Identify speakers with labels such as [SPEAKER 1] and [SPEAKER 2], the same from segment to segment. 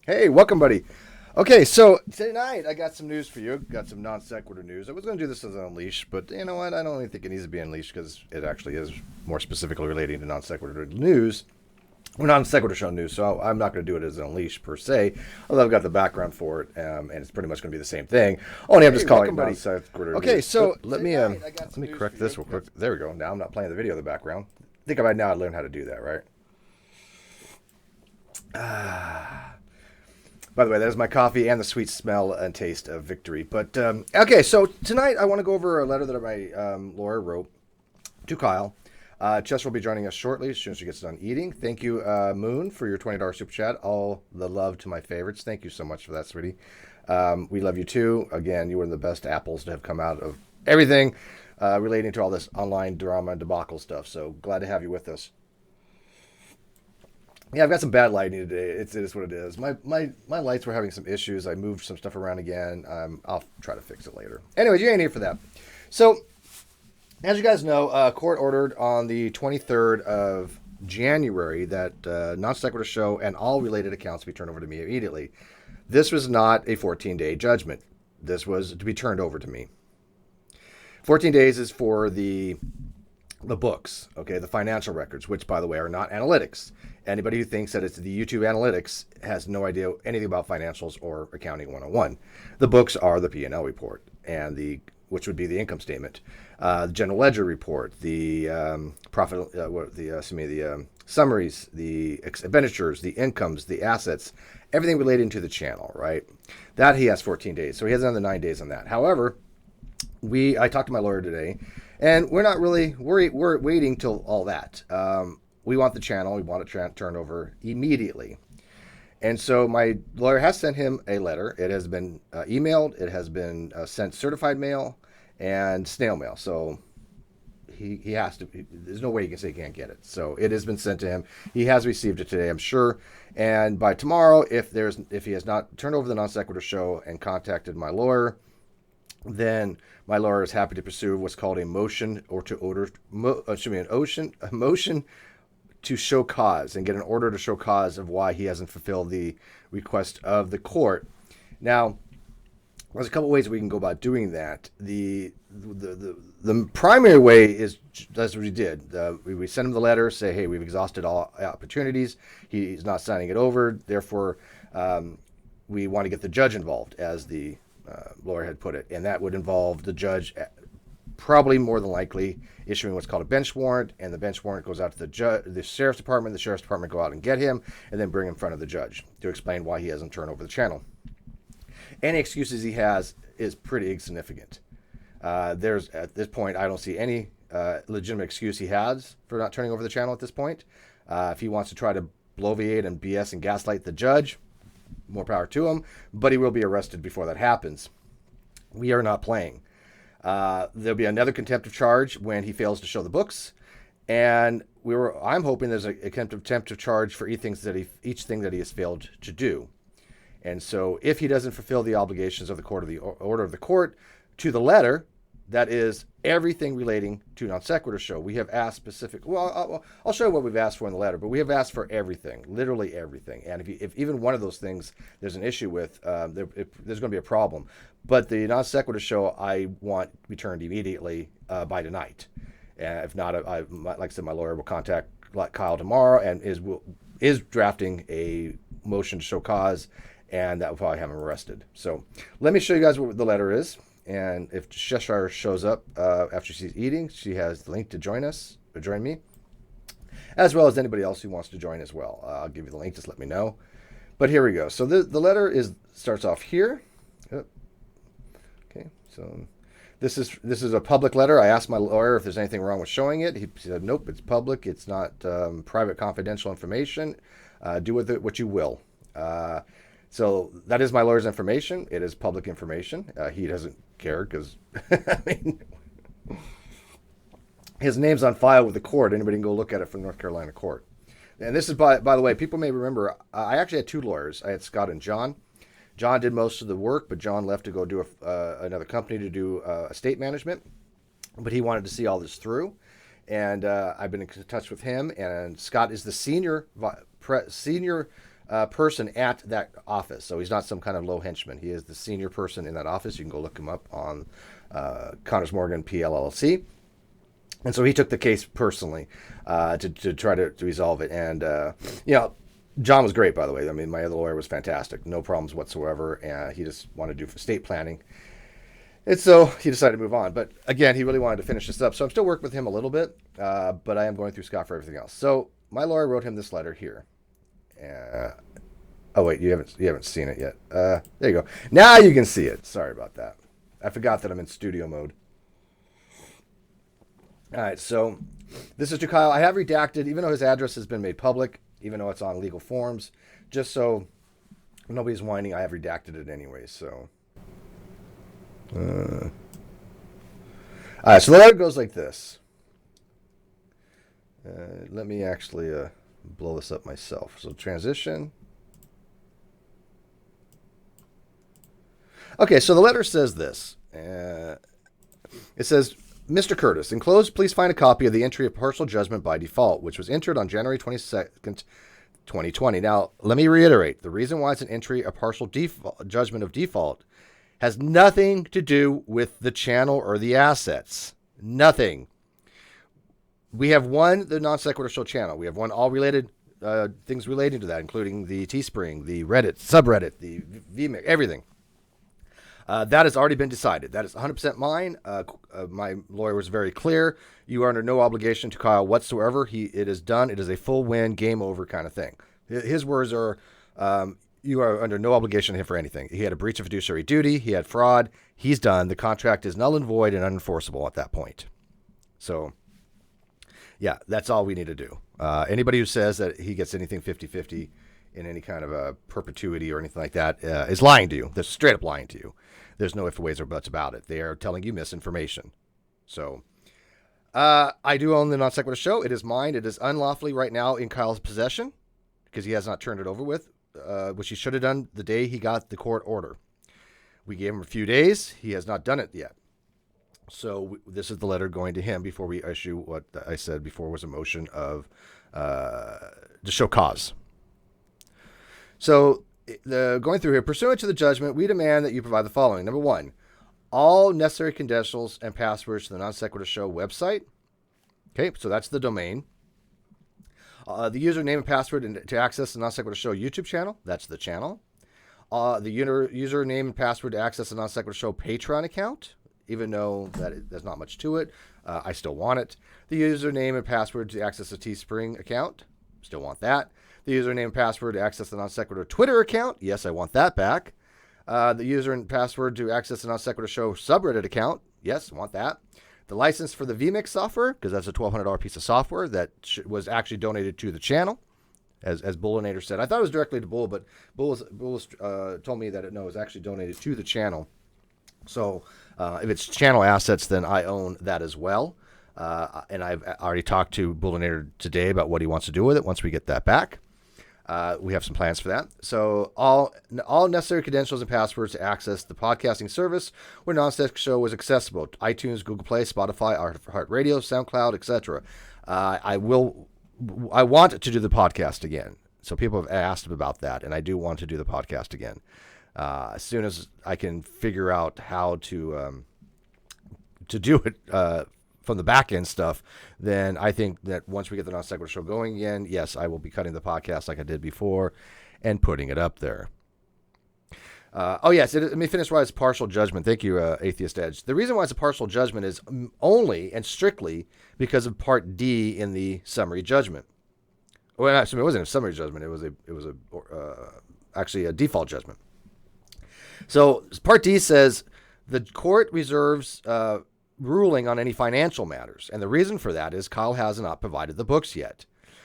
[SPEAKER 1] Hey, welcome, buddy. Okay, so tonight I got some news for you. Got some non sequitur news. I was going to do this as an unleash, but you know what? I don't even think it needs to be unleashed because it actually is more specifically relating to non sequitur news. Or non sequitur show news, so I'm not going to do it as an unleash per se, although I've got the background for it, and it's pretty much going to be the same thing. Only I'm just calling it non sequitur. Okay, so let me correct this real quick. There we go. Now I'm not playing the video in the background. I think by now I learned how to do that, right? By the way, there's my coffee and the sweet smell and taste of victory. But okay, so tonight I want to go over a letter that my lawyer wrote to Kyle. Chester will be joining us shortly as soon as she gets done eating. Thank you, Moon, for your $20 super chat. All the love to my favorites. Thank you so much for that, sweetie. We love you too. Again, you were the best apples to have come out of everything relating to all this online drama and debacle stuff. So glad to have you with us. Yeah, I've got some bad lighting today. It is what it is. My lights were having some issues. I moved some stuff around again. I'll try to fix it later. Anyways, you ain't here for that. So, as you guys know, court ordered on the 23rd of January that NonSequitur Show and all related accounts be turned over to me immediately. This was not a 14-day judgment. This was to be turned over to me. 14 days is for the books, okay, the financial records, which, by the way, are not analytics. Anybody who thinks that it's the YouTube analytics has no idea anything about financials or accounting 101. The books are the P&L report, and which would be the income statement, the general ledger report, the summaries, the expenditures, the incomes, the assets, everything relating to the channel, right? That he has 14 days, so he has another 9 days on that. However, I talked to my lawyer today, and we're not really we're waiting till all that. We want the channel. We want it turned over immediately. And so my lawyer has sent him a letter. It has been emailed. It has been sent certified mail and snail mail. So he has to. There's no way he can say he can't get it. So it has been sent to him. He has received it today, I'm sure. And by tomorrow, if he has not turned over the Non-Sequitur Show and contacted my lawyer, then my lawyer is happy to pursue what's called a motion to show cause and get an order to show cause of why he hasn't fulfilled the request of the court. Now, there's a couple ways we can go about doing that. The primary way is that's what we did. We sent him the letter, say, hey, we've exhausted all opportunities. He's not signing it over. Therefore, we want to get the judge involved, as the lawyer had put it, and that would involve the judge probably more than likely issuing what's called a bench warrant, and the bench warrant goes out to the sheriff's department. The sheriff's department go out and get him and then bring him in front of the judge to explain why he hasn't turned over the channel. Any excuses he has is pretty insignificant. At this point, I don't see any legitimate excuse he has for not turning over the channel at this point. If he wants to try to bloviate and BS and gaslight the judge, more power to him, but he will be arrested before that happens. We are not playing. There'll be another contempt of charge when he fails to show the books, and I'm hoping there's a contempt of charge for each thing that he has failed to do. And so, if he doesn't fulfill the obligations of the court, of the order of the court to the letter, that is everything relating to Non-Sequitur Show. We have asked specific. Well, I'll show you what we've asked for in the letter, but we have asked for everything, literally everything. And if even one of those things there's an issue with, there's going to be a problem. But the Non-Sequitur Show, I want returned immediately by tonight. And if not, like I said, my lawyer will contact Kyle tomorrow and is drafting a motion to show cause, and that will probably have him arrested. So let me show you guys what the letter is. And if Cheshire shows up after she's eating, she has the link to join me, as well as anybody else who wants to join as well. I'll give you the link. Just let me know. But here we go. So the letter starts off here. Okay, so this is a public letter. I asked my lawyer if there's anything wrong with showing it. He said, nope, it's public. It's not private, confidential information. Do with it what you will. So that is my lawyer's information. It is public information. He doesn't care because, I mean, his name's on file with the court. Anybody can go look at it from North Carolina court. And this is, by the way, people may remember, I actually had two lawyers. I had Scott and John. John did most of the work, but John left to go do another company to do estate management. But he wanted to see all this through. And I've been in touch with him. And Scott is the senior person at that office. So he's not some kind of low henchman. He is the senior person in that office. You can go look him up on Connors Morgan PLLC. And so he took the case personally to try to resolve it. And, John was great, by the way. I mean, my other lawyer was fantastic. No problems whatsoever. He just wanted to do estate planning. And so he decided to move on. But again, he really wanted to finish this up. So I'm still working with him a little bit, but I am going through Scott for everything else. So my lawyer wrote him this letter here. Oh, wait, you haven't seen it yet. There you go. Now you can see it. Sorry about that. I forgot that I'm in studio mode. All right, so this is to Kyle. I have redacted, even though his address has been made public, even though it's on legal forms, just so nobody's whining, I have redacted it anyway, so. All right, so the letter goes like this. Let me actually blow this up myself. So transition. Okay, so the letter says this. It says, Mr. Curtis, enclosed, please find a copy of the entry of partial judgment by default, which was entered on January 22nd, 2020. Now, let me reiterate. The reason why it's an entry of partial judgment of default has nothing to do with the channel or the assets. Nothing. We have won the Non-Sequitur Show channel. We have won all related things relating to that, including the Teespring, the Reddit, subreddit, the VMix, everything. That has already been decided. That is 100% mine. My lawyer was very clear. You are under no obligation to Kyle whatsoever. It is done. It is a full win, game over kind of thing. His words are, you are under no obligation to him for anything. He had a breach of fiduciary duty. He had fraud. He's done. The contract is null and void and unenforceable at that point. So, yeah, that's all we need to do. Anybody who says that he gets anything 50-50 in any kind of a perpetuity or anything like that is lying to you. They're straight up lying to you. There's no ifs, ways, or buts about it. They are telling you misinformation. So, I do own the Non-Sequitur Show. It is mine. It is unlawfully right now in Kyle's possession because he has not turned it over with, which he should have done the day he got the court order. We gave him a few days. He has not done it yet. So this is the letter going to him before we issue what I said before was a motion of to show cause. So going through here, pursuant to the judgment, we demand that you provide the following. Number one, all necessary credentials and passwords to the Non-Sequitur Show website. Okay, so that's the domain. The username and password to access the Non-Sequitur Show YouTube channel. That's the channel. The username and password to access the Non-Sequitur Show Patreon account. Even though there's not much to it, I still want it. The username and password to access the Teespring account. Still want that. The username and password to access the Non-Sequitur Twitter account. Yes, I want that back. The user and password to access the Non-Sequitur Show subreddit account. Yes, want that. The license for the VMix software, because that's a $1,200 piece of software that was actually donated to the channel, as Bullinator said. I thought it was directly to Bull, but Bull told me that it was actually donated to the channel. So if it's channel assets, then I own that as well. And I've already talked to Bullinator today about what he wants to do with it once we get that back. We have some plans for that. So all necessary credentials and passwords to access the podcasting service where Non-Sequitur Show was accessible. iTunes, Google Play, Spotify, iHeartRadio, SoundCloud, etc. I want to do the podcast again. So people have asked about that, and I do want to do the podcast again. As soon as I can figure out how to do it from the back end stuff, then I think that once we get the Non-Sequitur Show going again, yes, I will be cutting the podcast like I did before and putting it up there. Yes, let me finish why it's partial judgment. Thank you, Atheist Edge. The reason why it's a partial judgment is only and strictly because of Part D in the summary judgment. Well, actually, it wasn't a summary judgment. It was actually a default judgment. So Part D says the court reserves ruling on any financial matters. And the reason for that is Kyle has not provided the books yet.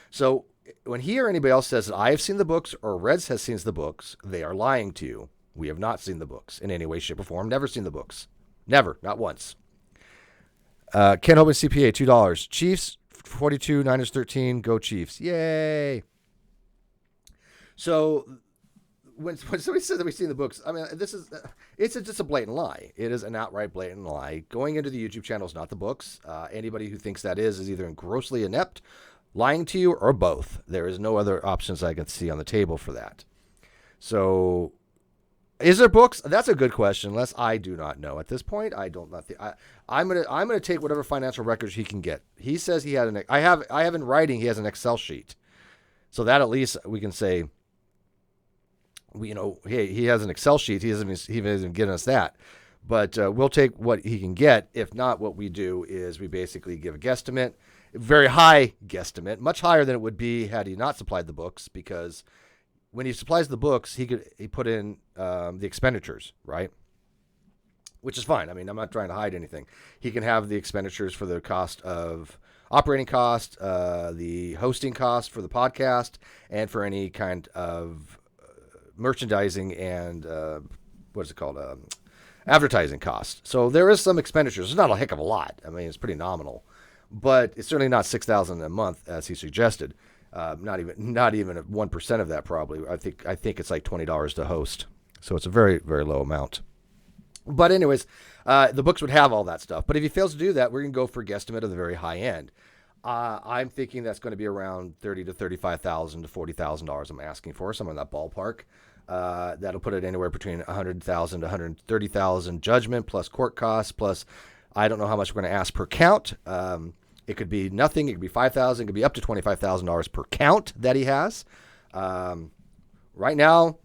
[SPEAKER 1] So when he or anybody else says that I have seen the books or Reds has seen the books, they are lying to you. We have not seen the books in any way, shape, or form. Never seen the books. Never. Not once. Ken Hoban CPA, $2. Chiefs, 42, Niners, 13. Go Chiefs. Yay. So when somebody says that we've seen the books, I mean, it's just a blatant lie. It is an outright blatant lie. Going into the YouTube channel is not the books. Anybody who thinks that is either grossly inept lying to you, or both. There is no other options I can see on the table for that. So, is there books? That's a good question. Unless I do not know at this point. I don't not think I'm gonna take whatever financial records he can get. He says he had I have in writing he has an Excel sheet, so that at least we can say. He has an Excel sheet. He hasn't even given us that, but we'll take what he can get. If not, what we do is we basically give a guesstimate, a very high guesstimate, much higher than it would be had he not supplied the books, because when he supplies the books, he put in the expenditures, right? Which is fine. I mean, I'm not trying to hide anything. He can have the expenditures for the cost of operating cost, the hosting cost for the podcast, and for any kind of merchandising and what is it called? Advertising cost. So there is some expenditures. It's not a heck of a lot. I mean, it's pretty nominal, but it's certainly not $6,000 a month as he suggested. Not even 1% of that probably. I think it's like $20 to host. So it's a very, very low amount. But anyways, the books would have all that stuff. But if he fails to do that, we're going to go for a guesstimate of the very high end. I'm thinking that's going to be around $30,000 to $35,000 to $40,000. I'm asking for somewhere in that ballpark. That'll put it anywhere between $100,000 to $130,000 judgment plus court costs plus I don't know how much we're going to ask per count. It could be nothing. It could be $5,000. It could be up to $25,000 per count that he has. Right now,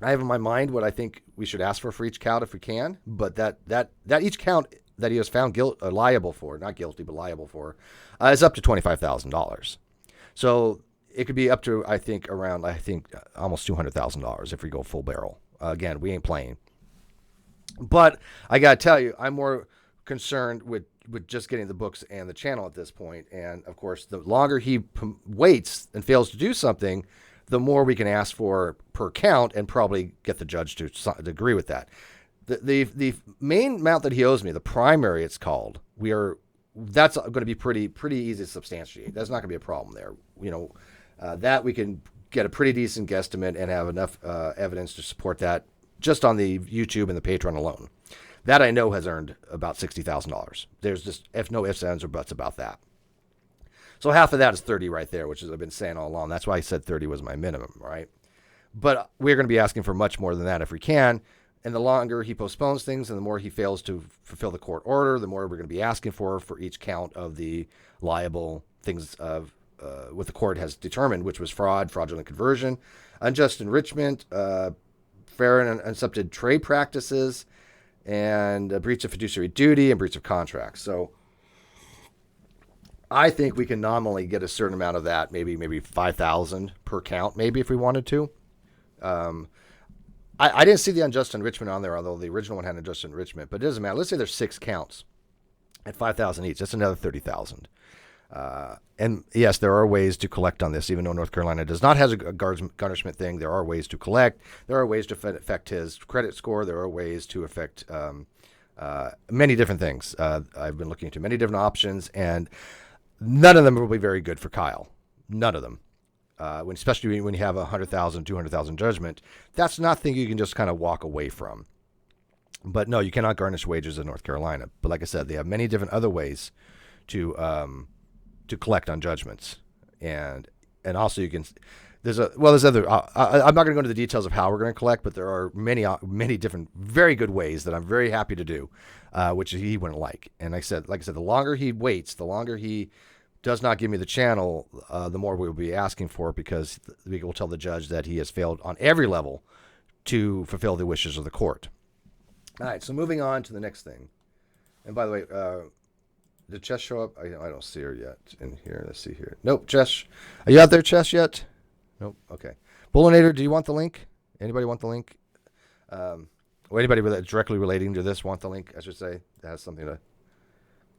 [SPEAKER 1] I have in my mind what I think we should ask for each count if we can. But that each count that he was found liable for, not guilty, but liable for, is up to $25,000. So it could be up to, I think, around, almost $200,000 if we go full barrel. Again, we ain't playing. But I got to tell you, I'm more concerned with just getting the books and the channel at this point. And, of course, the longer he waits and fails to do something, the more we can ask for per count and probably get the judge to agree with that. The main amount that he owes me, the primary it's called, that's going to be pretty easy to substantiate. That's not going to be a problem there. That we can get a pretty decent guesstimate and have enough evidence to support that just on the YouTube and the Patreon alone. That I know has earned about $60,000. There's just no ifs, ands, or buts about that. So half of that is 30 right there, which is I've been saying all along. That's why I said 30 was my minimum, right? But we're going to be asking for much more than that if we can. And the longer he postpones things and the more he fails to fulfill the court order, the more we're going to be asking for each count of the liable things of what the court has determined, which was fraud, fraudulent conversion, unjust enrichment, fair and unaccepted trade practices, and a breach of fiduciary duty and breach of contract. So I think we can nominally get a certain amount of that, maybe $5,000 per count, maybe if we wanted to. I didn't see the unjust enrichment on there, although the original one had unjust enrichment, but it doesn't matter. Let's say there's 6 counts at $5,000 each. That's another $30,000. And yes, there are ways to collect on this, even though North Carolina does not have a garnishment thing. There are ways to collect. There are ways to affect his credit score. There are ways to affect many different things. I've been looking into many different options, and none of them will be very good for Kyle. None of them. Especially when you have a $100,000, $200,000 judgment, that's nothing you can just kind of walk away from. But no, you cannot garnish wages in North Carolina. But like I said, they have many different other ways to collect on judgments, and also you can. There's other. I'm not going to go into the details of how we're going to collect, but there are many different very good ways that I'm very happy to do, which he wouldn't like. And like I said, the longer he waits, the longer he does not give me the channel, the more we will be asking for it, because we will tell the judge that he has failed on every level to fulfill the wishes of the court. All right, so moving on to the next thing. And by the way, did Chess show up? I don't see her yet in here. Let's see here. Nope, Chess. Are you out there, Chess, yet? Nope. Okay. Bullinator, do you want the link? Anybody want the link? Or anybody directly relating to this want the link, I should say, that has something to...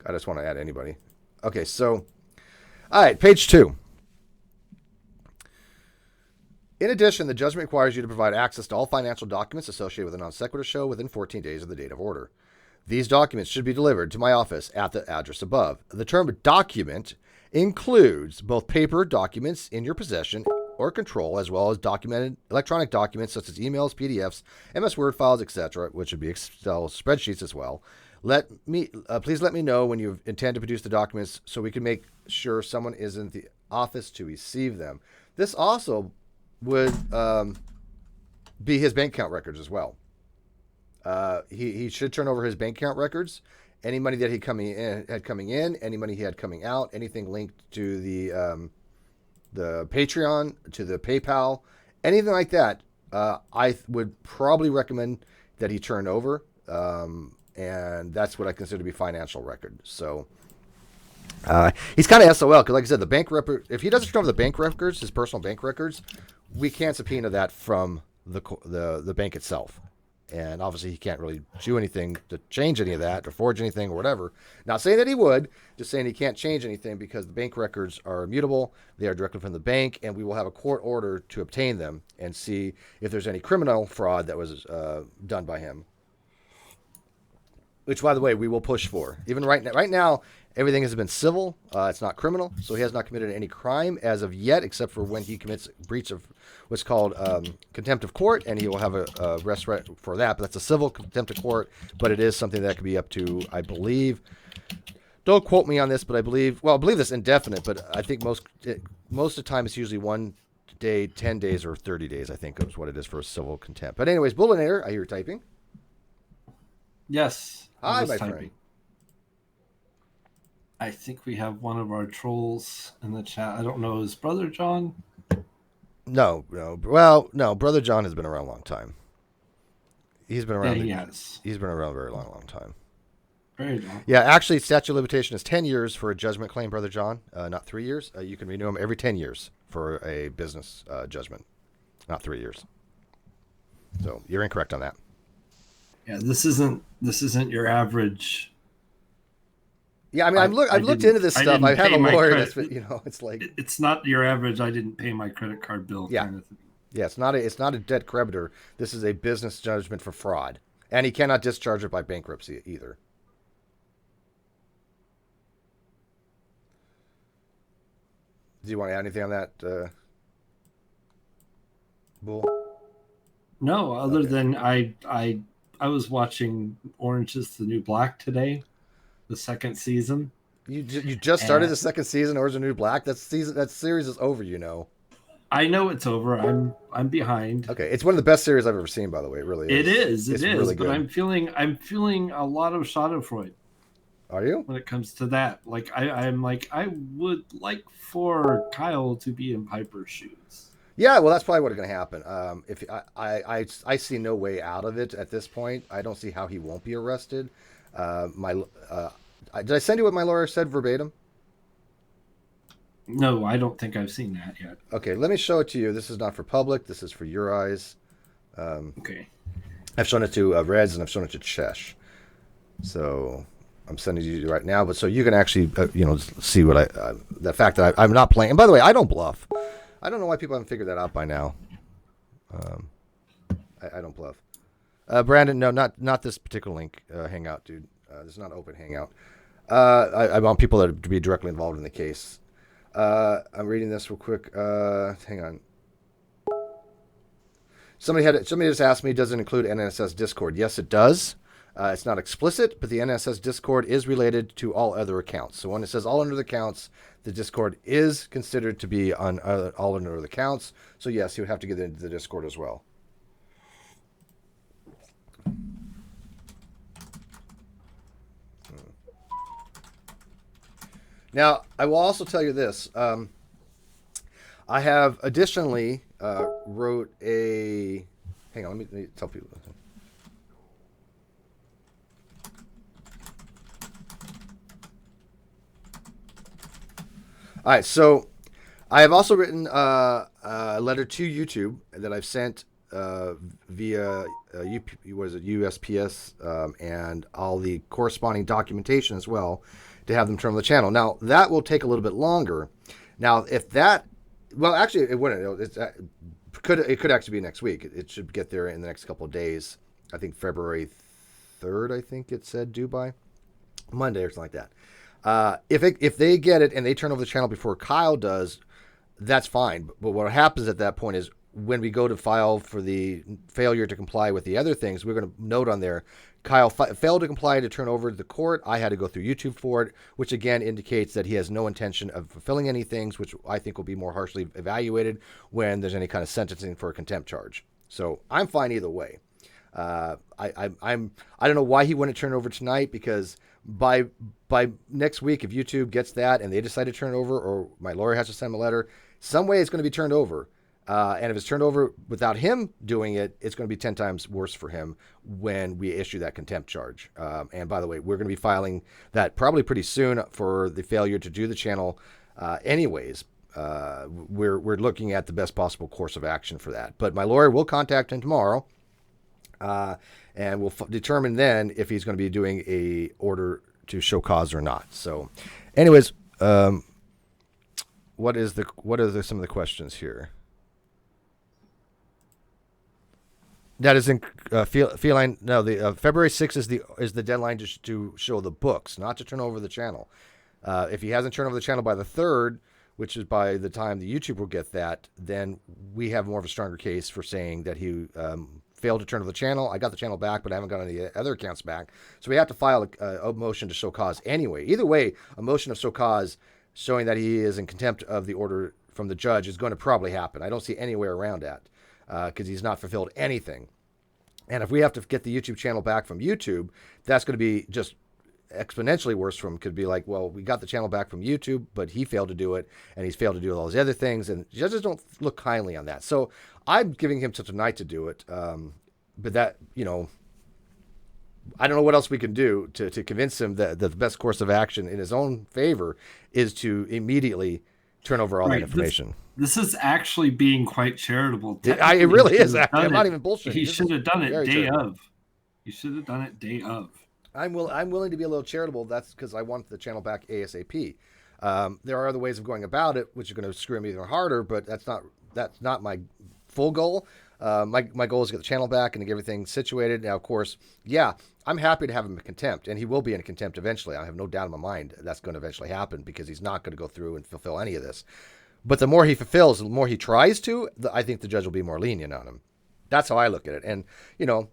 [SPEAKER 1] I just want to add anybody. Okay, so... All right, page 2. In addition, the judgment requires you to provide access to all financial documents associated with the NonSequitur Show within 14 days of the date of order. These documents should be delivered to my office at the address above. The term document includes both paper documents in your possession or control, as well as documented electronic documents such as emails, PDFs, MS Word files, etc., which would be Excel spreadsheets as well. Please let me know when you intend to produce the documents so we can make sure someone isn't the office to receive them. This also would be his bank account records as well. He should turn over his bank account records. Any money that he had coming in, any money he had coming out, anything linked to the Patreon, to the PayPal, anything like that, I would probably recommend that he turn over. And that's what I consider to be financial record. So he's kind of SOL because, like I said, the bank if he doesn't turn over the bank records, his personal bank records, we can't subpoena that from the bank itself. And obviously, he can't really do anything to change any of that or forge anything or whatever. Not saying that he would, just saying he can't change anything because the bank records are immutable. They are directly from the bank, and we will have a court order to obtain them and see if there's any criminal fraud that was done by him. Which, by the way, we will push for. Even right now, everything has been civil. It's not criminal, so he has not committed any crime as of yet, except for when he commits breach of what's called contempt of court, and he will have a arrest for that. But that's a civil contempt of court, but it is something that could be up to, I believe. Don't quote me on this, but I believe this indefinite, but I think most of the time it's usually 1 day, 10 days, or 30 days, I think is what it is for a civil contempt. But anyways, Bullinator, I hear you typing.
[SPEAKER 2] Yes.
[SPEAKER 1] Hi, my friend.
[SPEAKER 2] I think we have one of our trolls in the chat. I don't know. Is Brother John?
[SPEAKER 1] No. Well, no. Brother John has been around a long time. He's been around.
[SPEAKER 2] Yeah, he has.
[SPEAKER 1] He's been around a very long time.
[SPEAKER 2] Very long.
[SPEAKER 1] Yeah, actually, statute of limitation is 10 years for a judgment claim, Brother John. Not 3 years. You can renew them every 10 years for a business judgment. Not 3 years. So you're incorrect on that.
[SPEAKER 2] Yeah, this isn't your average.
[SPEAKER 1] Yeah, I mean, I've looked into this stuff. I have a lawyer that's, it's like
[SPEAKER 2] it's not your average. I didn't pay my credit card bill.
[SPEAKER 1] Yeah,
[SPEAKER 2] kind of thing.
[SPEAKER 1] Yeah, it's not a debt creditor. This is a business judgment for fraud, and he cannot discharge it by bankruptcy either. Do you want to add anything on that, Bull?
[SPEAKER 2] No, other than I was watching Orange is the New Black today, the second season.
[SPEAKER 1] You just started the second season, Orange is the New Black? That series is over,
[SPEAKER 2] I know it's over. I'm behind.
[SPEAKER 1] Okay, it's one of the best series I've ever seen, by the way. It really is.
[SPEAKER 2] It is. Really good. But I'm feeling a lot of Schadenfreude.
[SPEAKER 1] Are you?
[SPEAKER 2] When it comes to that, like I'm like I would like for Kyle to be in Piper's shoes.
[SPEAKER 1] Yeah, well, that's probably what's going to happen. If I see no way out of it at this point. I don't see how he won't be arrested. Did I send you what my lawyer said verbatim?
[SPEAKER 2] No, I don't think I've seen that yet.
[SPEAKER 1] Okay, let me show it to you. This is not for public. This is for your eyes.
[SPEAKER 2] Okay.
[SPEAKER 1] I've shown it to Reds and I've shown it to Chesh. So I'm sending it to you right now, but so you can actually see what the fact that I'm not playing. And by the way, I don't bluff. I don't know why people haven't figured that out by now. I don't bluff. Brandon, no, not this particular link hangout, dude. This is not an open hangout. I want people that to be directly involved in the case. I'm reading this real quick. Hang on. Somebody just asked me, does it include NSS Discord? Yes, it does. It's not explicit, but the NSS Discord is related to all other accounts. So when it says all other accounts, the Discord is considered to be on all other accounts. So yes, you would have to get into the Discord as well. Now, I will also tell you this. I have additionally wrote a... Hang on, let me tell people. All right, so I have also written a letter to YouTube that I've sent via USPS and all the corresponding documentation as well to have them turn on the channel. Now, that will take a little bit longer. Now, if that... Well, actually, it wouldn't. It could actually be next week. It should get there in the next couple of days. I think February 3rd, I think it said due by. Monday or something like that. If they get it and they turn over the channel before Kyle does, that's fine. But what happens at that point is when we go to file for the failure to comply with the other things, we're going to note on there, Kyle failed to comply to turn over to the court. I had to go through YouTube for it, which again indicates that he has no intention of fulfilling any things, which I think will be more harshly evaluated when there's any kind of sentencing for a contempt charge. So I'm fine either way. I don't know why he wouldn't turn it over tonight, because by next week, if YouTube gets that and they decide to turn it over, or my lawyer has to send him a letter, some way it's going to be turned over. And if it's turned over without him doing it, it's going to be 10 times worse for him when we issue that contempt charge. And by the way, we're going to be filing that probably pretty soon for the failure to do the channel. Anyways, we're looking at the best possible course of action for that. But my lawyer will contact him tomorrow, and we'll determine then if he's going to be doing a order to show cause or not. So, anyways, what are some of the questions here? That is in feline. No, the February 6th is the deadline to show the books, not to turn over the channel. If he hasn't turned over the channel by the 3rd, which is by the time the YouTube will get that, then we have more of a stronger case for saying that he failed to turn over the channel. I got the channel back, but I haven't got any other accounts back. So we have to file a motion to show cause anyway. Either way, a motion of show cause showing that he is in contempt of the order from the judge is going to probably happen. I don't see any way around that, because he's not fulfilled anything. And if we have to get the YouTube channel back from YouTube, that's going to be just exponentially worse for him. Could be like, well, we got the channel back from YouTube, but he failed to do it, and he's failed to do all those other things, and judges don't look kindly on that. So I'm giving him till tonight to do it. But that, I don't know what else we can do to convince him that the best course of action in his own favor is to immediately turn over all that information.
[SPEAKER 2] This is actually being quite charitable.
[SPEAKER 1] It really is. I'm not even bullshitting.
[SPEAKER 2] He should have done it day of. You should have done it day of.
[SPEAKER 1] I'm willing to be a little charitable. That's because I want the channel back ASAP. There are other ways of going about it, which are going to screw him even harder, but that's not my full goal. My goal is to get the channel back and to get everything situated. Now, of course, I'm happy to have him in contempt, and he will be in contempt eventually. I have no doubt in my mind that's going to eventually happen, because he's not going to go through and fulfill any of this. But the more he fulfills, the more he tries to, I think the judge will be more lenient on him. That's how I look at it. And,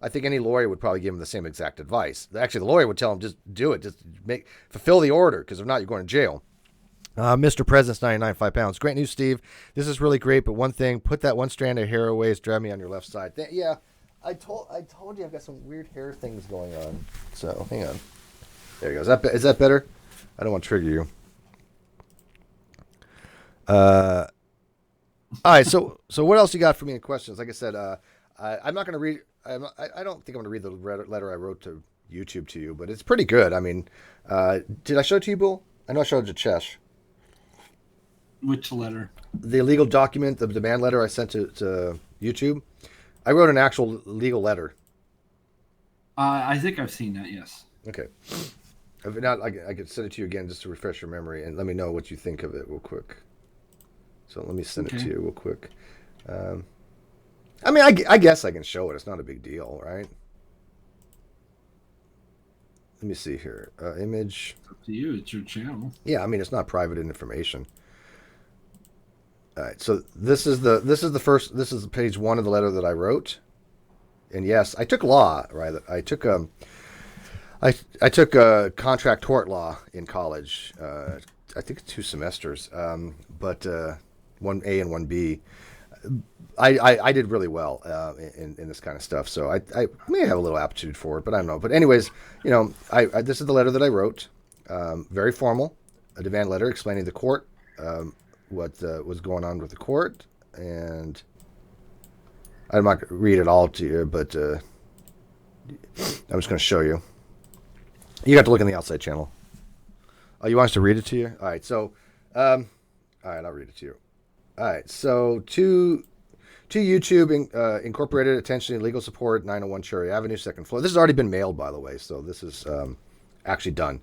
[SPEAKER 1] I think any lawyer would probably give him the same exact advice. Actually, the lawyer would tell him, just do it. Just fulfill the order, because if not, you're going to jail. Mr. President's 99 5 pounds. Great news, Steve. This is really great, but one thing, put that one strand of hair away. It's driving me on your left side. I told you I've got some weird hair things going on. So, hang on. There you go. Is that better? I don't want to trigger you. All right. So what else you got for me in questions? Like I said, I'm not going to read. I don't think I'm going to read the letter I wrote to YouTube to you, but it's pretty good. I mean, did I show it to you, Bill? I know I showed it to Chesh.
[SPEAKER 2] Which letter?
[SPEAKER 1] The legal document, the demand letter I sent to YouTube. I wrote an actual legal letter.
[SPEAKER 2] I think I've seen that. Yes.
[SPEAKER 1] Okay. If not, I could send it to you again just to refresh your memory, and let me know what you think of it real quick. So let me send it to you real quick. I mean, I guess I can show it. It's not a big deal, right? Let me see here. Image.
[SPEAKER 2] It's up to you. It's your channel.
[SPEAKER 1] Yeah, I mean, it's not private information. All right, so this is page 1 of the letter that I wrote, and yes, I took law. Right, I took I took contract tort law in college. I think 2 semesters, but 1A and 1B. I did really well in this kind of stuff, so I may have a little aptitude for it, but I don't know. But anyways, this is the letter that I wrote, very formal, a demand letter explaining the court, what was going on with the court, and I'm not going to read it all to you, but I'm just going to show you. You got to look in the outside channel. Oh, you want us to read it to you? All right, so, all right, I'll read it to you. All right, so to YouTube Incorporated, attention, legal support, 901 Cherry Avenue, 2nd floor. This has already been mailed, by the way, so this is actually done.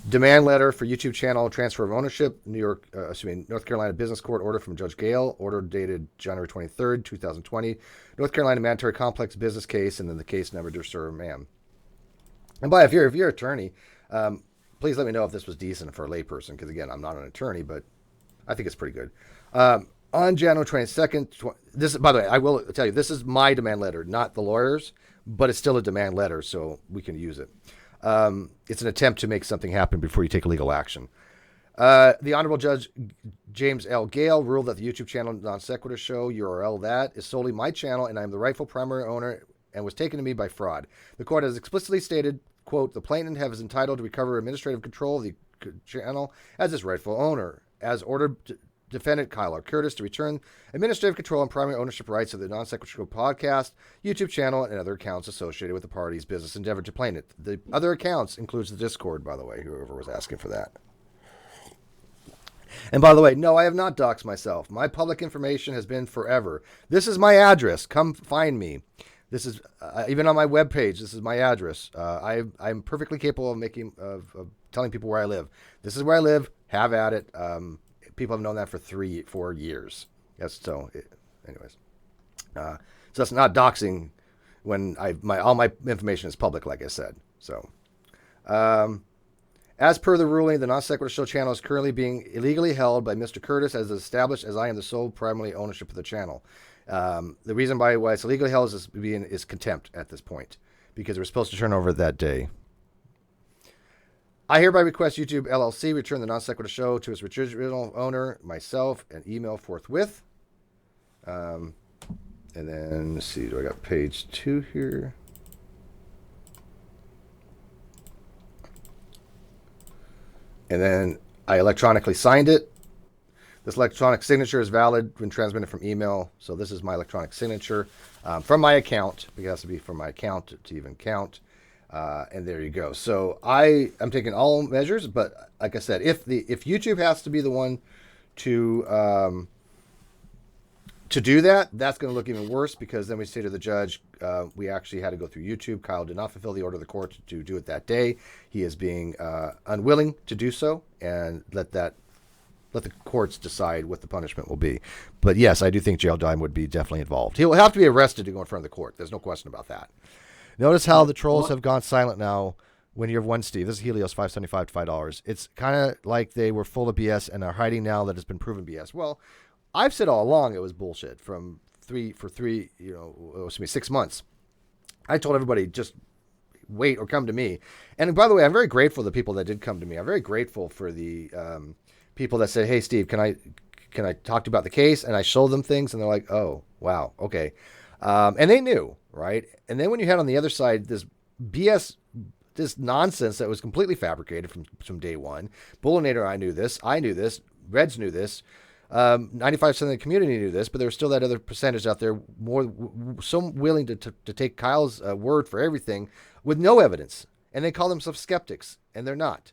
[SPEAKER 1] Demand letter for YouTube channel transfer of ownership, North Carolina Business Court order from Judge Gale, order dated January 23rd, 2020. North Carolina Mandatory Complex business case, and then the case number, dear sir, ma'am. And if you're an attorney, please let me know if this was decent for a layperson, because again, I'm not an attorney, but I think it's pretty good. On January 22nd, this, by the way, I will tell you, this is my demand letter, not the lawyer's, but it's still a demand letter, so we can use it. It's an attempt to make something happen before you take legal action. The Honorable Judge James L. Gale ruled that the YouTube channel NonSequitur Show, URL that, is solely my channel, and I am the rightful primary owner and was taken to me by fraud. The court has explicitly stated, quote, the plaintiff is entitled to recover administrative control of the channel as its rightful owner, as ordered defendant Kyle R. Curtis to return administrative control and primary ownership rights of the NonSequitur Show podcast, YouTube channel, and other accounts associated with the party's business endeavor to plaintiff. The other accounts includes the Discord, by the way, whoever was asking for that. And by the way, no, I have not doxed myself. My public information has been forever. This is my address. Come find me. This is even on my webpage. This is my address. I'm perfectly capable of telling people where I live. This is where I live. Have at it. People have known that for 3-4 years. Yes. So, anyways, so that's not doxing when all my information is public, like I said. So, as per the ruling, the Non-Sequitur Show channel is currently being illegally held by Mr. Curtis as established as I am the sole primary ownership of the channel. The reason why it's illegally held is contempt at this point because it was supposed to turn over that day. I hereby request YouTube LLC return the Non-Sequitur Show to its original owner, myself, and email forthwith. And then, let's see, do I got page 2 here? And then I electronically signed it. This electronic signature is valid when transmitted from email. So this is my electronic signature from my account. It has to be from my account to even count. And there you go. So I am taking all measures, but like I said, if YouTube has to be the one to do that, that's going to look even worse because then we say to the judge, we actually had to go through YouTube. Kyle did not fulfill the order of the court to do it that day. He is being unwilling to do so, and let the courts decide what the punishment will be. But yes, I do think jail time would be definitely involved. He will have to be arrested to go in front of the court. There's no question about that. Notice how the trolls have gone silent now when you have one Steve. This is Helios $5.75 to $5. It's kind of like they were full of BS and are hiding now that it's been proven BS. Well, I've said all along it was bullshit for 6 months. I told everybody just wait or come to me. And by the way, I'm very grateful to the people that did come to me. I'm very grateful for the people that said, "Hey, Steve, can I talk to you about the case?" And I showed them things, and they're like, "Oh, wow, okay." And they knew, right? And then when you had on the other side this BS, this nonsense that was completely fabricated from day one. Bullinator, I knew this. Reds knew this. 95% of the community knew this, but there was still that other percentage out there so willing to take Kyle's word for everything with no evidence. And they call themselves skeptics, and they're not.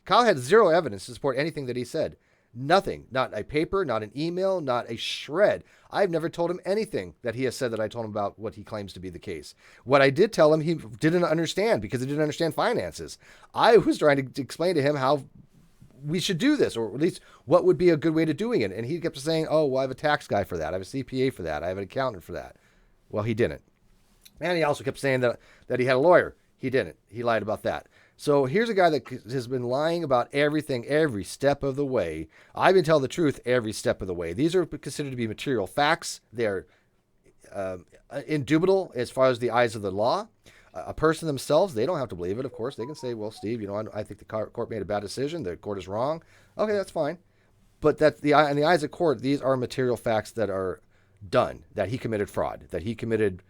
[SPEAKER 1] Kyle had zero evidence to support anything that he said. Nothing. Not a paper, not an email, not a shred. I've never told him anything that he has said that I told him about what he claims to be the case. What I did tell him, he didn't understand because he didn't understand finances. I was trying to explain to him how we should do this, or at least what would be a good way to doing it. And he kept saying, "Oh, well, I have a tax guy for that. I have a CPA for that. I have an accountant for that." Well, he didn't. And he also kept saying that he had a lawyer. He didn't. He lied about that. So here's a guy that has been lying about everything every step of the way. I've been telling the truth every step of the way. These are considered to be material facts. They're indubitable as far as the eyes of the law. A person themselves, they don't have to believe it, of course. They can say, "Well, Steve, I think the court made a bad decision. The court is wrong." Okay, that's fine. But in the eyes of court, these are material facts that are done, that he committed fraud, that he committed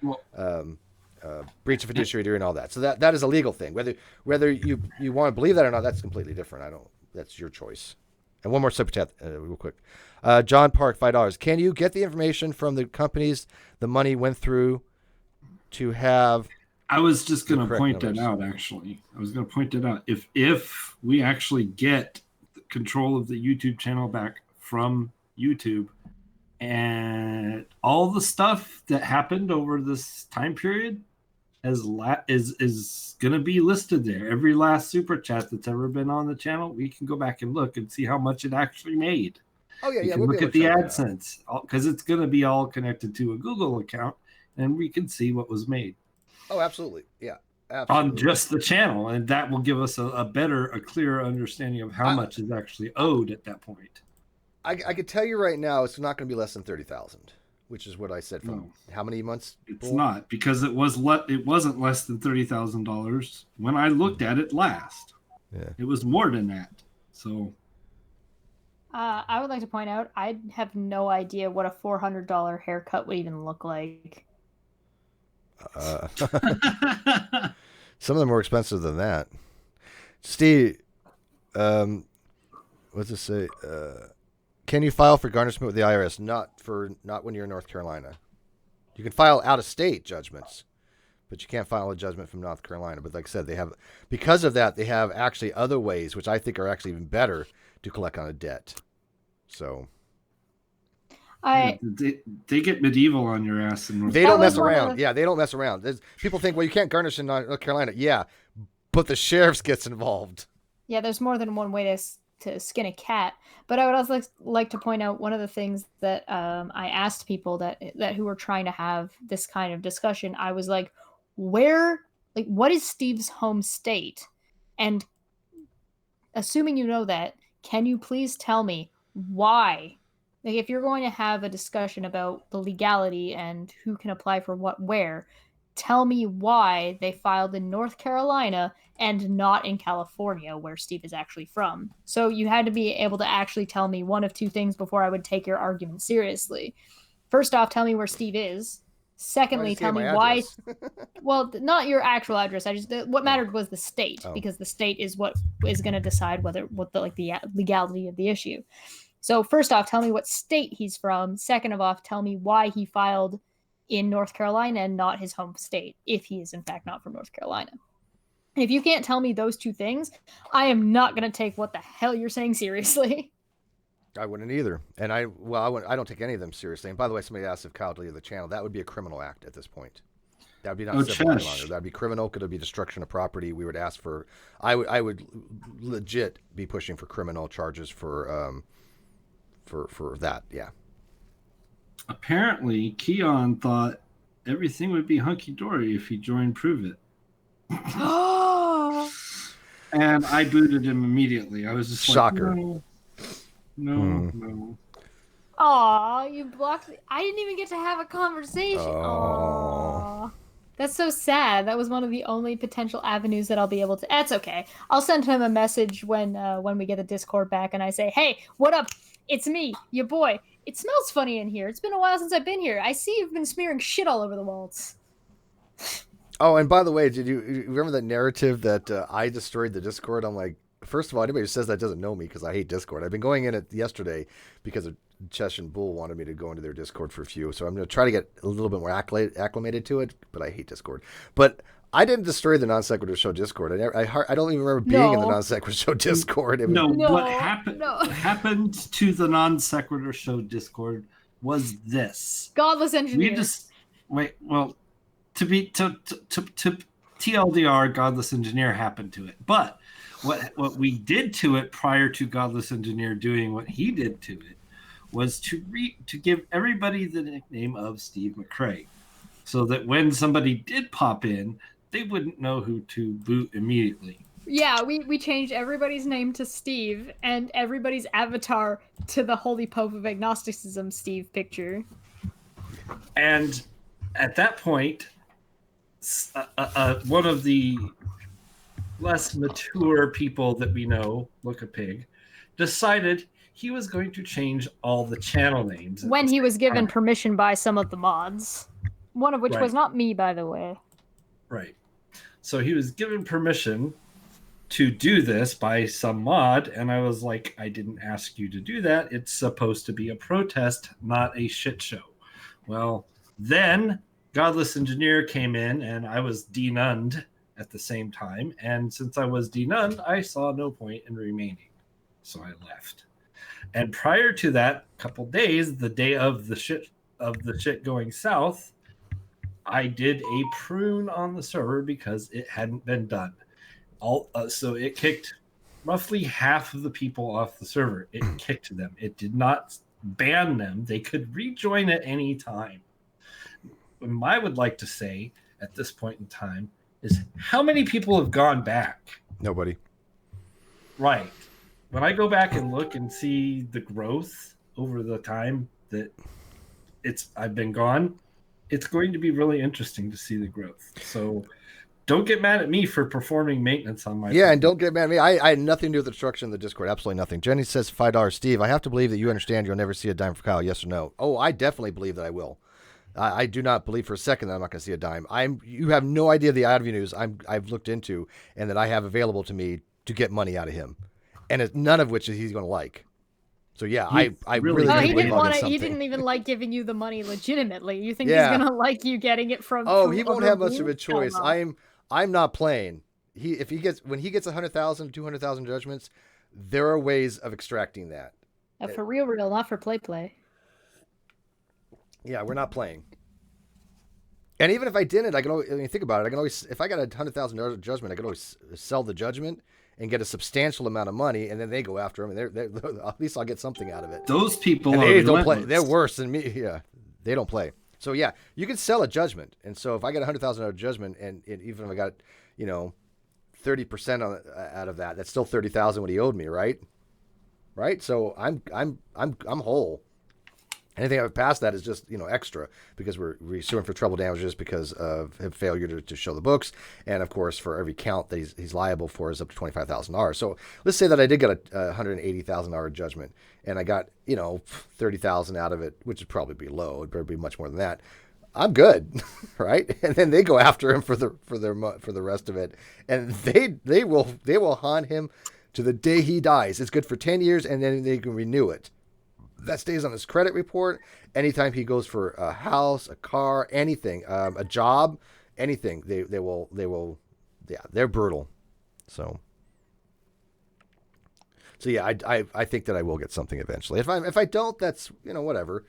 [SPEAKER 1] breach of fiduciary duty and all that. So that is a legal thing. Whether you want to believe that or not, that's completely different. That's your choice. And one more super chat real quick. John Park, $5. Can you get the information from the companies the money went through to have...
[SPEAKER 2] I was just going to point that out, actually. I was going to point that out. If we actually get control of the YouTube channel back from YouTube, and all the stuff that happened over this time period is going to be listed there. Every last super chat that's ever been on the channel, we can go back and look and see how much it actually made.
[SPEAKER 1] Oh, yeah,
[SPEAKER 2] you can look at the AdSense, because it's going to be all connected to a Google account, and we can see what was made.
[SPEAKER 1] Oh, absolutely. Yeah, absolutely.
[SPEAKER 2] On just the channel, and that will give us a clearer understanding of how much is actually owed at that point.
[SPEAKER 1] I could tell you right now, it's not going to be less than 30,000, which is what I said from how many months?
[SPEAKER 2] It's not, because it wasn't less than $30,000 when I looked at it last.
[SPEAKER 1] Yeah.
[SPEAKER 2] It was more than that. So
[SPEAKER 3] I would like to point out, I have no idea what a $400 haircut would even look like.
[SPEAKER 1] Some of them are more expensive than that. Steve, what's it say? Can you file for garnishment with the IRS? Not when you're in North Carolina. You can file out-of-state judgments, but you can't file a judgment from North Carolina. But like I said, because of that, they have actually other ways, which I think are actually even better to collect on a debt. So
[SPEAKER 2] they get medieval on your ass in North
[SPEAKER 1] They don't mess around. Yeah, they don't mess around. People think, well, you can't garnish in North Carolina. Yeah, but the sheriff's gets involved.
[SPEAKER 3] Yeah, there's more than one way to skin a cat. But I would also like to point out one of the things that I asked people that who were trying to have this kind of discussion. I was like, what is Steve's home state? And assuming you know that, can you please tell me why? Like, if you're going to have a discussion about the legality and who can apply for what where, tell me why they filed in North Carolina and not in California, where Steve is actually from. So you had to be able to actually tell me one of two things before I would take your argument seriously. First off, tell me where Steve is. Secondly, tell me why. Well, not your actual address. What mattered was the state, because the state is what is going to decide what the legality of the issue. So first off, tell me what state he's from. Second of all, tell me why he filed in North Carolina and not his home state, if he is in fact not from North Carolina. And if you can't tell me those two things, I am not going to take what the hell you're saying seriously.
[SPEAKER 1] I wouldn't either. And I don't take any of them seriously. And by the way, somebody asked if Kyle deleted the channel. That would be a criminal act at this point. That would be not civil any longer. That would be criminal. Could it be destruction of property? We would ask for. I would legit be pushing for criminal charges for that. Yeah.
[SPEAKER 2] Apparently, Keon thought everything would be hunky-dory if he joined Prove It. And I booted him immediately. I was just
[SPEAKER 1] shocker.
[SPEAKER 2] Like, no.
[SPEAKER 3] Aw, you blocked me. I didn't even get to have a conversation. Aww. That's so sad. That was one of the only potential avenues that I'll be able to. That's okay. I'll send him a message when we get the Discord back, and I say, "Hey, what up? It's me, your boy. It smells funny in here. It's been a while since I've been here. I see you've been smearing shit all over the walls."
[SPEAKER 1] Oh, and by the way, did you remember that narrative that I destroyed the Discord? I'm like, first of all, anybody who says that doesn't know me, because I hate Discord. I've been going in it yesterday because of Chesh and Bull wanted me to go into their Discord for a few. So I'm going to try to get a little bit more acclimated to it, but I hate Discord. But I didn't destroy the NonSequitur Show Discord. I don't even remember being in the NonSequitur Show Discord.
[SPEAKER 2] What happened to the NonSequitur Show Discord was this.
[SPEAKER 3] Godless engineer.
[SPEAKER 2] To TLDR, Godless Engineer happened to it. But what we did to it prior to Godless Engineer doing what he did to it was to give everybody the nickname of Steve McCrae, so that when somebody did pop in, they wouldn't know who to boot immediately.
[SPEAKER 3] Yeah, we changed everybody's name to Steve and everybody's avatar to the Holy Pope of Agnosticism Steve picture.
[SPEAKER 2] And at that point, one of the less mature people that we know, Look a Pig, decided he was going to change all the channel names.
[SPEAKER 3] When he was given permission by some of the mods. One of which was not me, by the way.
[SPEAKER 2] Right. So he was given permission to do this by some mod, and I was like, I didn't ask you to do that. It's supposed to be a protest, not a shit show. Well, then Godless Engineer came in, and I was denunned at the same time. And since I was denunned, I saw no point in remaining. So I left. And prior to that couple days, the day of the shit going south, I did a prune on the server because it hadn't been done. So it kicked roughly half of the people off the server. It kicked them. It did not ban them. They could rejoin at any time. What I would like to say at this point in time is, how many people have gone back?
[SPEAKER 1] Nobody.
[SPEAKER 2] Right. When I go back and look and see the growth over the time that I've been gone, it's going to be really interesting to see the growth. So don't get mad at me for performing maintenance on my
[SPEAKER 1] and don't get mad at me. I had nothing to do with the destruction of the Discord. Absolutely nothing. Jenny says $5. Steve, I have to believe that you understand you'll never see a dime for Kyle. Yes or no? Oh, I definitely believe that I will. I do not believe for a second that I'm not going to see a dime. You have no idea the avenues I've looked into and that I have available to me to get money out of him, and none of which he's going to like. So yeah, I really
[SPEAKER 3] he didn't want to. He didn't even like giving you the money legitimately. You think he's gonna like you getting it from?
[SPEAKER 1] Oh, he won't have much of a choice. I'm not playing. When he gets 100,000, 200,000 judgments, there are ways of extracting that.
[SPEAKER 3] For real, not for play.
[SPEAKER 1] Yeah, we're not playing. And even if I didn't, I can always, think about it. I can always, if I got $100,000 judgment, I could always sell the judgment and get a substantial amount of money, and then they go after him, and they're at least I'll get something out of it.
[SPEAKER 2] Those people
[SPEAKER 1] don't play. They're worse than me. Yeah, they don't play. So yeah, you can sell a judgment, and so if I get $100,000 judgment, and even if I got 30% out of that, that's still $30,000 what he owed me, right? Right. So I'm whole. Anything past that is just extra because we're suing for treble damages because of his failure to show the books, and of course for every count that he's liable for is up to $25,000. So let's say that I did get a $180,000 judgment, and I got $30,000 out of it, which would probably be low. It better be much more than that. I'm good, right? And then they go after him for the rest of it, and they will haunt him to the day he dies. It's good for 10 years, and then they can renew it. That stays on his credit report. Anytime he goes for a house, a car, anything, a job, anything, they will, yeah, they're brutal. So yeah, I think that I will get something eventually. If I don't, that's whatever.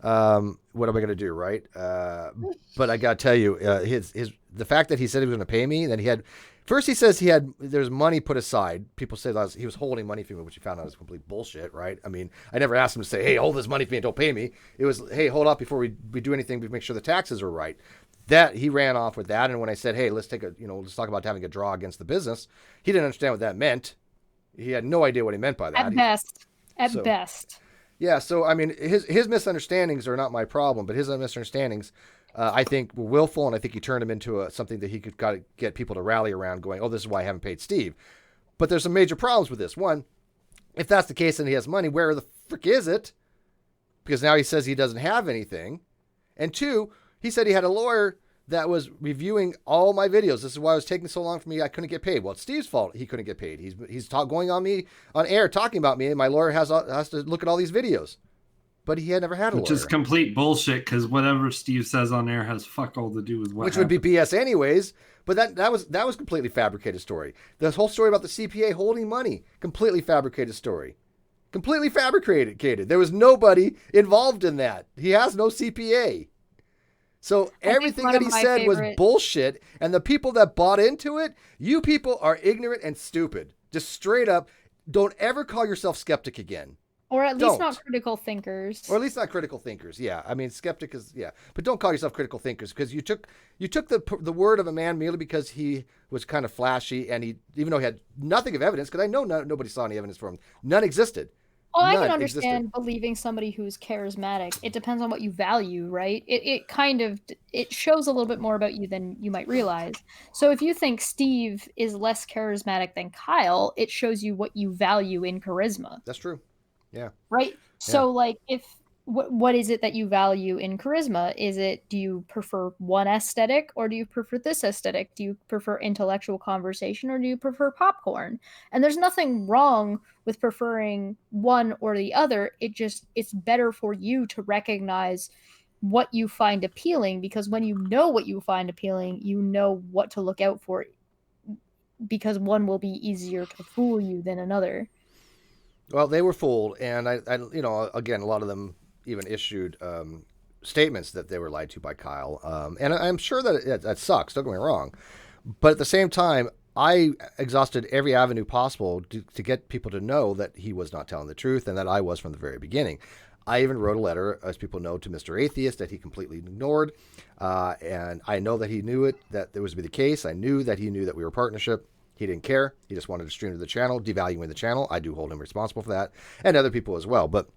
[SPEAKER 1] What am I going to do, right? But I got to tell you, the fact that he said he was going to pay me, that he had. First, he says there's money put aside. People say that he was holding money for me, which he found out is complete bullshit, right? I mean, I never asked him to say, hey, hold this money for me and don't pay me. It was, hey, hold up before we do anything, we make sure the taxes are right. That he ran off with that. And when I said, hey, let's let's talk about having a draw against the business, he didn't understand what that meant. He had no idea what he meant by that.
[SPEAKER 3] At best.
[SPEAKER 1] Yeah. So, I mean, his misunderstandings are not my problem, but his misunderstandings, I think, were willful, and I think he turned him into something that he could get people to rally around going, oh, this is why I haven't paid Steve. But there's some major problems with this. One, if that's the case and he has money, where the frick is it? Because now he says he doesn't have anything. And two, he said he had a lawyer that was reviewing all my videos. This is why it was taking so long for me. I couldn't get paid. Well, it's Steve's fault. He couldn't get paid. He's going on me on air talking about me, and my lawyer has to look at all these videos. But he had never had a lawyer.
[SPEAKER 2] Which is complete bullshit, because whatever Steve says on air has fuck all to do with what happened.
[SPEAKER 1] Would be BS anyways. But that was completely fabricated story. The whole story about the CPA holding money, completely fabricated story. Completely fabricated. There was nobody involved in that. He has no CPA. So everything that he said was bullshit. And the people that bought into it, you people are ignorant and stupid. Just straight up, don't ever call yourself skeptic again.
[SPEAKER 3] Or at least not critical thinkers.
[SPEAKER 1] Or at least not critical thinkers. Yeah, I mean, skeptic is but don't call yourself critical thinkers, because you took the word of a man merely because he was kind of flashy, and he, even though he had nothing of evidence, because I know nobody saw any evidence for him, none existed.
[SPEAKER 3] Well, I can understand believing somebody who's charismatic. It depends on what you value, right? It shows a little bit more about you than you might realize. So if you think Steve is less charismatic than Kyle, it shows you what you value in charisma.
[SPEAKER 1] That's true. Yeah.
[SPEAKER 3] Right. So what is it that you value in charisma? Do you prefer one aesthetic, or do you prefer this aesthetic? Do you prefer intellectual conversation, or do you prefer popcorn? And there's nothing wrong with preferring one or the other. It's better for you to recognize what you find appealing, because when you know what you find appealing, you know what to look out for, because one will be easier to fool you than another.
[SPEAKER 1] Well, they were fooled, and I again, a lot of them even issued statements that they were lied to by Kyle, and I'm sure that sucks. Don't get me wrong, but at the same time, I exhausted every avenue possible to get people to know that he was not telling the truth, and that I was from the very beginning. I even wrote a letter, as people know, to Mr. Atheist that he completely ignored, and I know that he knew that it was to be the case. I knew that he knew that we were a partnership. He didn't care. He just wanted to stream to the channel, devaluing the channel. I do hold him responsible for that, and other people as well. But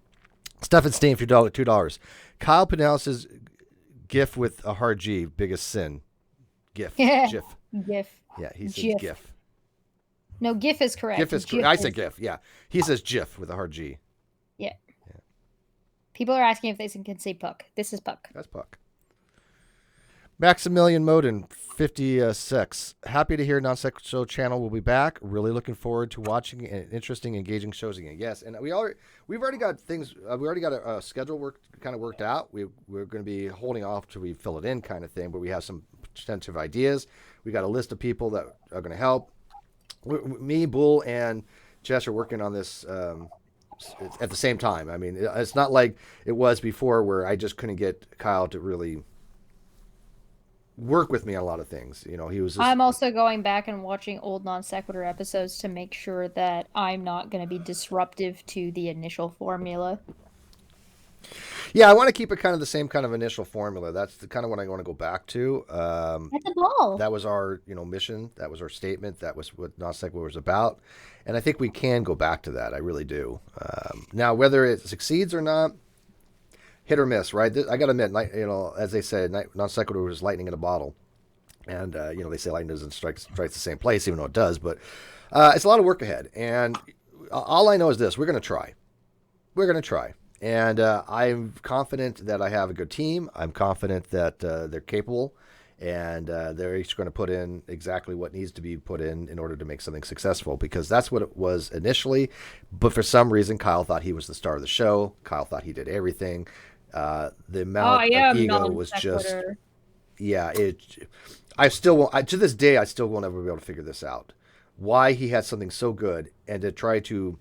[SPEAKER 1] Stuff and Steam for $2. Kyle pronounces GIF with a hard G. Biggest sin. GIF. GIF.
[SPEAKER 3] GIF.
[SPEAKER 1] Yeah, he says
[SPEAKER 3] GIF.
[SPEAKER 1] GIF.
[SPEAKER 3] No, GIF is correct.
[SPEAKER 1] GIF is correct. I said GIF. Yeah, he says GIF with a hard G.
[SPEAKER 3] Yeah. People are asking if they can say Puck. This is Puck.
[SPEAKER 1] That's Puck. Maximilian Moden, 56. Happy to hear NonSequitur Show channel will be back. Really looking forward to watching and interesting, engaging shows again. Yes, and we've already got things. We already got a schedule worked out. We're going to be holding off till we fill it in, kind of thing. But we have some tentative ideas. We got a list of people that are going to help. Me, Bull, and Jess are working on this at the same time. I mean, it's not like it was before where I just couldn't get Kyle to really work with me on a lot of things. You know, he was.
[SPEAKER 3] I'm also going back and watching old Non-Sequitur episodes to make sure that I'm not going to be disruptive to the initial formula.
[SPEAKER 1] Yeah, I want to keep it kind of the same kind of initial formula. That's the kind of what I want to go back to.
[SPEAKER 3] That's a ball.
[SPEAKER 1] That was our, mission. That was our statement. That was what Non-Sequitur was about. And I think we can go back to that. I really do. Now, whether it succeeds or not, hit or miss, right? I got to admit, as they say, Non-Sequitur was lightning in a bottle. And, they say lightning doesn't strike the same place, even though it does. But it's a lot of work ahead. And all I know is this. We're going to try. We're going to try. And I'm confident that I have a good team. I'm confident that they're capable. And they're each going to put in exactly what needs to be put in order to make something successful. Because that's what it was initially. But for some reason, Kyle thought he was the star of the show. Kyle thought he did everything. The amount of ego was just, I still won't, to this day, I still won't ever be able to figure this out. Why he had something so good and to try to,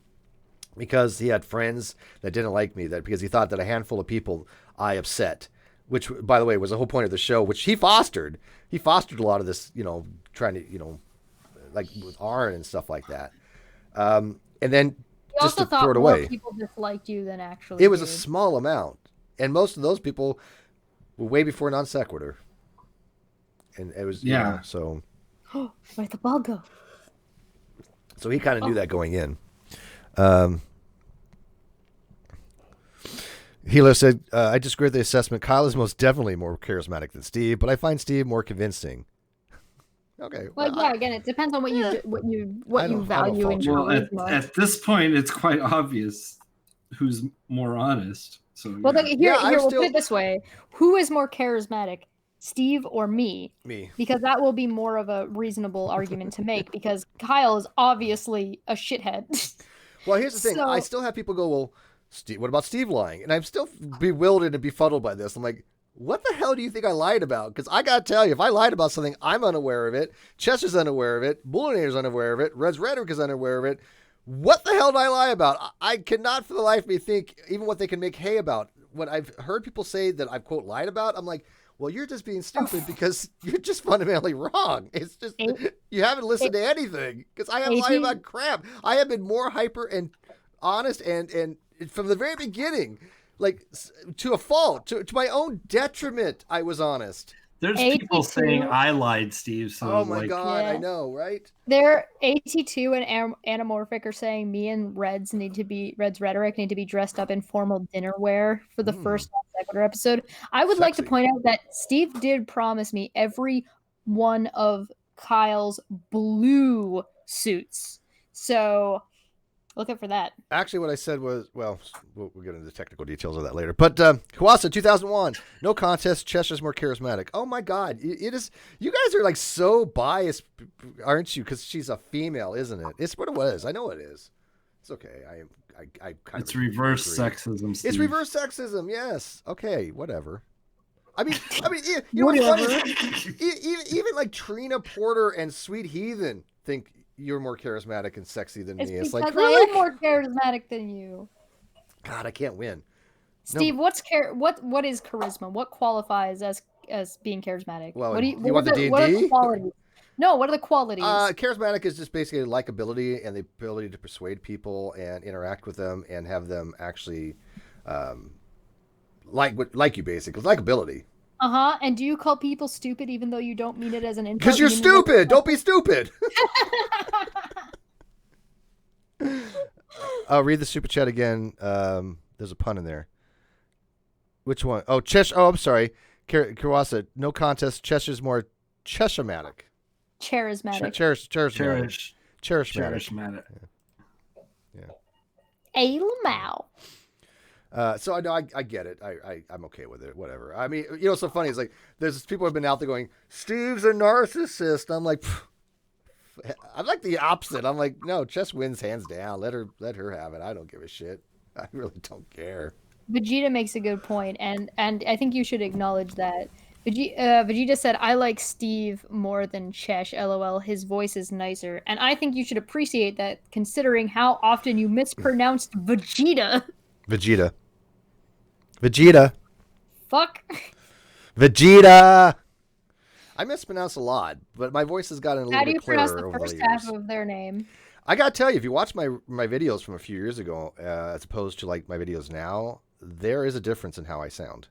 [SPEAKER 1] because he had friends that didn't like me, because he thought that a handful of people I upset, which, by the way, was the whole point of the show, which he fostered. He fostered a lot of this, trying to, like with Arn and stuff like that. And then just to throw it away.
[SPEAKER 3] More people disliked you than actually
[SPEAKER 1] it was a small amount. And most of those people were way before Non-Sequitur. And it was, so.
[SPEAKER 3] Where'd the ball go?
[SPEAKER 1] So he kind of knew that going in. Hilo said, I disagree with the assessment. Kyle is most definitely more charismatic than Steve, but I find Steve more convincing. Okay.
[SPEAKER 3] Well, again, it depends on what you value in charisma.
[SPEAKER 2] At this point, it's quite obvious who's more honest. So
[SPEAKER 3] we'll put it this way: who is more charismatic, Steve or me?
[SPEAKER 1] Me.
[SPEAKER 3] Because that will be more of a reasonable argument to make. Because Kyle is obviously a shithead.
[SPEAKER 1] Well, here's the thing: I still have people go, "Well, Steve, what about Steve lying?" And I'm still bewildered and befuddled by this. I'm like, what the hell do you think I lied about? Because I got to tell you, if I lied about something, I'm unaware of it. Chester's unaware of it. Bullinator's unaware of it. Red's Rhetoric is unaware of it. What the hell did I lie about? I cannot for the life of me think even what they can make hay about. When I've heard people say that I've, quote, lied about, I'm like, well, you're just being stupid because you're just fundamentally wrong. It's just, you haven't listened to anything because I haven't lied about crap. I have been more hyper and honest and from the very beginning, like to a fault, to my own detriment, I was honest.
[SPEAKER 2] There's people saying I lied, Steve. So
[SPEAKER 1] oh my God, I know, right?
[SPEAKER 3] There, AT2 and Anamorphic are saying me and Red's Rhetoric need to be dressed up in formal dinner wear for the first Non-Sequitur episode. I would like to point out that Steve did promise me every one of Kyle's blue suits. So look out for that.
[SPEAKER 1] Actually, what I said was, well, we'll get into the technical details of that later. But Kawasa, 2001, no contest. Chester's more charismatic. Oh my God, it is. You guys are like so biased, aren't you? Because she's a female, isn't it? It's what it was. I know it is. It's okay. I kind
[SPEAKER 2] it's reverse sexism. Steve.
[SPEAKER 1] It's reverse sexism. Yes. Okay. Whatever. I mean, you know what's funny? Even like Trina Porter and Sweet Heathen think you're more charismatic and sexy than me. It's like, really?
[SPEAKER 3] I am more charismatic than you.
[SPEAKER 1] God, I can't win.
[SPEAKER 3] Steve, what is charisma? What qualifies as being charismatic?
[SPEAKER 1] Well,
[SPEAKER 3] what
[SPEAKER 1] you want the D&D?
[SPEAKER 3] What are the qualities? No, what are the qualities?
[SPEAKER 1] Charismatic is just basically likability and the ability to persuade people and interact with them and have them actually like you, basically. Likability.
[SPEAKER 3] And do you call people stupid even though you don't mean it as an insult?
[SPEAKER 1] Because you're stupid. Don't be stupid. I'll read the super chat again. There's a pun in there. Which one? Oh, Cheshire. Oh, I'm sorry. Kiwasa, no contest. Cheshire's more Cheshire-matic.
[SPEAKER 3] Charismatic.
[SPEAKER 1] Charismatic. Yeah.
[SPEAKER 3] A Lamau.
[SPEAKER 1] So I know I get it. I'm okay with it. Whatever. I mean, what's so funny is like there's people who've been out there going, Steve's a narcissist. I'm like, I'm like the opposite. I'm like, no, Chess wins hands down. Let her have it. I don't give a shit. I really don't care.
[SPEAKER 3] Vegeta makes a good point, and I think you should acknowledge that. Vegeta said, I like Steve more than Chesh, lol. His voice is nicer. And I think you should appreciate that considering how often you mispronounced Vegeta.
[SPEAKER 1] Vegeta.
[SPEAKER 3] Fuck.
[SPEAKER 1] Vegeta. I mispronounce a lot, but my voice has gotten a little bit clearer over the years.
[SPEAKER 3] How do you pronounce the first half of their name?
[SPEAKER 1] I gotta tell you, if you watch my videos from a few years ago, as opposed to like my videos now, there is a difference in how I sound.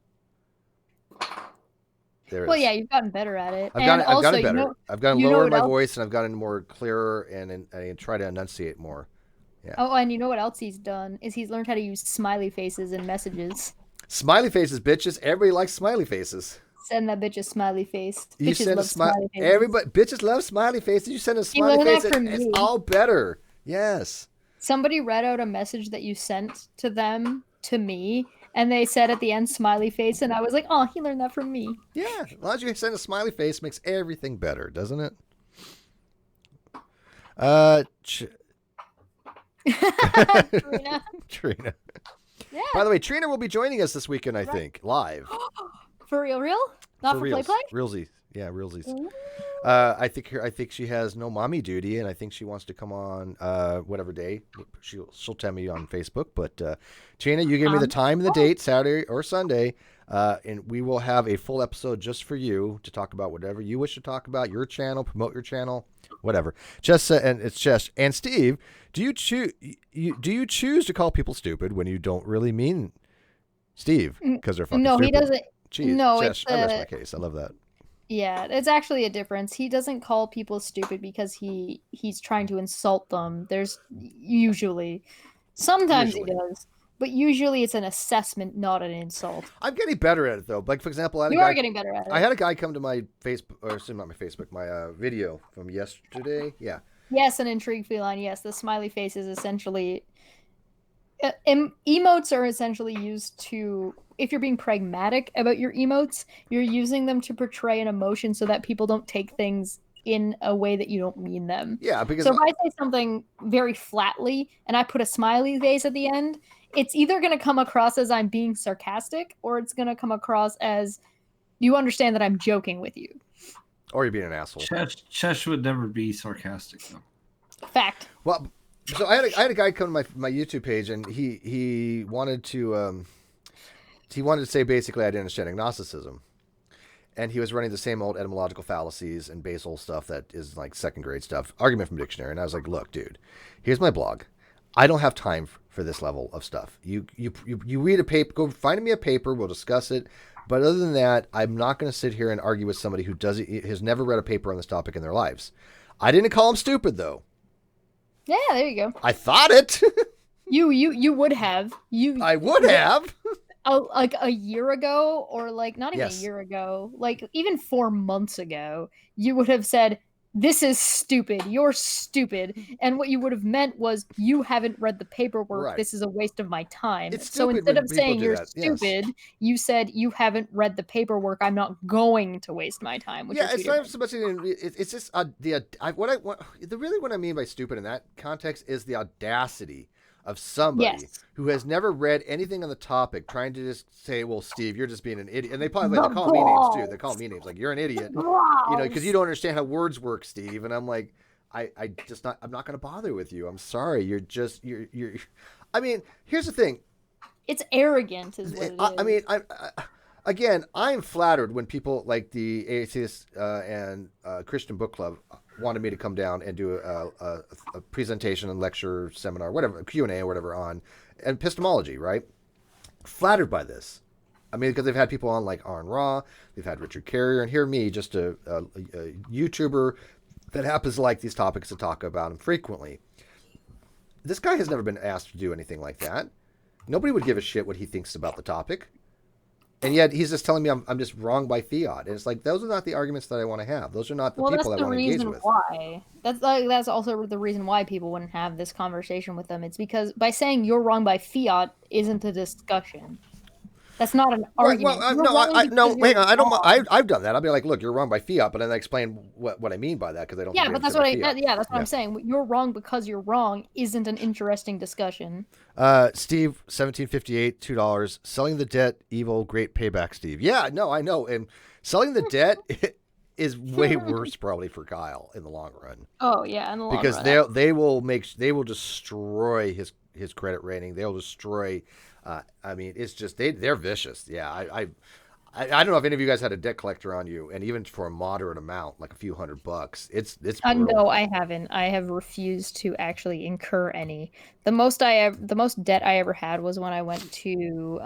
[SPEAKER 3] Yeah, you've gotten better at it.
[SPEAKER 1] I've gotten better. I've gotten lower in my voice, and I've gotten more clearer, and I try to enunciate more. Yeah.
[SPEAKER 3] Oh, and you know what else he's done is he's learned how to use smiley faces in messages.
[SPEAKER 1] Smiley faces, bitches. Everybody likes smiley faces.
[SPEAKER 3] Send that bitch a smiley face.
[SPEAKER 1] You
[SPEAKER 3] bitches
[SPEAKER 1] send
[SPEAKER 3] love smiley faces.
[SPEAKER 1] Everybody, bitches love smiley faces. You send a smiley face, it's all better. Yes.
[SPEAKER 3] Somebody read out a message that you sent to them to me, and they said at the end smiley face, and I was like, oh, he learned that from me.
[SPEAKER 1] Yeah, as long as you send a smiley face, makes everything better, doesn't it? Trina. Yeah. By the way, Trina will be joining us this weekend, I think, live.
[SPEAKER 3] For real? Not for play?
[SPEAKER 1] Realsies. Yeah, realsies. I think she has no mommy duty, and I think she wants to come on whatever day. She'll tell me on Facebook. But Trina, you give me the time and the date, Saturday or Sunday, and we will have a full episode just for you to talk about whatever you wish to talk about, your channel, promote your channel, whatever. And it's Jess and Steve. Do you choose to call people stupid when you don't really mean Steve because they're fucking stupid?
[SPEAKER 3] No, he doesn't.
[SPEAKER 1] Jeez,
[SPEAKER 3] no,
[SPEAKER 1] Jess, I rest my case. I love that.
[SPEAKER 3] Yeah, it's actually a difference. He doesn't call people stupid because he's trying to insult them. There's sometimes he does, but usually it's an assessment, not an insult.
[SPEAKER 1] I'm getting better at it though. Like for example,
[SPEAKER 3] you are getting better at it.
[SPEAKER 1] I had a guy come to my Facebook, or not my Facebook, my video from yesterday. Yeah.
[SPEAKER 3] Yes, an intrigue feline. Yes, the smiley face is essentially emotes are essentially used to. If you're being pragmatic about your emotes, you're using them to portray an emotion so that people don't take things in a way that you don't mean them.
[SPEAKER 1] Yeah, because
[SPEAKER 3] so if I say something very flatly and I put a smiley face at the end, it's either going to come across as I'm being sarcastic or it's going to come across as you understand that I'm joking with you.
[SPEAKER 1] Or you're being an asshole.
[SPEAKER 2] Chesh would never be sarcastic, though.
[SPEAKER 3] Fact.
[SPEAKER 1] Well, so I had a guy come to my YouTube page and he wanted to... He wanted to say basically I didn't understand agnosticism. And he was running the same old etymological fallacies and basal stuff that is like second grade stuff. Argument from dictionary. And I was like, look, dude, here's my blog. I don't have time for this level of stuff. You read a paper, go find me a paper, we'll discuss it. But other than that, I'm not going to sit here and argue with somebody who has never read a paper on this topic in their lives. I didn't call him stupid though.
[SPEAKER 3] Yeah, there you go.
[SPEAKER 1] I thought it.
[SPEAKER 3] You would have.
[SPEAKER 1] I would have.
[SPEAKER 3] Like a year ago, or like not even a year ago, like even 4 months ago, you would have said, this is stupid. You're stupid. And what you would have meant was you haven't read the paperwork. Right. This is a waste of my time. So instead of saying you're stupid, you said you haven't read the paperwork. I'm not going to waste my time.
[SPEAKER 1] Yeah, it's not so much. It's just what I mean by stupid in that context is the audacity of somebody who has never read anything on the topic trying to just say, well, Steve, you're just being an idiot. And they probably they call me names too. They call me names like you're an idiot, because you don't understand how words work, Steve. And I'm like, I'm not going to bother with you. I'm sorry. You're I mean, here's the thing.
[SPEAKER 3] It's arrogant is what it is.
[SPEAKER 1] I mean, again, I'm flattered when people like the Atheist and Christian Book Club wanted me to come down and do a presentation and lecture, seminar, whatever, Q&A or whatever on epistemology, right? Flattered by this. I mean, because they've had people on like Arn Ra, they've had Richard Carrier, and here me, just a YouTuber that happens to like these topics to talk about them frequently. This guy has never been asked to do anything like that. Nobody would give a shit what he thinks about the topic. And yet he's just telling me I'm just wrong by fiat. And it's like, those are not the arguments that I want to have. Those are not the people I want to engage with.
[SPEAKER 3] Why. That's also the reason why people wouldn't have this conversation with them. It's because by saying you're wrong by fiat isn't a discussion. That's not an argument.
[SPEAKER 1] Well, no, hang on. I don't. I've done that. I'll be like, look, you're wrong by fiat, but then I explain what I mean by that because I don't.
[SPEAKER 3] Yeah, but that's what I'm saying. You're wrong because you're wrong isn't an interesting discussion.
[SPEAKER 1] Steve, 1758, $2. Selling the debt, evil, great payback. Steve. Yeah, no, I know, and selling the debt is way worse probably for Kyle in the long run.
[SPEAKER 3] Oh yeah, in the long run.
[SPEAKER 1] Because they will destroy his credit rating. They'll destroy. I mean, it's just they're vicious. Yeah, I don't know if any of you guys had a debt collector on you, and even for a moderate amount, like a few $100, it's brutal.
[SPEAKER 3] No, I haven't. I have refused to actually incur any. The most debt I ever had was when I went to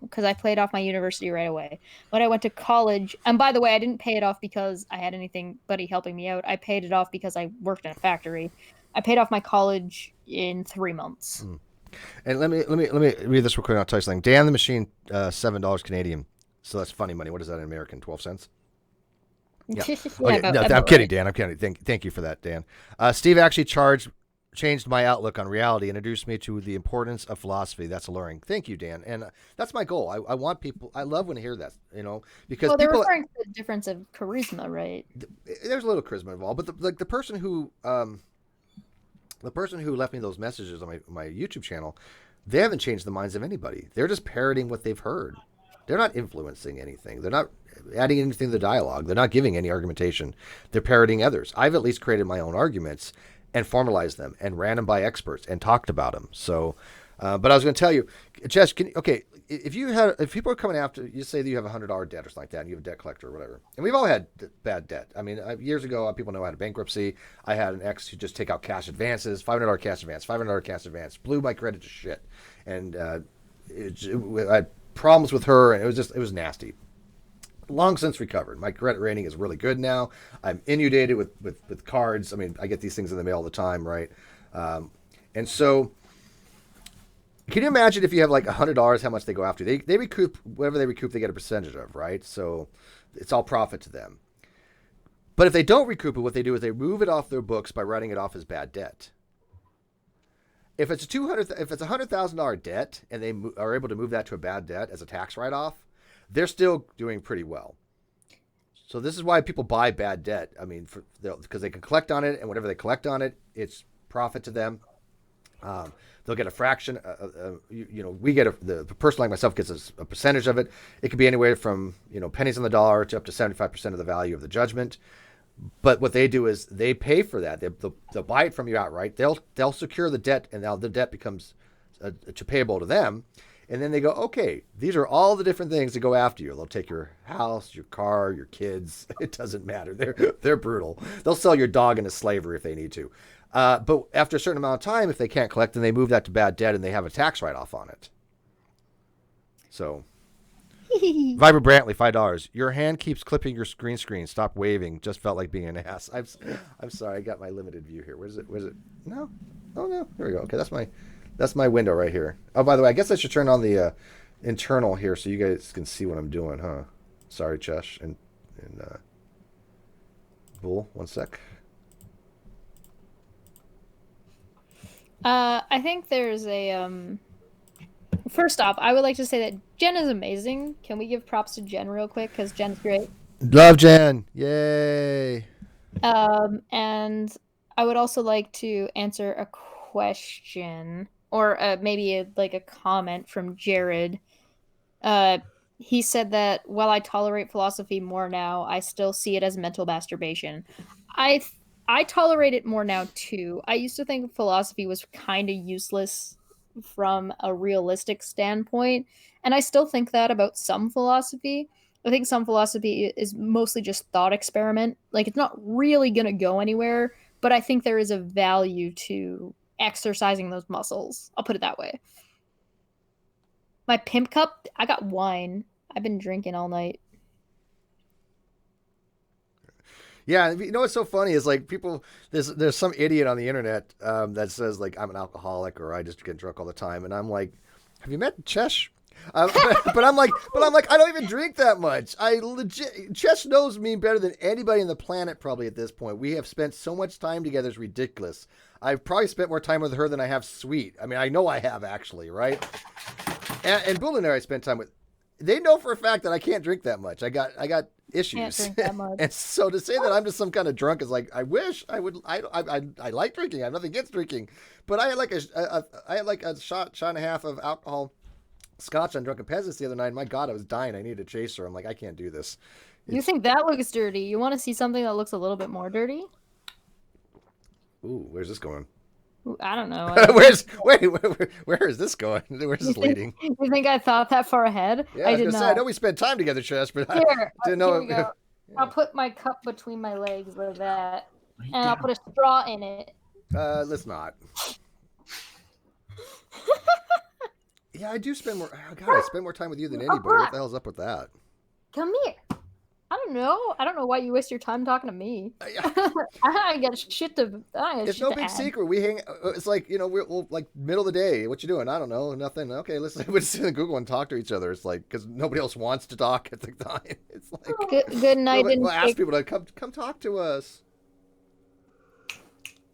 [SPEAKER 3] because I paid off my university right away. When I went to college, and by the way, I didn't pay it off because I had anybody helping me out. I paid it off because I worked in a factory. I paid off my college in 3 months.
[SPEAKER 1] And let me read this real quick. I'll tell you something. Dan the Machine, $7 Canadian. So that's funny money. What is that in American? 12 cents. Yeah. I'm kidding, Dan. I'm kidding. Thank you for that, Dan. Steve actually changed my outlook on reality and introduced me to the importance of philosophy. That's alluring. Thank you, Dan. And that's my goal. I want people. I love when I hear that. Because
[SPEAKER 3] they're referring to the difference of charisma, right?
[SPEAKER 1] There's a little charisma involved, but the person who. The person who left me those messages on my YouTube channel, they haven't changed the minds of anybody. They're just parroting what they've heard. They're not influencing anything. They're not adding anything to the dialogue. They're not giving any argumentation. They're parroting others. I've at least created my own arguments and formalized them and ran them by experts and talked about them. So, but I was going to tell you, Jess, if people are coming after you, say that you have $100 debt or something like that, and you have a debt collector or whatever, and we've all had bad debt. I mean, years ago, people know I had a bankruptcy. I had an ex who just take out cash advances, $500 cash advance, blew my credit to shit, and I had problems with her, and it was nasty. Long since recovered. My credit rating is really good now. I'm inundated with cards. I mean, I get these things in the mail all the time, right? And so. Can you imagine if you have like $100, how much they go after? They recoup whatever they recoup, they get a percentage of, right? So it's all profit to them. But if they don't recoup it, what they do is they move it off their books by writing it off as bad debt. If it's a $100,000 debt and they are able to move that to a bad debt as a tax write-off, they're still doing pretty well. So this is why people buy bad debt. I mean, because they can collect on it, and whatever they collect on it, it's profit to them. They'll get a fraction. We get the person like myself gets a percentage of it. It could be anywhere from pennies on the dollar to up to 75% of the value of the judgment. But what they do is they pay for that. They'll buy it from you outright. They'll secure the debt, and now the debt becomes payable to them. And then they go, okay, these are all the different things that go after you. They'll take your house, your car, your kids. It doesn't matter. They're brutal. They'll sell your dog into slavery if they need to. But after a certain amount of time, if they can't collect, then they move that to bad debt and they have a tax write-off on it. So, Viber Brantley, $5. Your hand keeps clipping your green screen. Stop waving. Just felt like being an ass. I'm sorry. I got my limited view here. Where's it? No. Oh no. Here we go. Okay, that's my window right here. Oh, by the way, I guess I should turn on the internal here so you guys can see what I'm doing, huh? Sorry, Chesh and Bull. One sec.
[SPEAKER 3] I think there's a first off, I would like to say that Jen is amazing. Can we give props to Jen real quick? Because Jen's great.
[SPEAKER 1] Love Jen. Yay.
[SPEAKER 3] And I would also like to answer a question or maybe a comment from Jared. He said that while I tolerate philosophy more now, I still see it as mental masturbation. I tolerate it more now too. I used to think philosophy was kind of useless from a realistic standpoint, and I still think that about some philosophy. I think some philosophy is mostly just thought experiment. Like, it's not really going to go anywhere, but I think there is a value to exercising those muscles. I'll put it that way. My pimp cup, I got wine. I've been drinking all night.
[SPEAKER 1] Yeah, you know what's so funny is like people. There's some idiot on the internet that says like I'm an alcoholic or I just get drunk all the time, and I'm like, have you met Chesh? But I'm like I don't even drink that much. Chesh knows me better than anybody on the planet probably at this point. We have spent so much time together, it's ridiculous. I've probably spent more time with her than I have Sweet. I mean, I know I have actually, right? And Bull and I spent time with. They know for a fact that I can't drink that much. I got issues.
[SPEAKER 3] Can't drink that much.
[SPEAKER 1] And so to say that I'm just some kind of drunk is like, I wish I would. I like drinking. I have nothing against drinking, but I had like a shot and a half of alcohol. Scotch on Drunken Peasants the other night. My God, I was dying. I needed a chaser. I'm like, I can't do this.
[SPEAKER 3] You think that looks dirty? You want to see something that looks a little bit more dirty?
[SPEAKER 1] Ooh, where's this going?
[SPEAKER 3] Ooh, I don't know.
[SPEAKER 1] Where is this going? Where's this leading?
[SPEAKER 3] You think I thought that far ahead?
[SPEAKER 1] Yeah, I did not. I know we spent time together, Chess, but
[SPEAKER 3] here,
[SPEAKER 1] I didn't know.
[SPEAKER 3] Here we go. I'll put my cup between my legs like that, and I'll put a straw in it.
[SPEAKER 1] Let's not. Yeah, I do spend more. Oh God, I spend more time with you than anybody. What the hell's up with that?
[SPEAKER 3] Come here. I don't know. I don't know why you waste your time talking to me. I got shit to.
[SPEAKER 1] It's no big secret. We hang. It's like we'll like middle of the day. What you doing? I don't know. Nothing. Okay, let's sit in Google and talk to each other. It's like because nobody else wants to talk at the time. It's like
[SPEAKER 3] good night.
[SPEAKER 1] We'll ask people to come talk to us.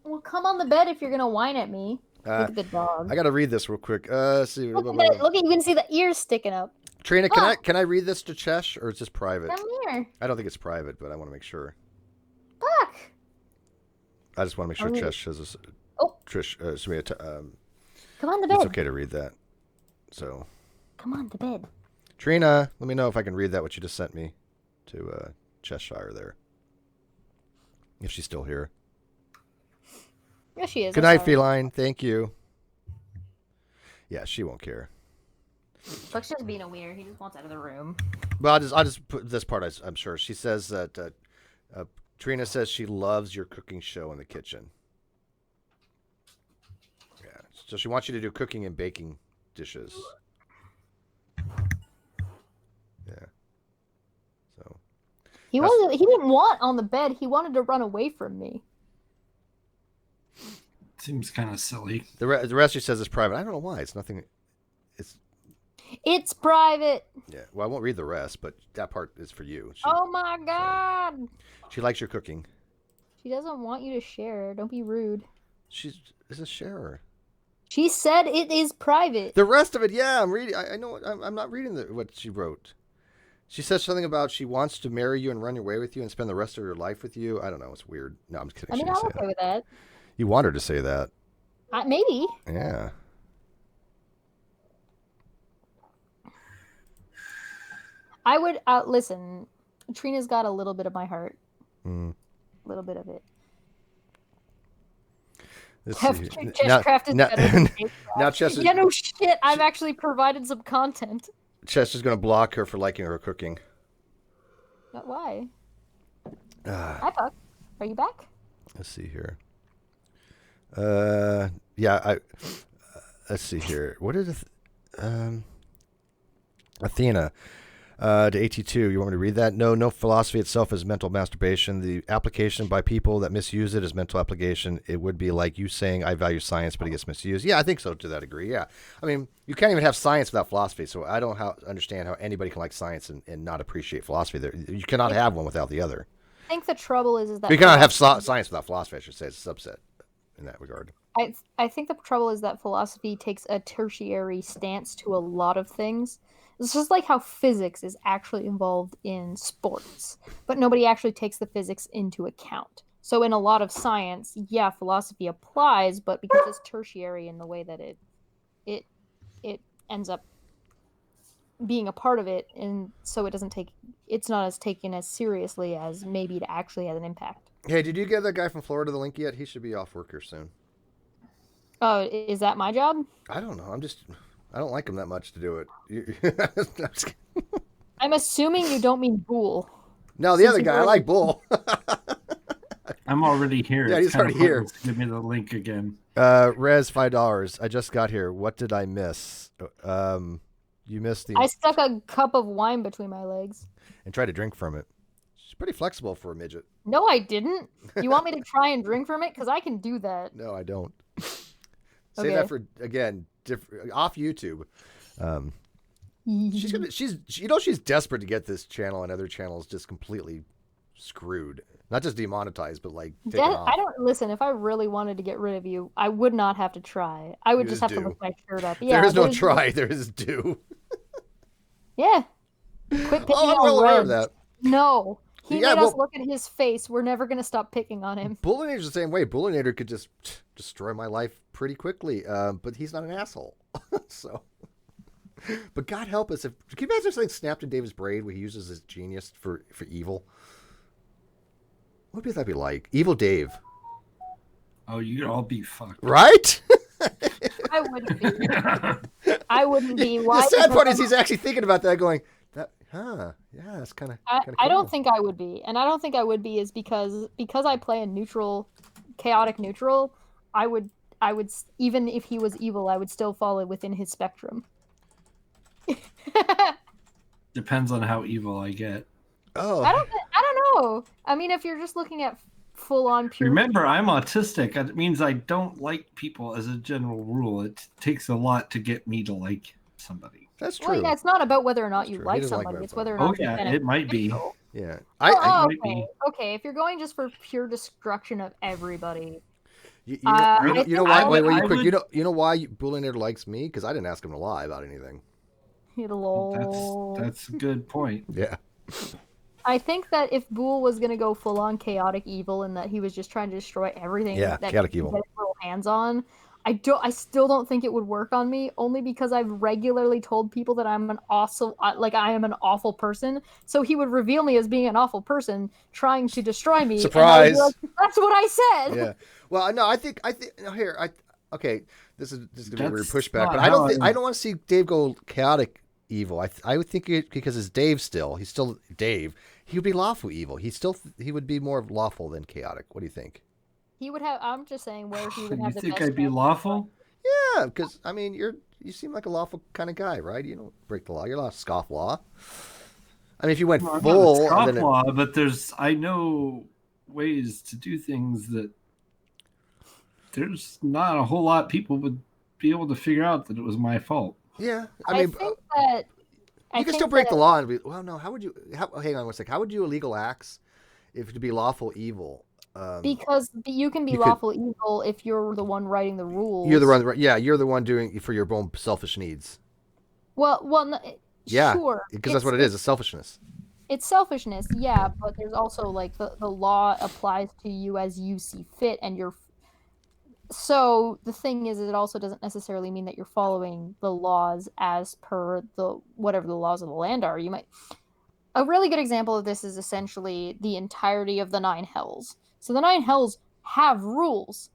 [SPEAKER 3] Well, come on the bed if you're gonna whine at me. Look at the dog.
[SPEAKER 1] I gotta read this real quick. See.
[SPEAKER 3] Look, you can see the ears sticking up.
[SPEAKER 1] Trina, can I read this to Chesh or is this private?
[SPEAKER 3] Come here.
[SPEAKER 1] I don't think it's private, but I want to make sure.
[SPEAKER 3] Fuck.
[SPEAKER 1] I just want to make sure Chesh has this.
[SPEAKER 3] Oh.
[SPEAKER 1] Trish,
[SPEAKER 3] come on the bed.
[SPEAKER 1] It's okay to read that. So.
[SPEAKER 3] Come on the bed.
[SPEAKER 1] Trina, let me know if I can read that what you just sent me to Cheshire there. If she's still here.
[SPEAKER 3] Yeah, she is.
[SPEAKER 1] Good night, Feline. Thank you. Yeah, she won't care.
[SPEAKER 3] Buck's just being a wiener. He just wants out of the room.
[SPEAKER 1] Well, I'll just put this part. I'm sure she says that Trina says she loves your cooking show in the kitchen. Yeah, so she wants you to do cooking and baking dishes. Yeah. So
[SPEAKER 3] he didn't want on the bed. He wanted to run away from me.
[SPEAKER 2] Seems kind of silly.
[SPEAKER 1] The rest she says is private. I don't know why. It's nothing.
[SPEAKER 3] It's private.
[SPEAKER 1] Yeah. Well, I won't read the rest, but that part is for you.
[SPEAKER 3] Oh my God.
[SPEAKER 1] She likes your cooking.
[SPEAKER 3] She doesn't want you to share. Don't be rude.
[SPEAKER 1] She's a sharer.
[SPEAKER 3] She said it is private.
[SPEAKER 1] The rest of it, yeah, I'm reading. I know. I'm not reading what she wrote. She says something about she wants to marry you and run away with you and spend the rest of your life with you. I don't know. It's weird. No, I'm just kidding.
[SPEAKER 3] I mean, I'm okay with that.
[SPEAKER 1] You want her to say that?
[SPEAKER 3] Maybe.
[SPEAKER 1] Yeah.
[SPEAKER 3] I would listen. Trina's got a little bit of my heart.
[SPEAKER 1] A
[SPEAKER 3] little bit of it.
[SPEAKER 1] Chesscraft
[SPEAKER 3] is better than
[SPEAKER 1] now Chess is,
[SPEAKER 3] yeah, no shit. I've actually provided some content.
[SPEAKER 1] Chess is going to block her for liking her cooking.
[SPEAKER 3] Why? Hi, Puck. Are you back?
[SPEAKER 1] Let's see here. Let's see here. What is Athena? To AT2, you want me to read that? No philosophy itself is mental masturbation. The application by people that misuse it is mental application. It would be like you saying, I value science, but it gets misused. Yeah, I think so to that degree, yeah. I mean, you can't even have science without philosophy, so I don't understand how anybody can like science and not appreciate philosophy. You cannot have one without the other.
[SPEAKER 3] I think the trouble is that...
[SPEAKER 1] You cannot have science without philosophy, I should say. It's a subset in that regard.
[SPEAKER 3] I think the trouble is that philosophy takes a tertiary stance to a lot of things. It's just like how physics is actually involved in sports, but nobody actually takes the physics into account. So in a lot of science, yeah, philosophy applies, but because it's tertiary in the way that it ends up being a part of it, and so it's not as taken as seriously as maybe it actually has an impact.
[SPEAKER 1] Hey, did you get that guy from Florida the link yet? He should be off work here soon.
[SPEAKER 3] Oh, is that my job?
[SPEAKER 1] I don't know. I don't like him that much to do it.
[SPEAKER 3] I'm assuming you don't mean Bull.
[SPEAKER 1] No, the other guy. I like Bull.
[SPEAKER 2] I'm already here.
[SPEAKER 1] Yeah, he's already here.
[SPEAKER 2] Give me the link again.
[SPEAKER 1] Rez, $5. I just got here. What did I miss? You missed the...
[SPEAKER 3] I stuck a cup of wine between my legs.
[SPEAKER 1] And tried to drink from it. She's pretty flexible for a midget.
[SPEAKER 3] No, I didn't. You want me to try and drink from it? Because I can do that.
[SPEAKER 1] No, I don't. Save
[SPEAKER 3] Okay.
[SPEAKER 1] that for, again, off YouTube. She's desperate to get this channel and other channels just completely screwed. Not just demonetized, but like taken off.
[SPEAKER 3] I don't listen. If I really wanted to get rid of you, I would not have to try. I would just have to lift my shirt up. Yeah,
[SPEAKER 1] there is no try. There is do.
[SPEAKER 3] Yeah. Quit picking
[SPEAKER 1] I'm well aware of that.
[SPEAKER 3] No. He made us look at his face. We're never going to stop picking on him.
[SPEAKER 1] Bullinator's the same way. Bullinator could just destroy my life pretty quickly, but he's not an asshole. So, but God help us. Can you imagine something snapped in David's braid where he uses his genius for evil? What would that be like? Evil Dave.
[SPEAKER 2] Oh, you'd all be fucked.
[SPEAKER 1] Right?
[SPEAKER 3] I wouldn't be. I wouldn't be.
[SPEAKER 1] Why? The sad part is he's actually thinking about that going, yeah, that's kind of cool.
[SPEAKER 3] I don't think I would be. And I don't think I would be is because I play a neutral, chaotic neutral, I would even if he was evil, I would still fall within his spectrum.
[SPEAKER 2] Depends on how evil I get.
[SPEAKER 1] Oh.
[SPEAKER 3] I don't know. I mean, if you're just looking at full on pure.
[SPEAKER 2] Remember, I'm autistic. It means I don't like people as a general rule. It takes a lot to get me to like somebody.
[SPEAKER 1] That's true.
[SPEAKER 3] Well, yeah, it's not about whether or not you like somebody. It's whether or not.
[SPEAKER 2] Oh yeah, it might be.
[SPEAKER 1] Yeah.
[SPEAKER 3] Okay. If you're going just for pure destruction of everybody.
[SPEAKER 1] You know why? Wait, quick. You know why Bullinator likes me? Because I didn't ask him to lie about anything.
[SPEAKER 2] That's a good point.
[SPEAKER 1] Yeah.
[SPEAKER 3] I think that if Boole was going to go full on chaotic evil and that he was just trying to destroy everything that
[SPEAKER 1] chaotic
[SPEAKER 3] he
[SPEAKER 1] evil.
[SPEAKER 3] could get his little hands on, I still don't think it would work on me, only because I've regularly told people that I am an awful person. So he would reveal me as being an awful person trying to destroy me.
[SPEAKER 1] Surprise!
[SPEAKER 3] And I would be like, that's what I said.
[SPEAKER 1] Yeah. Well, no, I think okay. This is gonna be a weird pushback, but I don't want to see Dave go chaotic evil. I would think because it's Dave still. He's still Dave. He would be lawful evil. He would be more lawful than chaotic. What do you think?
[SPEAKER 3] He would have. I'm just saying where he would have the best.
[SPEAKER 2] You think I'd be lawful?
[SPEAKER 1] Yeah, because I mean, you seem like a lawful kind of guy, right? You don't break the law. You're not scoff law. I mean, if you went full
[SPEAKER 2] scoff law, but I know ways to do things that there's not a whole lot of people would be able to figure out that it was my fault.
[SPEAKER 1] Yeah, I mean,
[SPEAKER 3] think that
[SPEAKER 1] you can still break the law and be. Well, no. How would you? Hang on one second. How would you illegal acts if to be lawful evil?
[SPEAKER 3] Because you can be lawful evil if you're the one writing the rules.
[SPEAKER 1] You're the one, you're the one doing it for your own selfish needs.
[SPEAKER 3] Well, no,
[SPEAKER 1] yeah,
[SPEAKER 3] sure.
[SPEAKER 1] Because that's what it is. It's selfishness.
[SPEAKER 3] It's selfishness, yeah, but there's also like the law applies to you as you see fit, and you're. So the thing is, it also doesn't necessarily mean that you're following the laws as per whatever the laws of the land are. You might. A really good example of this is essentially the entirety of the 9 hells. So the 9 hells have rules,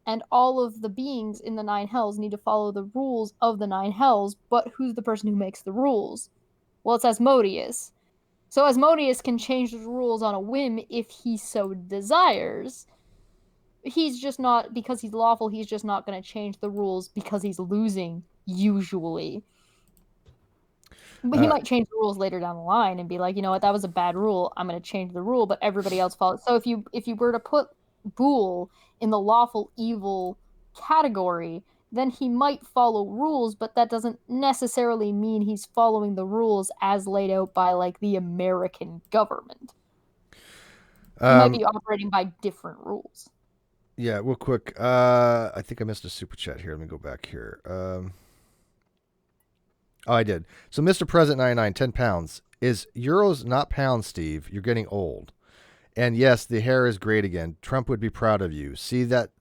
[SPEAKER 3] and all of the beings in the 9 hells need to follow the rules of the 9 hells, but who's the person who makes the rules? Well, it's Asmodeus. So Asmodeus can change the rules on a whim if he so desires. He's just not, because he's lawful, he's just not going to change the rules because he's losing, usually. But he might change the rules later down the line and be like, you know what, that was a bad rule. I'm going to change the rule, but everybody else follows. So if you were to put Boole in the lawful evil category, then he might follow rules, but that doesn't necessarily mean he's following the rules as laid out by like the American government. He might be operating by different rules.
[SPEAKER 1] Yeah, real quick. I think I missed a super chat here. Let me go back here. Oh, I did. So Mr. President 99, 10 pounds. Is euros not pounds, Steve? You're getting old. And yes, the hair is great again. Trump would be proud of you. See that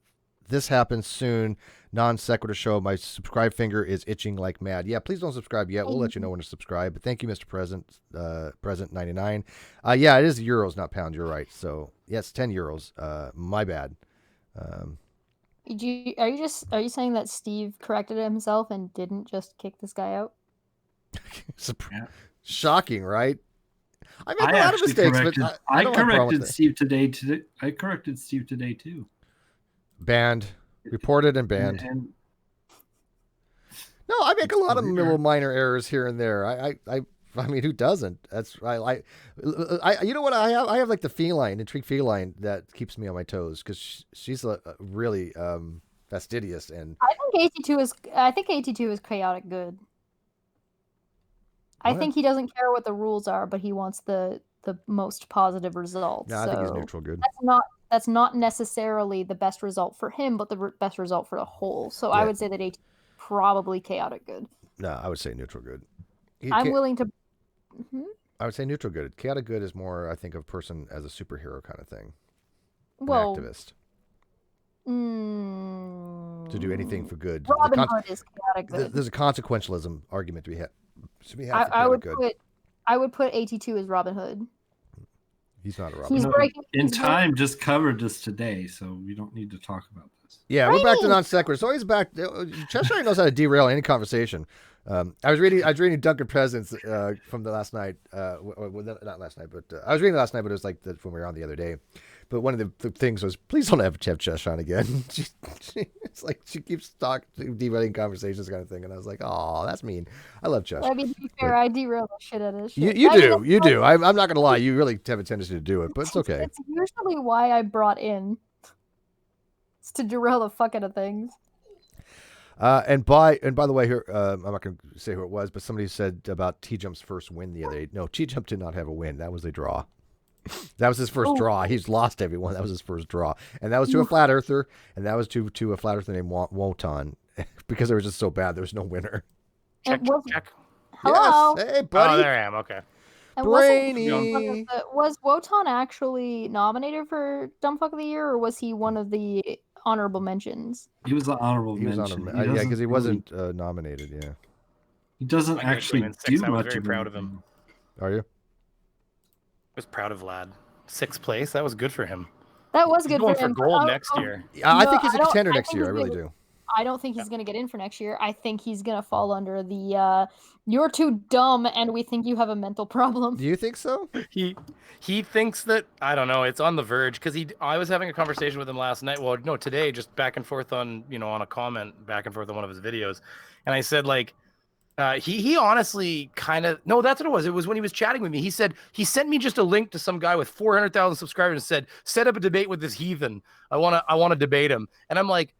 [SPEAKER 1] this happens soon. NonSequitur Show. My subscribe finger is itching like mad. Yeah, please don't subscribe yet. We'll let you know when to subscribe. But thank you, Mr. President, President 99. Yeah, it is euros, not pounds. You're right. So, yes, 10 euros. My bad.
[SPEAKER 3] Are you saying that Steve corrected himself and didn't just kick this guy out?
[SPEAKER 1] Shocking, right? I made a lot of mistakes, but I
[SPEAKER 2] corrected Steve today. I corrected Steve today too.
[SPEAKER 1] Banned, reported, and banned. No, I make a lot of little minor errors here and there. I I mean, who doesn't? That's I you know what I have like the intrigued feline that keeps me on my toes because she's really fastidious and.
[SPEAKER 3] I think 82 is chaotic good. I think he doesn't care what the rules are, but he wants the most positive results.
[SPEAKER 1] No, I think he's neutral good.
[SPEAKER 3] That's not necessarily the best result for him, but the best result for the whole. So I would say that 82 probably chaotic good.
[SPEAKER 1] No, I would say neutral good.
[SPEAKER 3] I'm willing to.
[SPEAKER 1] I would say neutral good. Chaotic good is more, I think, of a person as a superhero kind of thing.
[SPEAKER 3] Well,
[SPEAKER 1] an activist. To do anything for good.
[SPEAKER 3] Robin Hood is chaotic good.
[SPEAKER 1] There's a consequentialism argument to be had.
[SPEAKER 3] I would put 82 as Robin Hood.
[SPEAKER 1] He's not a Robin
[SPEAKER 2] Hood. Just covered this today, so we don't need to talk about this.
[SPEAKER 1] Yeah, we're back to non-sequitur. So he's back. Cheshire knows how to derail any conversation. I was reading Duncan Presence from the last night. Not last night, but I was reading it last night, but it was like when we were on the other day. But one of the things was, please don't have Cheshire on again. It's like she keeps derailing conversations kind of thing. And I was like, oh, that's mean. I love Cheshire.
[SPEAKER 3] I mean, to be fair, I derail the shit out of this shit.
[SPEAKER 1] You do. I'm not going to lie. You really have a tendency to do it, but it's okay.
[SPEAKER 3] It's usually why I brought in. It's to derail the fuck out of things.
[SPEAKER 1] And by the way, here I'm not going to say who it was, but somebody said about T-Jump's first win the other day. No, T-Jump did not have a win. That was a draw. That was his first draw. He's lost everyone. That was his first draw, and that was to a flat earther, and that was to a flat earther named Wotan, because they were just so bad. There was no winner.
[SPEAKER 4] Check.
[SPEAKER 3] Hello.
[SPEAKER 1] Yes. Hey, buddy.
[SPEAKER 4] Oh, there I am. Okay.
[SPEAKER 1] Brainy.
[SPEAKER 3] Was Wotan actually nominated for Dumb Fuck of the Year, or was he one of the honorable mentions?
[SPEAKER 2] He was the honorable mention.
[SPEAKER 1] Yeah, because he wasn't nominated. Yeah.
[SPEAKER 2] He doesn't actually do much.
[SPEAKER 4] I was very proud of him.
[SPEAKER 1] Are you?
[SPEAKER 4] I was proud of Vlad. 6th place. That was good for him.
[SPEAKER 3] That was good
[SPEAKER 4] for
[SPEAKER 3] him.
[SPEAKER 4] For gold next year.
[SPEAKER 1] I think he's a contender next year. I really do.
[SPEAKER 3] I don't think he's going to get in for next year. I think he's going to fall under the you're too dumb and we think you have a mental problem.
[SPEAKER 1] Do you think so?
[SPEAKER 4] He thinks that, I don't know, it's on the verge, because I was having a conversation with him last night. Well, no, today, just back and forth on, on a comment, back and forth on one of his videos. And I said, like, he honestly kind of, no, that's what it was. It was when he was chatting with me. He said, he sent me just a link to some guy with 400,000 subscribers and said, set up a debate with this heathen. I want to debate him. And I'm like,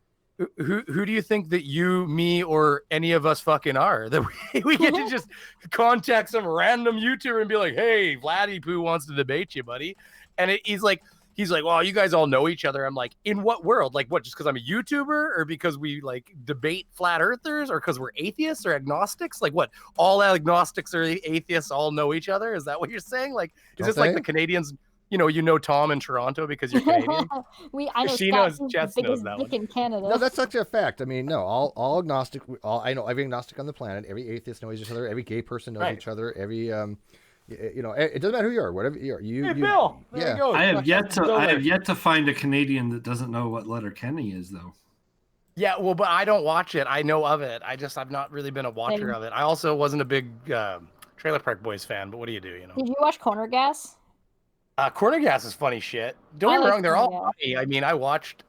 [SPEAKER 4] who do you think that you, me, or any of us fucking are? That we get to just contact some random YouTuber and be like, hey, Vladdy Poo wants to debate you, buddy. And he's like, well, you guys all know each other. I'm like, in what world? Like, what, just because I'm a YouTuber, or because we like debate flat earthers, or because we're atheists or agnostics? Like, what, all agnostics or atheists all know each other? Is that what you're saying? Like, is this like the Canadians? You know Tom in Toronto because you're Canadian.
[SPEAKER 3] I know
[SPEAKER 4] she
[SPEAKER 3] Scott,
[SPEAKER 4] knows. Jess knows that one.
[SPEAKER 3] In Canada.
[SPEAKER 1] No, that's actually a fact. I mean, no, all agnostic. I know every agnostic on the planet. Every atheist knows each other. Every gay person knows each other. Every it doesn't matter who you are. Whatever you are. Hey,
[SPEAKER 4] Bill. There you go.
[SPEAKER 2] I have yet to find a Canadian that doesn't know what Letterkenny is, though.
[SPEAKER 4] Yeah, well, but I don't watch it. I know of it. I've not really been a watcher of it. I also wasn't a big Trailer Park Boys fan. But what do you do?
[SPEAKER 3] Did you watch Corner Gas?
[SPEAKER 4] Corner Gas is funny shit. Don't get me wrong, they're all funny. I mean, I watched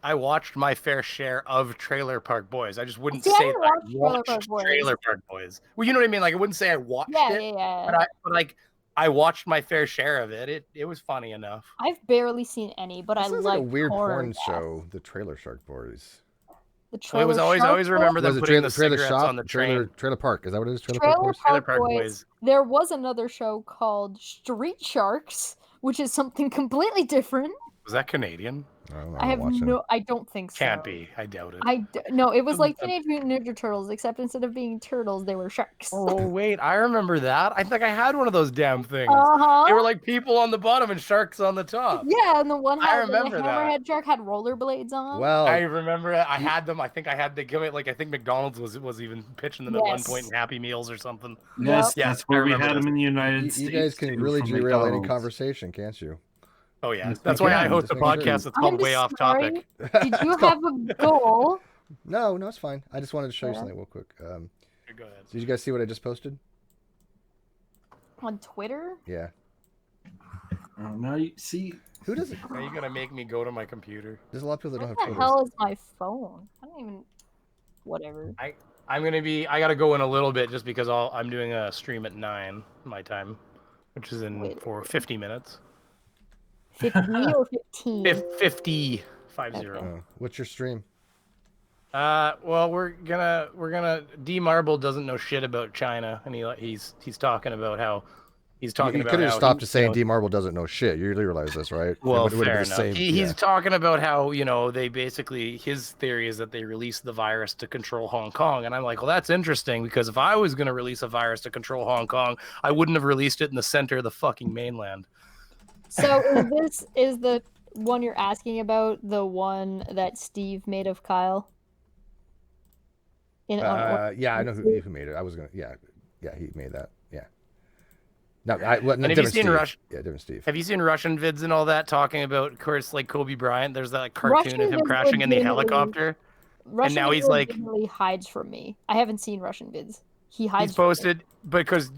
[SPEAKER 4] my fair share of Trailer Park Boys. I just wouldn't say I watched Trailer Park Boys. Well, you know what I mean? Like, I wouldn't say I watched it. Yeah. But I watched my fair share of it. It was funny enough.
[SPEAKER 3] I've barely seen any, but I like
[SPEAKER 1] a weird porn
[SPEAKER 3] Gas.
[SPEAKER 1] Show, the Trailer Shark Boys.
[SPEAKER 4] I always remember them putting the cigarettes on the train.
[SPEAKER 1] Trailer Park, is that what it is?
[SPEAKER 3] Trailer Park Boys. There was another show called Street Sharks, which is something completely different.
[SPEAKER 4] Was that Canadian?
[SPEAKER 3] I don't think so.
[SPEAKER 4] Can't be. I doubt it.
[SPEAKER 3] No, it was like Teenage Mutant Ninja Turtles, except instead of being turtles, they were sharks.
[SPEAKER 4] Oh, wait, I remember that. I think I had one of those damn things.
[SPEAKER 3] Uh-huh.
[SPEAKER 4] They were like people on the bottom and sharks on the top.
[SPEAKER 3] Yeah, and the one
[SPEAKER 4] I remember
[SPEAKER 3] the hammerhead shark had rollerblades on.
[SPEAKER 1] Well,
[SPEAKER 4] I remember it. I had them. I think I had to give it. Like, I think McDonald's was even pitching them at one point in Happy Meals or something.
[SPEAKER 2] Yes, that's where we had them in the United States.
[SPEAKER 1] You guys can really derail any conversation, can't you?
[SPEAKER 4] Oh, yeah. That's why I host a podcast that's called Way Off Topic.
[SPEAKER 3] Did you have a goal?
[SPEAKER 1] No, it's fine. I just wanted to show you something real quick.
[SPEAKER 4] Go ahead.
[SPEAKER 1] Did you guys see what I just posted?
[SPEAKER 3] On Twitter?
[SPEAKER 1] Yeah.
[SPEAKER 2] Oh, now you see.
[SPEAKER 1] Who does it?
[SPEAKER 4] Are you going to make me go to my computer?
[SPEAKER 1] There's a lot of people that don't have
[SPEAKER 3] What
[SPEAKER 1] Twitter.
[SPEAKER 3] the hell is my phone? I don't even... Whatever.
[SPEAKER 4] I gotta go in a little bit just because I'm doing a stream at 9 my time, which is for 50 minutes.
[SPEAKER 3] 50 or 15?
[SPEAKER 4] 50.
[SPEAKER 1] What's your stream?
[SPEAKER 4] Well, we're gonna D Marble doesn't know shit about China, and he's talking about how he's talking
[SPEAKER 1] you
[SPEAKER 4] about.
[SPEAKER 1] You could have
[SPEAKER 4] how
[SPEAKER 1] stopped to saying D Marble doesn't know shit. You realize this, right?
[SPEAKER 4] Well, fair enough. He's talking about how they basically his theory is that they released the virus to control Hong Kong, and I'm like, well, that's interesting because if I was gonna release a virus to control Hong Kong, I wouldn't have released it in the center of the fucking mainland.
[SPEAKER 3] So is the one you're asking about the one that Steve made of Kyle?
[SPEAKER 1] Yeah, I know who made it. I was gonna. Yeah, he made that. Yeah. No, and
[SPEAKER 4] have you seen
[SPEAKER 1] different Steve.
[SPEAKER 4] Have you seen Russian vids and all that talking about, of course, like Kobe Bryant? There's that cartoon of him crashing in the helicopter, and now he's like
[SPEAKER 3] hides from me. I haven't seen Russian vids. He hides.
[SPEAKER 4] He's posted because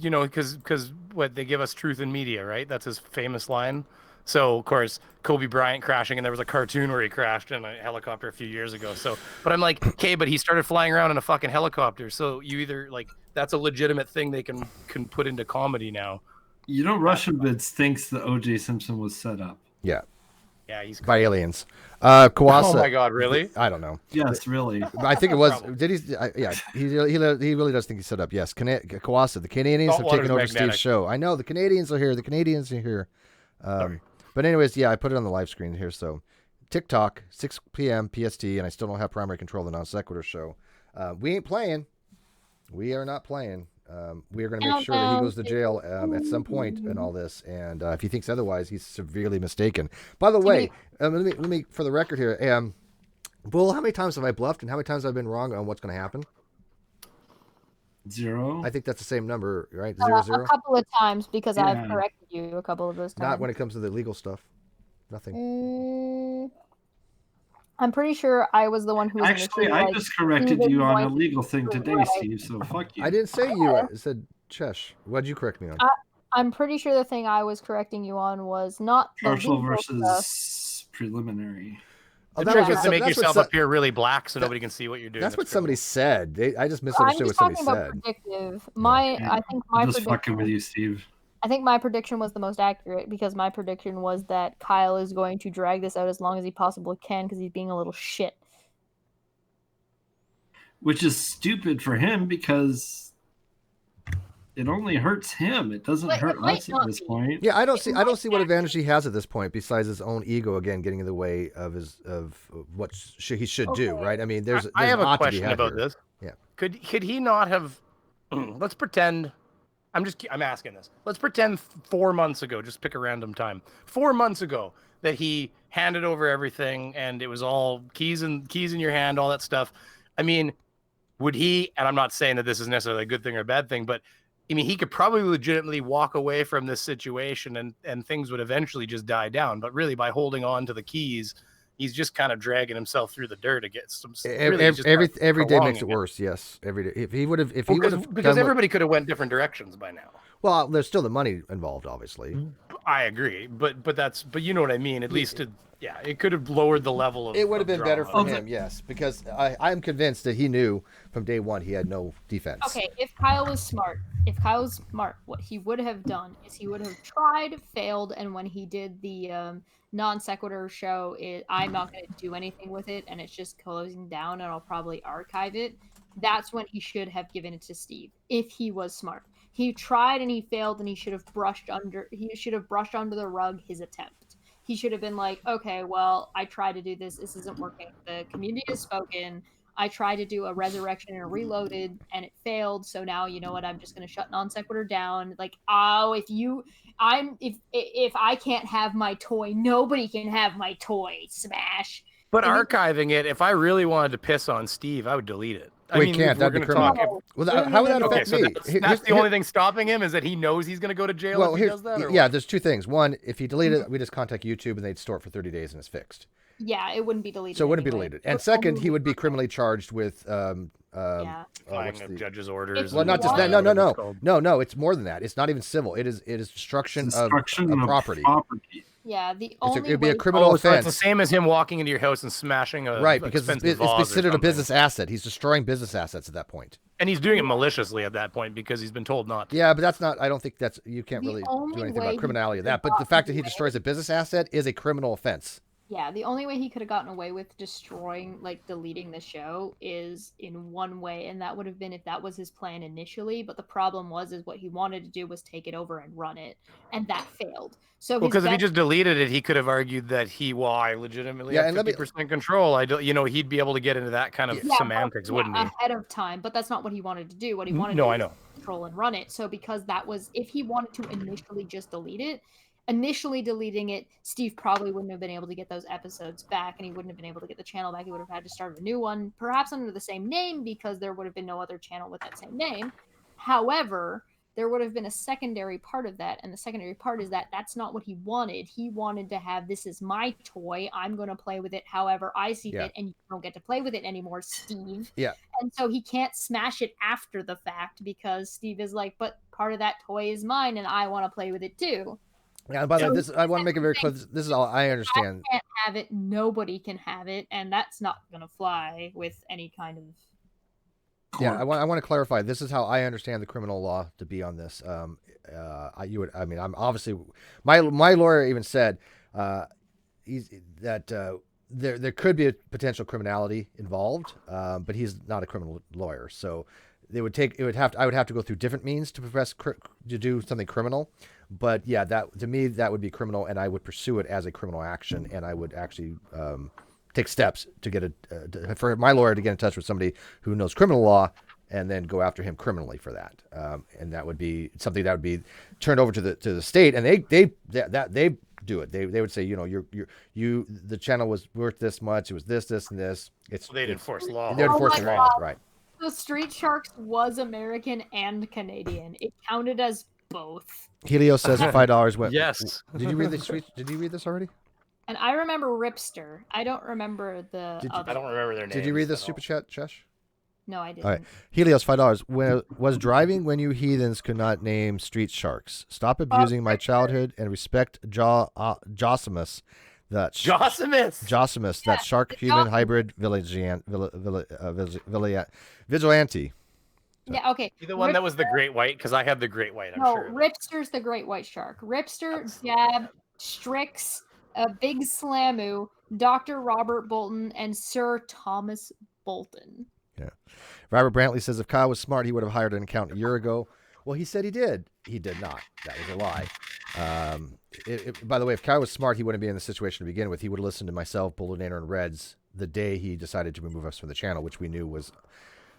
[SPEAKER 4] what they give us truth in media, right? That's his famous line. So, of course, Kobe Bryant crashing, and there was a cartoon where he crashed in a helicopter a few years ago. So, but I'm like, okay, but he started flying around in a fucking helicopter. So you either that's a legitimate thing they can put into comedy now.
[SPEAKER 2] Russian Vids thinks that O.J. Simpson was set up.
[SPEAKER 1] Yeah.
[SPEAKER 4] Yeah, he's
[SPEAKER 1] by aliens. Kawasa.
[SPEAKER 4] Oh my God, really?
[SPEAKER 1] I don't know.
[SPEAKER 2] Yes, really.
[SPEAKER 1] I think it was. Did he? Yeah, he really does think he's set up. Yes, Kawasa. The Canadians have taken over Steve's show. I know the Canadians are here. But anyways, yeah, I put it on the live screen here. So TikTok, 6 p.m. PST, and I still don't have primary control of the NonSequitur Show. We ain't playing. We are not playing. We are going to make sure that he goes to jail at some point in all this. And if he thinks otherwise, he's severely mistaken. By the way, let me for the record here, Bull, how many times have I bluffed and how many times have I been wrong on what's going to happen?
[SPEAKER 2] 0.
[SPEAKER 1] I think that's the same number, right? 0, 0?
[SPEAKER 3] A couple of times because I've corrected you a couple of those times.
[SPEAKER 1] Not when it comes to the legal stuff. Nothing.
[SPEAKER 3] I'm pretty sure I was the one who was
[SPEAKER 2] actually. I just corrected you on a legal thing today, Steve. So fuck you.
[SPEAKER 1] I didn't say you. I said Chesh. What'd you correct me on?
[SPEAKER 3] I'm pretty sure the thing I was correcting you on was not
[SPEAKER 2] partial versus preliminary.
[SPEAKER 4] The trick is to make yourself appear really black so nobody can see what you're doing.
[SPEAKER 1] That's what somebody said. I just misunderstood what somebody said.
[SPEAKER 3] Predictive.
[SPEAKER 2] I'm just fucking with you, Steve.
[SPEAKER 3] I think my prediction was the most accurate because my prediction was that Kyle is going to drag this out as long as he possibly can because he's being a little shit.
[SPEAKER 2] Which is stupid for him because it only hurts him. It doesn't hurt us at this point.
[SPEAKER 1] Yeah, I don't see what advantage he has at this point besides his own ego again getting in the way of what he should do, right? I mean,
[SPEAKER 4] I have a question about this.
[SPEAKER 1] Yeah.
[SPEAKER 4] Could he not have let's pretend I'm asking this. Let's pretend 4 months ago, just pick a random time. 4 months ago that he handed over everything and it was all keys in your hand, all that stuff. I mean, would he, and I'm not saying that this is necessarily a good thing or a bad thing, but I mean, he could probably legitimately walk away from this situation and things would eventually just die down. But really by holding on to the keys, he's just kind of dragging himself through the dirt to get some.
[SPEAKER 1] Every day makes it worse. Yes, every day. If he would have,
[SPEAKER 4] because everybody could have went different directions by now.
[SPEAKER 1] Well, there's still the money involved, obviously.
[SPEAKER 4] I agree, but you know what I mean. At least it could have lowered the level of.
[SPEAKER 1] It would have been better for him, yes, because I'm convinced that he knew from day one he had no defense.
[SPEAKER 3] Okay, if Kyle was smart, what he would have done is he would have tried, failed, and when he did the Non-Sequitur Show, I'm not going to do anything with it, and it's just closing down, and I'll probably archive it. That's when he should have given it to Steve, if he was smart. He tried and he failed, and he should have brushed under the rug his attempt. He should have been like, okay, well, I tried to do this. This isn't working. The community has spoken. I tried to do a resurrection and a reloaded, and it failed. So now, you know what? I'm just going to shut Non-Sequitur down. Like, if I can't have my toy, nobody can have my toy. Smash.
[SPEAKER 4] But archiving it, if I really wanted to piss on Steve, I would delete it.
[SPEAKER 1] We can't. That'd be criminal. How would that affect me?
[SPEAKER 4] That's the only thing stopping him is that he knows he's going to go to jail if he does that?
[SPEAKER 1] Yeah, there's two things. One, if he deleted it, we just contact YouTube and they'd store it for 30 days and it's fixed.
[SPEAKER 3] Yeah, it wouldn't be deleted.
[SPEAKER 1] So it wouldn't be deleted. And second, he would be criminally charged with
[SPEAKER 4] flying of judge's orders.
[SPEAKER 1] Well, not just that. No. It's more than that. It's not even civil. It is destruction of property.
[SPEAKER 3] Yeah, the only
[SPEAKER 1] it'd be a
[SPEAKER 3] way-
[SPEAKER 1] criminal
[SPEAKER 4] So
[SPEAKER 1] offense.
[SPEAKER 4] it's the same as him walking into your house and smashing a
[SPEAKER 1] Right, because it's
[SPEAKER 4] expensive vase or
[SPEAKER 1] considered a
[SPEAKER 4] something.
[SPEAKER 1] business asset. He's destroying business assets at that point.
[SPEAKER 4] And he's doing it maliciously at that point because he's been told not to.
[SPEAKER 1] Yeah, but that's not. I don't think that's. You can't
[SPEAKER 3] The
[SPEAKER 1] really do
[SPEAKER 3] only
[SPEAKER 1] anything
[SPEAKER 3] way
[SPEAKER 1] about
[SPEAKER 3] he
[SPEAKER 1] criminality of
[SPEAKER 3] could've
[SPEAKER 1] that. But the
[SPEAKER 3] gotten
[SPEAKER 1] fact that he
[SPEAKER 3] away-
[SPEAKER 1] destroys a business asset is a criminal offense.
[SPEAKER 3] Yeah, the only way he could have gotten away with destroying, like deleting the show, is in one way, and that would have been if that was his plan initially. But the problem is what he wanted to do was take it over and run it, and that failed. So
[SPEAKER 4] Well,
[SPEAKER 3] his
[SPEAKER 4] because if he
[SPEAKER 3] best-
[SPEAKER 4] just deleted it, he could have argued that I legitimately
[SPEAKER 1] Yeah,
[SPEAKER 4] have
[SPEAKER 1] and let me-
[SPEAKER 4] 50% control. I don't, he'd be able to get into that kind of
[SPEAKER 3] Yeah,
[SPEAKER 4] semantics,
[SPEAKER 3] but,
[SPEAKER 4] wouldn't he?
[SPEAKER 3] ahead of time, but that's not what he wanted to do. What he wanted
[SPEAKER 4] No,
[SPEAKER 3] to
[SPEAKER 4] I
[SPEAKER 3] do
[SPEAKER 4] know.
[SPEAKER 3] was control and run it. So because that was, if he wanted to initially just delete it, initially deleting it, Steve probably wouldn't have been able to get those episodes back, and he wouldn't have been able to get the channel back. He would have had to start a new one, perhaps under the same name, because there would have been no other channel with that same name. However, there would have been a secondary part of that, and the secondary part is that that's not what he wanted. He wanted to have, this is my toy, I'm going to play with it however I see
[SPEAKER 1] Yeah.
[SPEAKER 3] fit, and you don't get to play with it anymore, Steve.
[SPEAKER 1] Yeah.
[SPEAKER 3] And so he can't smash it after the fact because Steve is like, but part of that toy is mine and I want to play with it too.
[SPEAKER 1] Yeah. By the way,
[SPEAKER 3] So
[SPEAKER 1] I want to make it very clear. This is all I understand.
[SPEAKER 3] I can't have it, nobody can have it, and that's not going to fly with any kind of...
[SPEAKER 1] Yeah, I want to clarify. This is how I understand the criminal law to be on this. I'm obviously my lawyer even said that there could be a potential criminality involved, but he's not a criminal lawyer, so I would have to go through different means to to do something criminal. But yeah, that to me that would be criminal, and I would pursue it as a criminal action, and I would actually take steps to get for my lawyer to get in touch with somebody who knows criminal law, and then go after him criminally for that. And that would be something that would be turned over to the state, and they do it. They would say, the channel was worth this much. It was this, and this.
[SPEAKER 4] They'd enforce law.
[SPEAKER 1] They'd enforce the law, right?
[SPEAKER 3] So Street Sharks was American and Canadian. It counted as both.
[SPEAKER 1] Helios says $5 went.
[SPEAKER 4] Yes.
[SPEAKER 1] Did you read Did you read this already?
[SPEAKER 3] And I remember Ripster. I don't remember the other.
[SPEAKER 4] I don't remember their names.
[SPEAKER 1] Did you read the super chat, Chesh?
[SPEAKER 3] No, I didn't.
[SPEAKER 1] All right. Helios, $5. Was driving when you heathens could not name Street Sharks. Stop abusing my childhood and respect Josimus. Josimus, that shark human hybrid vigilante.
[SPEAKER 3] Yeah, okay.
[SPEAKER 4] The one that was the great white, because I had the great white, I'm sure.
[SPEAKER 3] Ripster's the great white shark. Ripster, Jab, Strix, Big Slamu, Dr. Robert Bolton, and Sir Thomas Bolton.
[SPEAKER 1] Yeah. Robert Brantley says if Kyle was smart, he would have hired an accountant a year ago. Well, he said he did. He did not. That was a lie. By the way, if Kyle was smart, he wouldn't be in the situation to begin with. He would have listened to myself, Bullinator, and Reds the day he decided to remove us from the channel, which we knew was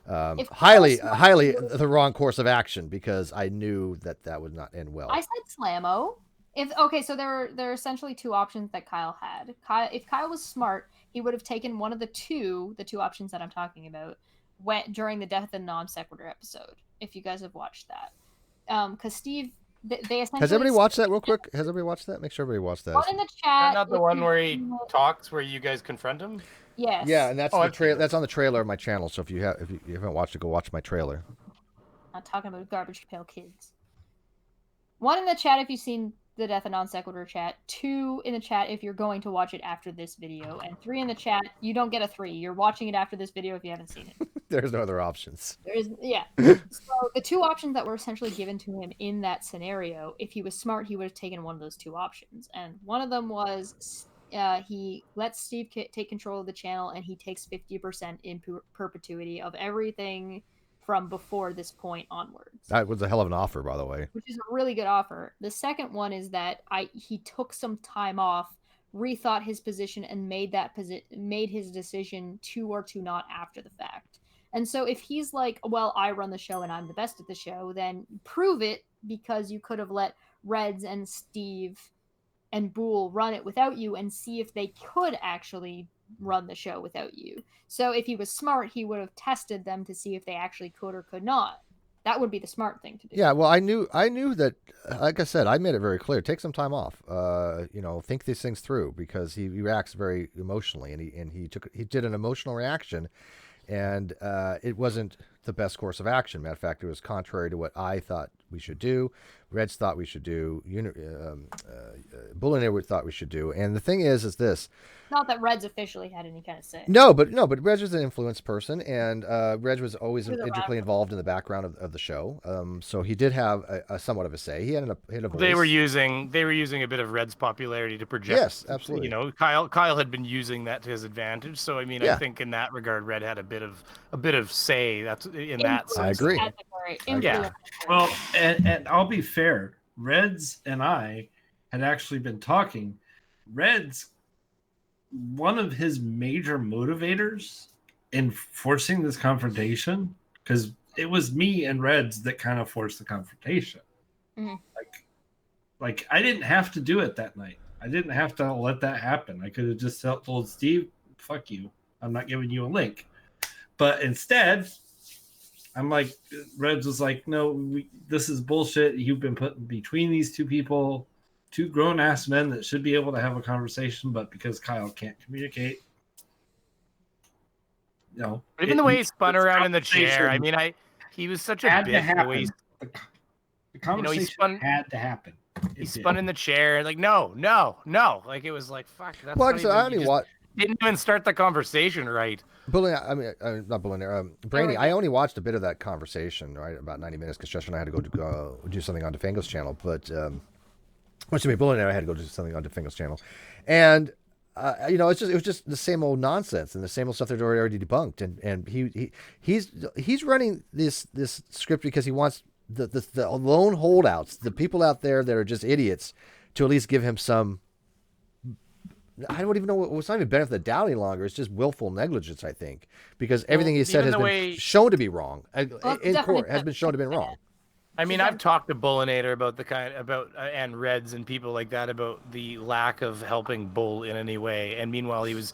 [SPEAKER 1] highly the wrong course of action, because I knew that would not end well.
[SPEAKER 3] I said Slammo. So there are essentially two options that Kyle had. If Kyle was smart, he would have taken one of the two options that I'm talking about during the Death and Non-Sequitur episode. If you guys have watched that, because Steve, they essentially...
[SPEAKER 1] Has everybody watched that real quick? Has everybody watched that? Make sure everybody watched that.
[SPEAKER 3] One in the chat.
[SPEAKER 4] Not the one where he talks, where you guys confront him.
[SPEAKER 3] Yes.
[SPEAKER 1] Yeah, and that's the trailer. That's on the trailer of my channel. So if you haven't watched it, go watch my trailer.
[SPEAKER 3] Not talking about Garbage Pail Kids. One in the chat if you've seen the Death and Non-Sequitur chat. 2 in the chat if you're going to watch it after this video. And 3 in the chat, you don't get a 3. You're watching it after this video if you haven't seen it.
[SPEAKER 1] There's no other options.
[SPEAKER 3] Yeah. So the two options that were essentially given to him in that scenario, if he was smart, he would have taken one of those two options. And one of them was he lets Steve take control of the channel, and he takes 50% in perpetuity of everything from before this point onwards.
[SPEAKER 1] That was a hell of an offer, by the way.
[SPEAKER 3] Which is a really good offer. The second one is that he took some time off, rethought his position, and made his decision to or to not after the fact. And so if he's like, well, I run the show and I'm the best at the show, then prove it, because you could have let Reds and Steve and Boole run it without you and see if they could actually run the show without you. So if he was smart, he would have tested them to see if they actually could or could not. That would be the smart thing to do.
[SPEAKER 1] Yeah, well, I knew that, like I said, I made it very clear. Take some time off. Think these things through, because he reacts very emotionally, and he did an emotional reaction, and it wasn't the best course of action. Matter of fact, it was contrary to what I thought we should do. Reds thought we should do. Bull and Edward thought we should do. And the thing is this.
[SPEAKER 3] Not that Reds officially had any kind of say.
[SPEAKER 1] No, but Reg was an influence person, and Reg was always
[SPEAKER 3] He was
[SPEAKER 1] intricately
[SPEAKER 3] around.
[SPEAKER 1] involved in the background of the show. So he did have a somewhat of a say. He had a voice.
[SPEAKER 4] They were using a bit of Red's popularity to project.
[SPEAKER 1] Yes, absolutely.
[SPEAKER 4] You know, Kyle had been using that to his advantage. So I mean,
[SPEAKER 1] Yeah.
[SPEAKER 4] I think in that regard, Red had a bit of say. That's in that sense.
[SPEAKER 1] I agree.
[SPEAKER 4] Yeah.
[SPEAKER 2] Well, and I'll be fair. Reds and I had actually been talking. Reds, one of his major motivators in forcing this confrontation, because it was me and Reds that kind of forced the confrontation.
[SPEAKER 3] Mm-hmm.
[SPEAKER 2] Like I didn't have to do it that night. I didn't have to let that happen. I could have just told Steve, "Fuck you. I'm not giving you a link." But instead, I'm like, Reds was like, "No, this is bullshit. You've been put between these two people, two grown-ass men that should be able to have a conversation, but because Kyle can't communicate, you know."
[SPEAKER 4] Even the way he spun around in the chair. I mean, he was such a
[SPEAKER 2] had to
[SPEAKER 4] bitch. The way
[SPEAKER 2] happen. The conversation had to happen.
[SPEAKER 4] He spun in the chair, like, no. Like, it was like, fuck. That's
[SPEAKER 1] Well,
[SPEAKER 4] not
[SPEAKER 1] actually, I only watched.
[SPEAKER 4] Didn't even start the conversation right.
[SPEAKER 1] Brainy. I only watched a bit of that conversation, right, about 90 minutes, because Chester and I had to go do something on DeFango's channel. But, Bullet and I had to go do something on DeFango's channel, and it was just the same old nonsense and the same old stuff that they'd already debunked. And he's running this script because he wants the lone holdouts, the people out there that are just idiots, to at least give him some. I don't even know. It's not even benefit the doubt any longer. It's just willful negligence, I think, because everything he said has been shown to be wrong. In court, has been shown to be wrong.
[SPEAKER 4] I mean, I've talked to Bullinator and Reds and people like that about the lack of helping Bull in any way. And meanwhile, he was,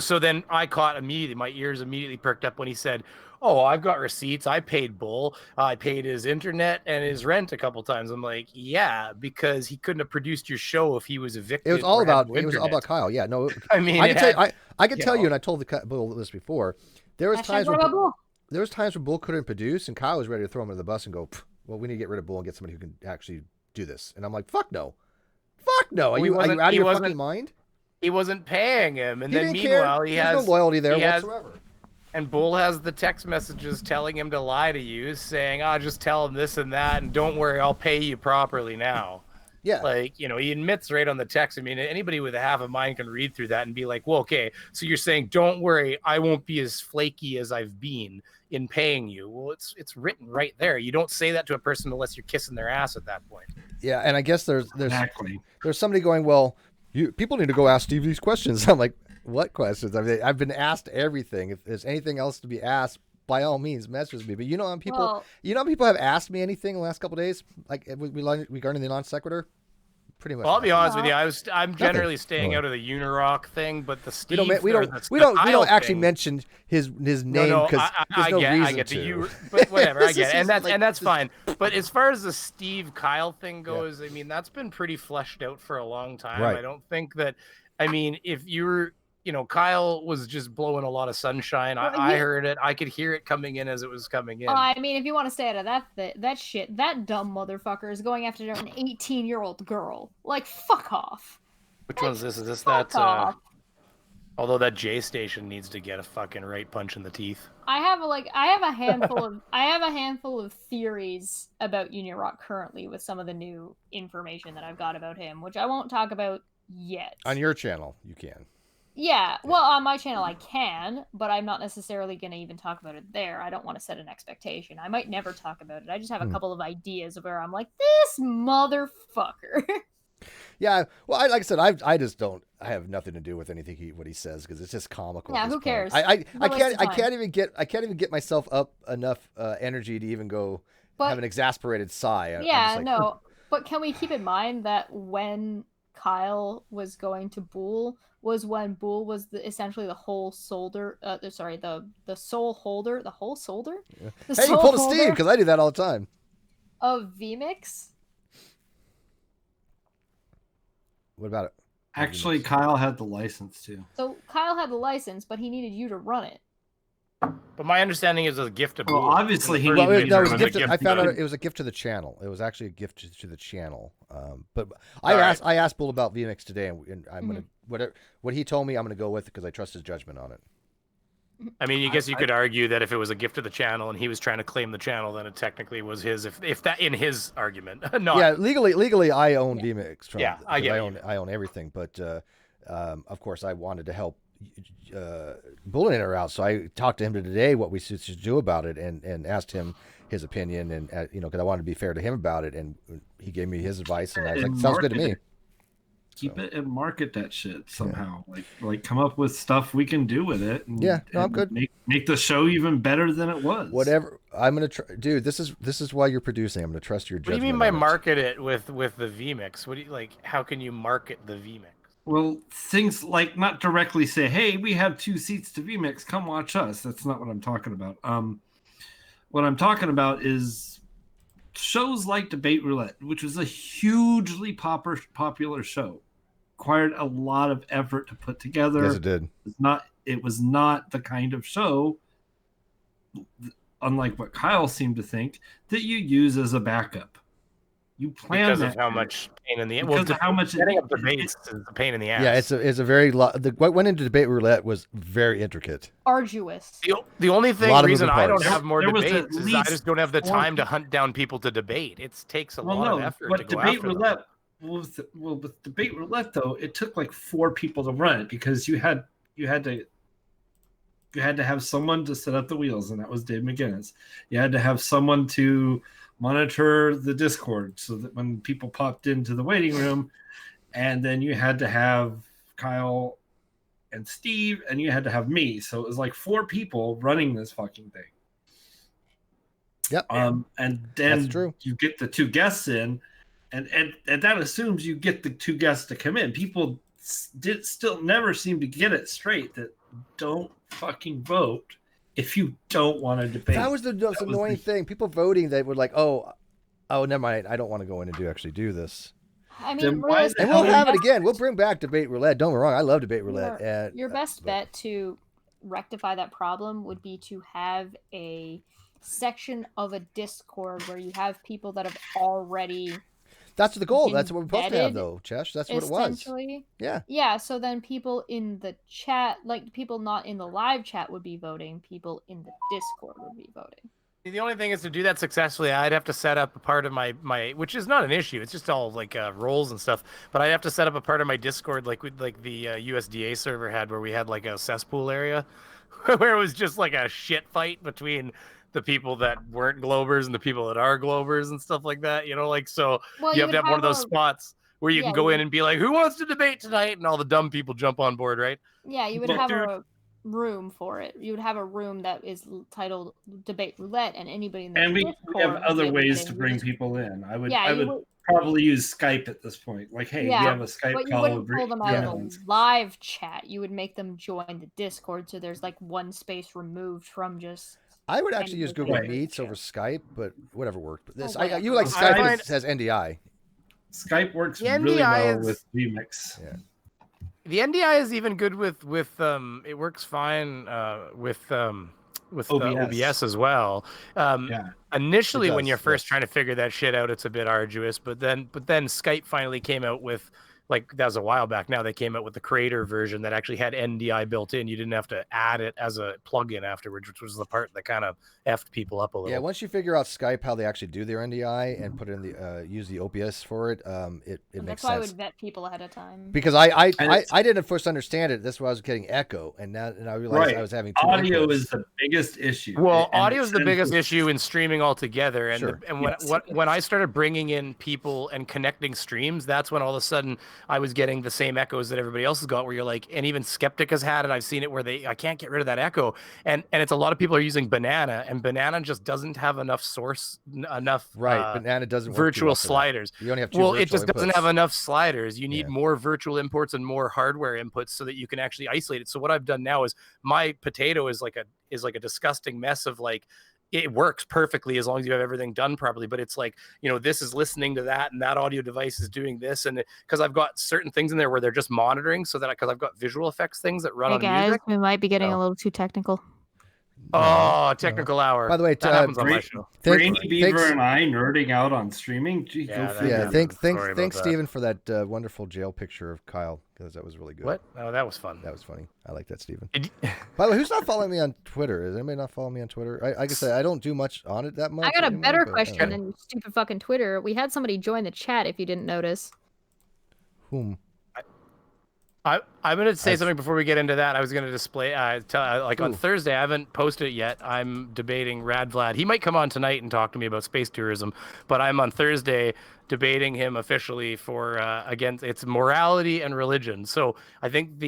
[SPEAKER 4] so then I caught immediately, my ears immediately perked up when he said, "Oh, I've got receipts. I paid Bull. I paid his internet and his rent a couple times." I'm like, yeah, because he couldn't have produced your show if he was evicted.
[SPEAKER 1] It was all about Kyle. Yeah, no.
[SPEAKER 4] I mean,
[SPEAKER 1] I can tell you, and I told Bull this before. There was times where Bull couldn't produce, and Kyle was ready to throw him under the bus and go, "Well, we need to get rid of Bull and get somebody who can actually do this." And I'm like, "Fuck no. Are you out of your fucking mind?"
[SPEAKER 4] He wasn't paying him, and then
[SPEAKER 1] didn't
[SPEAKER 4] meanwhile,
[SPEAKER 1] care.
[SPEAKER 4] he
[SPEAKER 1] There's
[SPEAKER 4] has
[SPEAKER 1] no loyalty there whatsoever.
[SPEAKER 4] And Bull has the text messages telling him to lie to you, saying, just tell him this and that, and don't worry, I'll pay you properly now.
[SPEAKER 1] Yeah.
[SPEAKER 4] Like, he admits right on the text. I mean, anybody with a half a mind can read through that and be like, well, okay, so you're saying, don't worry, I won't be as flaky as I've been in paying you. Well, it's written right there. You don't say that to a person unless you're kissing their ass at that point.
[SPEAKER 1] Yeah, and I guess there's
[SPEAKER 2] exactly.
[SPEAKER 1] There's somebody going, well, people need to go ask Steve these questions. I'm like, what questions? I mean, I've been asked everything. If there's anything else to be asked, by all means, message me. But people have asked me anything in the last couple of days, like regarding the non-sequitur. Pretty much.
[SPEAKER 4] Well, I'll be honest with you. I'm generally staying out of the Unirock thing, but the Steve.
[SPEAKER 1] We don't actually mention his name because there's no reason
[SPEAKER 4] I get
[SPEAKER 1] to.
[SPEAKER 4] But whatever, I get it, and that's fine. But as far as the Steve Kyle thing goes, I mean, that's been pretty fleshed out for a long time.
[SPEAKER 1] Right.
[SPEAKER 4] I don't think that. I mean, if you're. Kyle was just blowing a lot of sunshine. I heard it. I could hear it coming in as it was coming in.
[SPEAKER 3] I mean, if you want to stay out of that shit, that dumb motherfucker is going after an 18-year-old girl. Like, fuck off.
[SPEAKER 4] Which one's this? Is this that? Although that J station needs to get a fucking right punch in the teeth.
[SPEAKER 3] I have a handful of theories about Unirock currently with some of the new information that I've got about him, which I won't talk about yet.
[SPEAKER 1] On your channel, you can.
[SPEAKER 3] Yeah, well, on my channel I can, but I'm not necessarily going to even talk about it there. I don't want to set an expectation. I might never talk about it. I just have a couple of ideas of where I'm like, this motherfucker.
[SPEAKER 1] Yeah, well, like I said, I just don't. I have nothing to do with anything what he says because it's just comical.
[SPEAKER 3] Yeah, who cares?
[SPEAKER 1] I can't even get myself up enough energy to even go have an exasperated sigh.
[SPEAKER 3] Yeah, no. But can we keep in mind that when Kyle was going to Bull was when Bull was essentially the whole solder. The sole holder. The whole solder.
[SPEAKER 1] Yeah. Hey, you pulled a Steve because I do that all the time.
[SPEAKER 3] Of VMix.
[SPEAKER 1] What about it?
[SPEAKER 2] Actually, Kyle had the license too.
[SPEAKER 3] So Kyle had the license, but he needed you to run it.
[SPEAKER 4] But my understanding is it was a gift to
[SPEAKER 2] Well,
[SPEAKER 4] Boole.
[SPEAKER 2] obviously he
[SPEAKER 1] Well,
[SPEAKER 2] made
[SPEAKER 1] no, it
[SPEAKER 2] it
[SPEAKER 1] was a
[SPEAKER 2] was
[SPEAKER 1] gift. I found out
[SPEAKER 2] to-
[SPEAKER 1] it was a gift to the channel. It was actually a gift to the channel. But
[SPEAKER 4] All right.
[SPEAKER 1] I asked Bull about VMix today, and I'm gonna what he told me, I'm gonna go with because I trust his judgment on it.
[SPEAKER 4] I mean, you guess you could argue that if it was a gift to the channel and he was trying to claim the channel, then it technically was his. If that in his argument, not
[SPEAKER 1] Yeah, legally, I own VMix. From,
[SPEAKER 4] Yeah, I get
[SPEAKER 1] I own everything, but of course, I wanted to help Bullinator out, so I talked to him today what we should do about it, and asked him his opinion, and because I wanted to be fair to him about it, and he gave me his advice, and I was like, sounds good to me.
[SPEAKER 2] Keep it and market that shit somehow. Yeah. Like come up with stuff we can do with it. And,
[SPEAKER 1] I'm good.
[SPEAKER 2] Make the show even better than it was.
[SPEAKER 1] Whatever. I'm gonna try, dude. This is why you're producing. I'm gonna trust your judgment.
[SPEAKER 4] What do you mean by market it with the VMix? What do you like? How can you market the VMix?
[SPEAKER 2] Well, things like not directly say, "Hey, we have 2 seats to VMix. Come watch us." That's not what I'm talking about. What I'm talking about is shows like Debate Roulette, which was a hugely popular show. Required a lot of effort to put together.
[SPEAKER 1] Yes, it did.
[SPEAKER 2] It was not the kind of show, unlike what Kyle seemed to think, that you use as a backup. You plan
[SPEAKER 4] because
[SPEAKER 2] that
[SPEAKER 4] of how much pain in the ass.
[SPEAKER 2] Because of how much
[SPEAKER 4] setting up debates is a pain in the ass.
[SPEAKER 1] Yeah, it's a very what went into Debate Roulette was very intricate,
[SPEAKER 3] arduous.
[SPEAKER 4] The only reason I don't have more debates is I just don't have the time to hunt down people to debate. It takes a lot of effort to go after them.
[SPEAKER 2] With Debate Roulette, though, it took like 4 people to run it because you had to have someone to set up the wheels, and that was Dave McGinnis. You had to have someone to monitor the Discord so that when people popped into the waiting room, and then you had to have Kyle and Steve, and you had to have me. So it was like 4 people running this fucking thing.
[SPEAKER 1] Yep.
[SPEAKER 2] And then
[SPEAKER 1] that's true.
[SPEAKER 2] You get the 2 guests in. And that assumes you get the 2 guests to come in. People still never seem to get it straight that don't fucking vote if you don't want to debate.
[SPEAKER 1] That was the most annoying thing. People voting that were like, oh, never mind. I don't want to go in and do this.
[SPEAKER 3] I mean,
[SPEAKER 1] and we'll have it again. We'll bring back Debate Roulette. Don't get me wrong. I love Debate Roulette.
[SPEAKER 3] Your best bet to rectify that problem would be to have a section of a Discord where you have people that have already...
[SPEAKER 1] That's the goal. That's what we're supposed to have, though, Chesh. That's what it was. Yeah.
[SPEAKER 3] Yeah. So then people in the chat, like people not in the live chat, would be voting. People in the Discord would be voting.
[SPEAKER 4] The only thing is to do that successfully, I'd have to set up a part of my which is not an issue. It's just all like roles and stuff. But I'd have to set up a part of my Discord like the USDA server had, where we had like a cesspool area, where it was just like a shit fight between the people that weren't Globers and the people that are Globers and stuff like that, so you have to have one of those spots where you can go in and be like, who wants to debate tonight? And all the dumb people jump on board, right?
[SPEAKER 3] Yeah, you would have a room for it. You would have a room that is titled Debate Roulette, and anybody in the
[SPEAKER 2] we have other ways to bring people in. I would probably use Skype at this point. Like, hey, we have a Skype call.
[SPEAKER 3] But you wouldn't pull them out of the live chat. You would make them join the Discord, so there's like one space removed from just...
[SPEAKER 1] I would actually use Google Meets over Skype, but whatever worked. But you like Skype has NDI.
[SPEAKER 2] Skype works really well with VMix.
[SPEAKER 1] Yeah.
[SPEAKER 4] The NDI is even good with it works fine with OBS as well. Initially, when you're first trying to figure that shit out, it's a bit arduous. But then Skype finally came out with, like, that was a while back now, they came out with the creator version that actually had NDI built in. You didn't have to add it as a plugin afterwards, which was the part that kind of effed people up a little.
[SPEAKER 1] Yeah, once you figure out Skype, how they actually do their NDI and put in the use the OBS for it, it makes sense.
[SPEAKER 3] That's why I would vet people ahead of time.
[SPEAKER 1] Because I didn't at first understand it. That's why I was getting echo, and I realized I was having two
[SPEAKER 2] audio
[SPEAKER 1] inputs.
[SPEAKER 2] is the biggest issue.
[SPEAKER 4] Well, audio is the biggest issue in streaming altogether. And
[SPEAKER 1] Sure.
[SPEAKER 4] When I started bringing in people and connecting streams, that's when all of a sudden I was getting the same echoes that everybody else has got, where you're like, and even Skeptic has had it. I've seen it where I can't get rid of that echo. And it's a lot of people are using Banana, and Banana just doesn't have enough
[SPEAKER 1] Banana doesn't work
[SPEAKER 4] virtual sliders.
[SPEAKER 1] You only have two
[SPEAKER 4] it just
[SPEAKER 1] virtual
[SPEAKER 4] doesn't
[SPEAKER 1] inputs.
[SPEAKER 4] have enough sliders. You need more virtual imports and more hardware inputs so that you can actually isolate it. So what I've done now is my potato is like a disgusting mess of, like, it works perfectly as long as you have everything done properly, but it's like, this is listening to that, and that audio device is doing this, and because I've got certain things in there where they're just monitoring, so that because I've got visual effects things that run on
[SPEAKER 3] guys,
[SPEAKER 4] music.
[SPEAKER 3] we might be getting a little too technical.
[SPEAKER 4] Oh, technical hour.
[SPEAKER 1] By the way,
[SPEAKER 4] that happens on my show.
[SPEAKER 2] Brainy Beaver and I nerding out on streaming. Gee,
[SPEAKER 4] Yeah,
[SPEAKER 2] go figure.
[SPEAKER 1] Thanks, Stephen, for that wonderful jail picture of Kyle, because that was really good.
[SPEAKER 4] What? Oh, that was fun.
[SPEAKER 1] That was funny. I like that, Stephen. By the way, who's not following me on Twitter? Is anybody not following me on Twitter? I guess I don't do much on it that much.
[SPEAKER 3] I got a
[SPEAKER 1] anymore,
[SPEAKER 3] better
[SPEAKER 1] but,
[SPEAKER 3] question than your stupid fucking Twitter. We had somebody join the chat, if you didn't notice.
[SPEAKER 1] Whom?
[SPEAKER 4] I'm going to say something before we get into that. I was going to display, on Thursday, I haven't posted it yet. I'm debating Rad Vlad. He might come on tonight and talk to me about space tourism, but I'm on Thursday debating him officially for against its morality and religion. So I think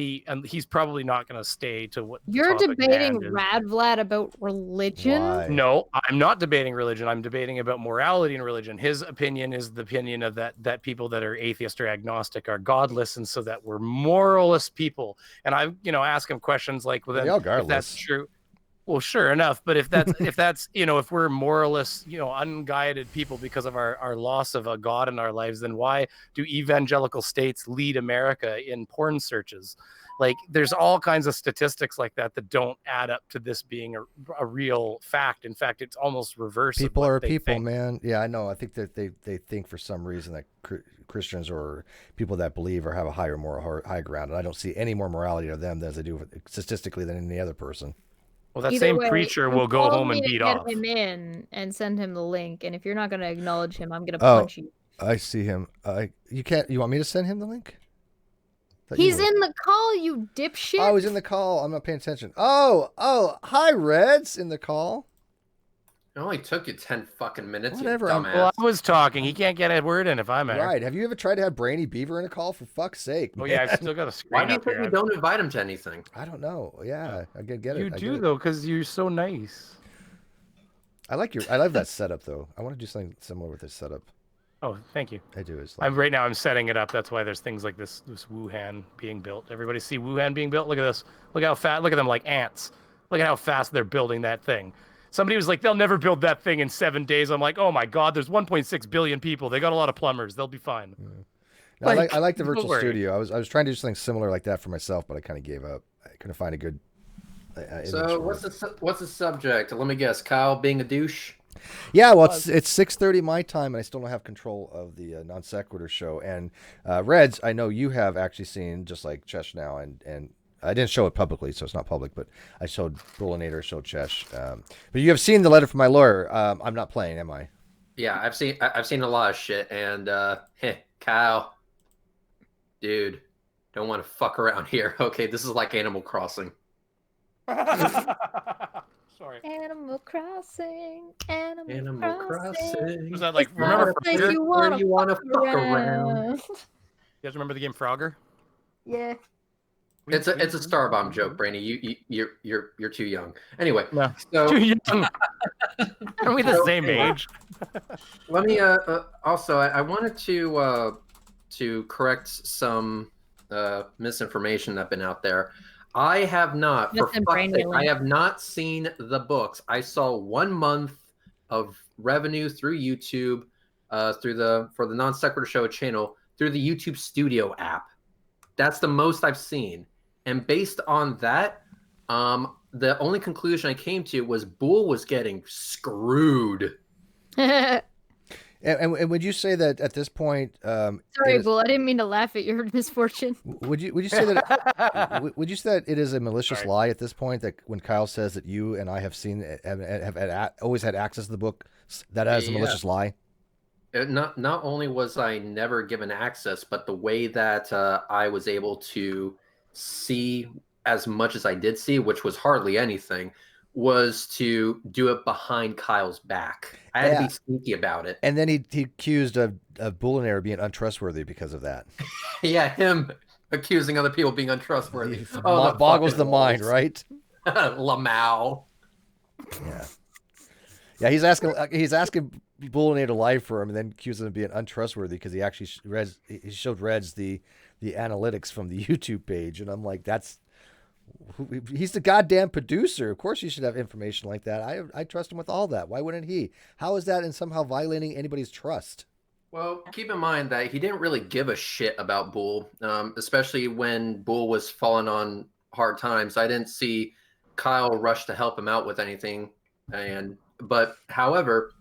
[SPEAKER 4] he's probably not going to stay to what
[SPEAKER 3] you're debating Rad Vlad about religion.
[SPEAKER 1] Why?
[SPEAKER 4] No, I'm not debating religion. I'm debating about morality and religion. His opinion is the opinion of that people that are atheist or agnostic are godless, and so that we're moralist people. And I, ask him questions like, well, then if that's true. Well, sure enough, but if that's if we're moralists, unguided people because of our loss of a God in our lives, then why do evangelical states lead America in porn searches? Like, there's all kinds of statistics like that don't add up to this being a real fact. In fact, it's almost reverse.
[SPEAKER 1] People are people, man. Yeah, I know. I think that they think for some reason that Christians or people that believe or have a higher moral high ground, and I don't see any more morality of them as I do statistically than any other person.
[SPEAKER 4] Well, that same preacher will go home and beat off.
[SPEAKER 3] Get him in and send him the link, and if you're not going to acknowledge him, I'm going to punch you.
[SPEAKER 1] I see him. You can't. You want me to send him the link?
[SPEAKER 3] He's in the call, you dipshit.
[SPEAKER 1] Oh, he's in the call. I'm not paying attention. Oh, hi, Reds in the call.
[SPEAKER 5] It only took you 10 fucking minutes.
[SPEAKER 1] Whatever.
[SPEAKER 4] Well, I was talking. He can't get a word in if I'm there.
[SPEAKER 1] Right. Have you ever tried to have Brainy Beaver in a call? For fuck's sake.
[SPEAKER 4] Oh, yeah, I've still got a screen.
[SPEAKER 5] Why do you think we don't invite him to anything?
[SPEAKER 1] I don't know. Yeah, I get it.
[SPEAKER 4] You do, though, because you're so nice.
[SPEAKER 1] I love that setup, though. I want to do something similar with this setup.
[SPEAKER 4] Oh, thank you.
[SPEAKER 1] I do.
[SPEAKER 4] Right now I'm setting it up. That's why there's things like this Wuhan being built. Everybody see Wuhan being built? Look at this. Look how fast. Look at them like ants. Look at how fast they're building that thing. Somebody was like, they'll never build that thing in 7 days. I'm like, oh my God, there's 1.6 billion people. They got a lot of plumbers. They'll be fine.
[SPEAKER 1] No, I like the virtual studio. I was trying to do something similar like that for myself, but I kind of gave up. I couldn't find a good
[SPEAKER 5] So what's the subject? Let me guess. Kyle being a douche?
[SPEAKER 1] Yeah, well, it's 6:30 my time, and I still don't have control of the NonSequitur Show. And Reds, I know you have actually seen, just like Chesh now, and I didn't show it publicly, so it's not public, but I showed Bullinator, showed Chesh. But you have seen the letter from my lawyer. I'm not playing, am I?
[SPEAKER 5] Yeah, I've seen a lot of shit, and Kyle, dude, don't want to fuck around here. Okay, this is like Animal Crossing.
[SPEAKER 4] Sorry.
[SPEAKER 3] Animal Crossing.
[SPEAKER 5] Animal Crossing.
[SPEAKER 4] Was that like, remember Frogger?
[SPEAKER 3] You
[SPEAKER 5] want to fuck around.
[SPEAKER 4] You guys remember the game Frogger?
[SPEAKER 3] Yeah.
[SPEAKER 5] It's a Starbomb joke, Brainy. You're too young. Anyway,
[SPEAKER 4] no.
[SPEAKER 5] So
[SPEAKER 4] too young. Are we the same age?
[SPEAKER 5] Let me also I wanted to correct some misinformation that's been out there. I have not, for fuck's sake, I have not seen the books. I saw 1 month of revenue through YouTube, for the NonSequitur Show channel through the YouTube Studio app. That's the most I've seen, and based on that, the only conclusion I came to was Bull was getting screwed.
[SPEAKER 1] And would you say that at this point?
[SPEAKER 3] Sorry, Bull. I didn't mean to laugh at your misfortune.
[SPEAKER 1] Would you say that? Would you say that it is a malicious lie at this point? That when Kyle says that you and I have seen have always had access to the book, that is a malicious lie.
[SPEAKER 5] Not only was I never given access, but the way that I was able to see as much as I did see, which was hardly anything, was to do it behind Kyle's back. I had to be sneaky about it.
[SPEAKER 1] And then he accused of Bullinator being untrustworthy because of that.
[SPEAKER 5] Yeah, him accusing other people being untrustworthy.
[SPEAKER 1] Boggles the mind, right?
[SPEAKER 5] Lamau.
[SPEAKER 1] Yeah. Yeah, he's asking Bullinator to lie for him, and then accusing him of being untrustworthy because he actually showed Reds the analytics from the YouTube page, and I'm like, he's the goddamn producer. Of course, he should have information like that. I trust him with all that. Why wouldn't he? How is that in somehow violating anybody's trust?
[SPEAKER 5] Well, keep in mind that he didn't really give a shit about Bull, especially when Bull was falling on hard times. I didn't see Kyle rushed to help him out with anything. But however,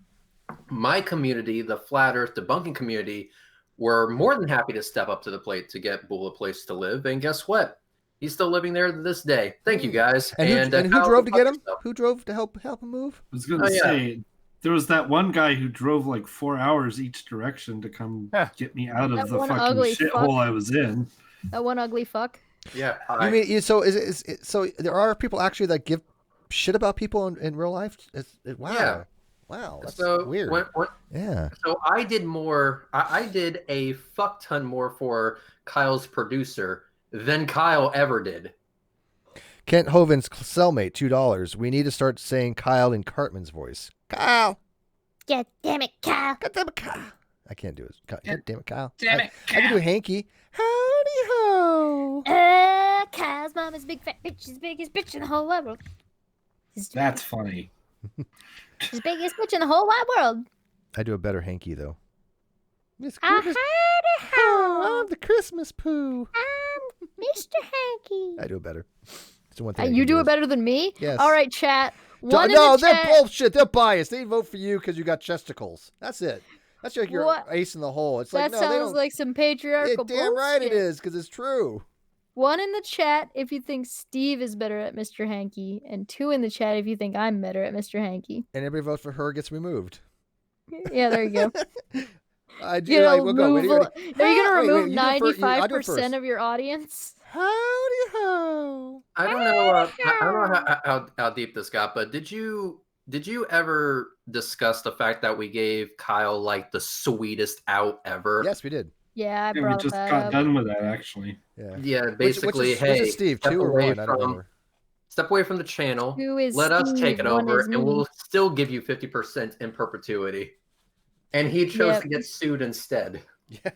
[SPEAKER 5] my community, the flat Earth debunking community, were more than happy to step up to the plate to get Bull a place to live. And guess what? He's still living there to this day. Thank you, guys.
[SPEAKER 1] And who drove to get him? Who drove to help him move?
[SPEAKER 2] I was going to say, there was that one guy who drove like 4 hours each direction to come get me out of the fucking shithole I was in.
[SPEAKER 3] That one ugly fuck.
[SPEAKER 5] Yeah.
[SPEAKER 1] You mean so? So there are people actually that give shit about people in real life? Wow. Yeah. Wow, that's weird. Yeah.
[SPEAKER 5] So I did more. I did a fuck ton more for Kyle's producer than Kyle ever did.
[SPEAKER 1] Kent Hoven's cellmate, $2. We need to start saying Kyle in Cartman's voice. Kyle.
[SPEAKER 3] God damn it, Kyle.
[SPEAKER 1] God damn it, Kyle. I can't do it. God damn it, Kyle.
[SPEAKER 4] Damn it, Kyle.
[SPEAKER 1] I can do Hanky. Howdy ho.
[SPEAKER 3] Kyle's mom is big fat bitch. She's the biggest bitch in the whole wide world.
[SPEAKER 2] That's funny.
[SPEAKER 3] She's the biggest bitch in the whole wide world.
[SPEAKER 1] I do a better Hanky, though. Miss
[SPEAKER 3] Howdy ho.
[SPEAKER 1] I'm the Christmas poo.
[SPEAKER 3] I'm Mr. Hanky.
[SPEAKER 1] I do it better. It's the one thing
[SPEAKER 3] you do it better than me?
[SPEAKER 1] Yes.
[SPEAKER 3] All right, chat.
[SPEAKER 1] No, they're bullshit. They're biased. They vote for you because you got chesticles. That's it. That's like your ace in the hole. It's like,
[SPEAKER 3] that sounds like some patriarchal bullshit.
[SPEAKER 1] Damn right it is, because it's true.
[SPEAKER 3] 1 in the chat if you think Steve is better at Mr. Hanky, and 2 in the chat if you think I'm better at Mr. Hanky.
[SPEAKER 1] And everybody votes for her gets removed.
[SPEAKER 3] Yeah, there you go.
[SPEAKER 1] I do. We'll go.
[SPEAKER 3] Are you going to remove 95% of your audience?
[SPEAKER 1] Howdy ho.
[SPEAKER 5] I don't know how deep this got, but did you ever discuss the fact that we gave Kyle like the sweetest out ever?
[SPEAKER 1] Yes, we did.
[SPEAKER 3] Yeah, I brought
[SPEAKER 2] we just
[SPEAKER 3] that
[SPEAKER 2] got
[SPEAKER 3] up.
[SPEAKER 2] done with that actually.
[SPEAKER 5] Yeah, basically,
[SPEAKER 1] which is Steve, 2 or 1? I don't remember.
[SPEAKER 5] Step away from the channel.
[SPEAKER 3] Let
[SPEAKER 5] us take it over, and we'll still give you 50% in perpetuity. And he chose to get sued instead.
[SPEAKER 1] Yeah,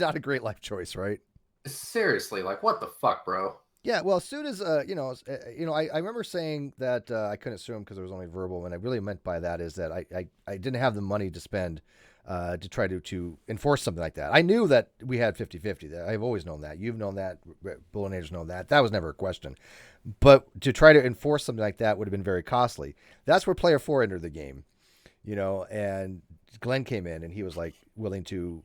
[SPEAKER 1] not a great life choice, right?
[SPEAKER 5] Seriously, like what the fuck, bro?
[SPEAKER 1] Yeah, well, sued is, I remember saying that I couldn't sue him because it was only verbal, and I really meant by that is that I didn't have the money to spend to try to enforce something like that. I knew that we had 50-50. I've always known that. You've known that. Bullinator's known that. That was never a question. But to try to enforce something like that would have been very costly. That's where Player 4 entered the game, and Glenn came in, and he was like willing to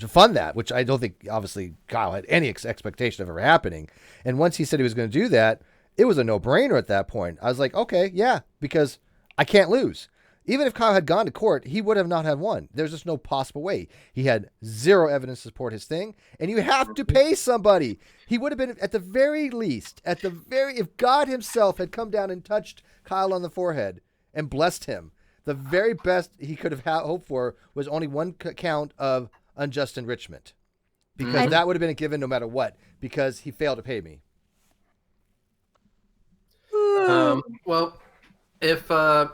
[SPEAKER 1] fund that, which I don't think obviously Kyle had any expectation of ever happening. And once he said he was going to do that, it was a no-brainer at that point. I was like, okay, yeah, because I can't lose. Even if Kyle had gone to court, he would have not have won. There's just no possible way. He had zero evidence to support his thing, and you have to pay somebody. He would have been, at the very least, if God himself had come down and touched Kyle on the forehead and blessed him, the very best he could have hoped for was only one count of unjust enrichment, because that would have been a given no matter what, because he failed to pay me.
[SPEAKER 5] Well, if a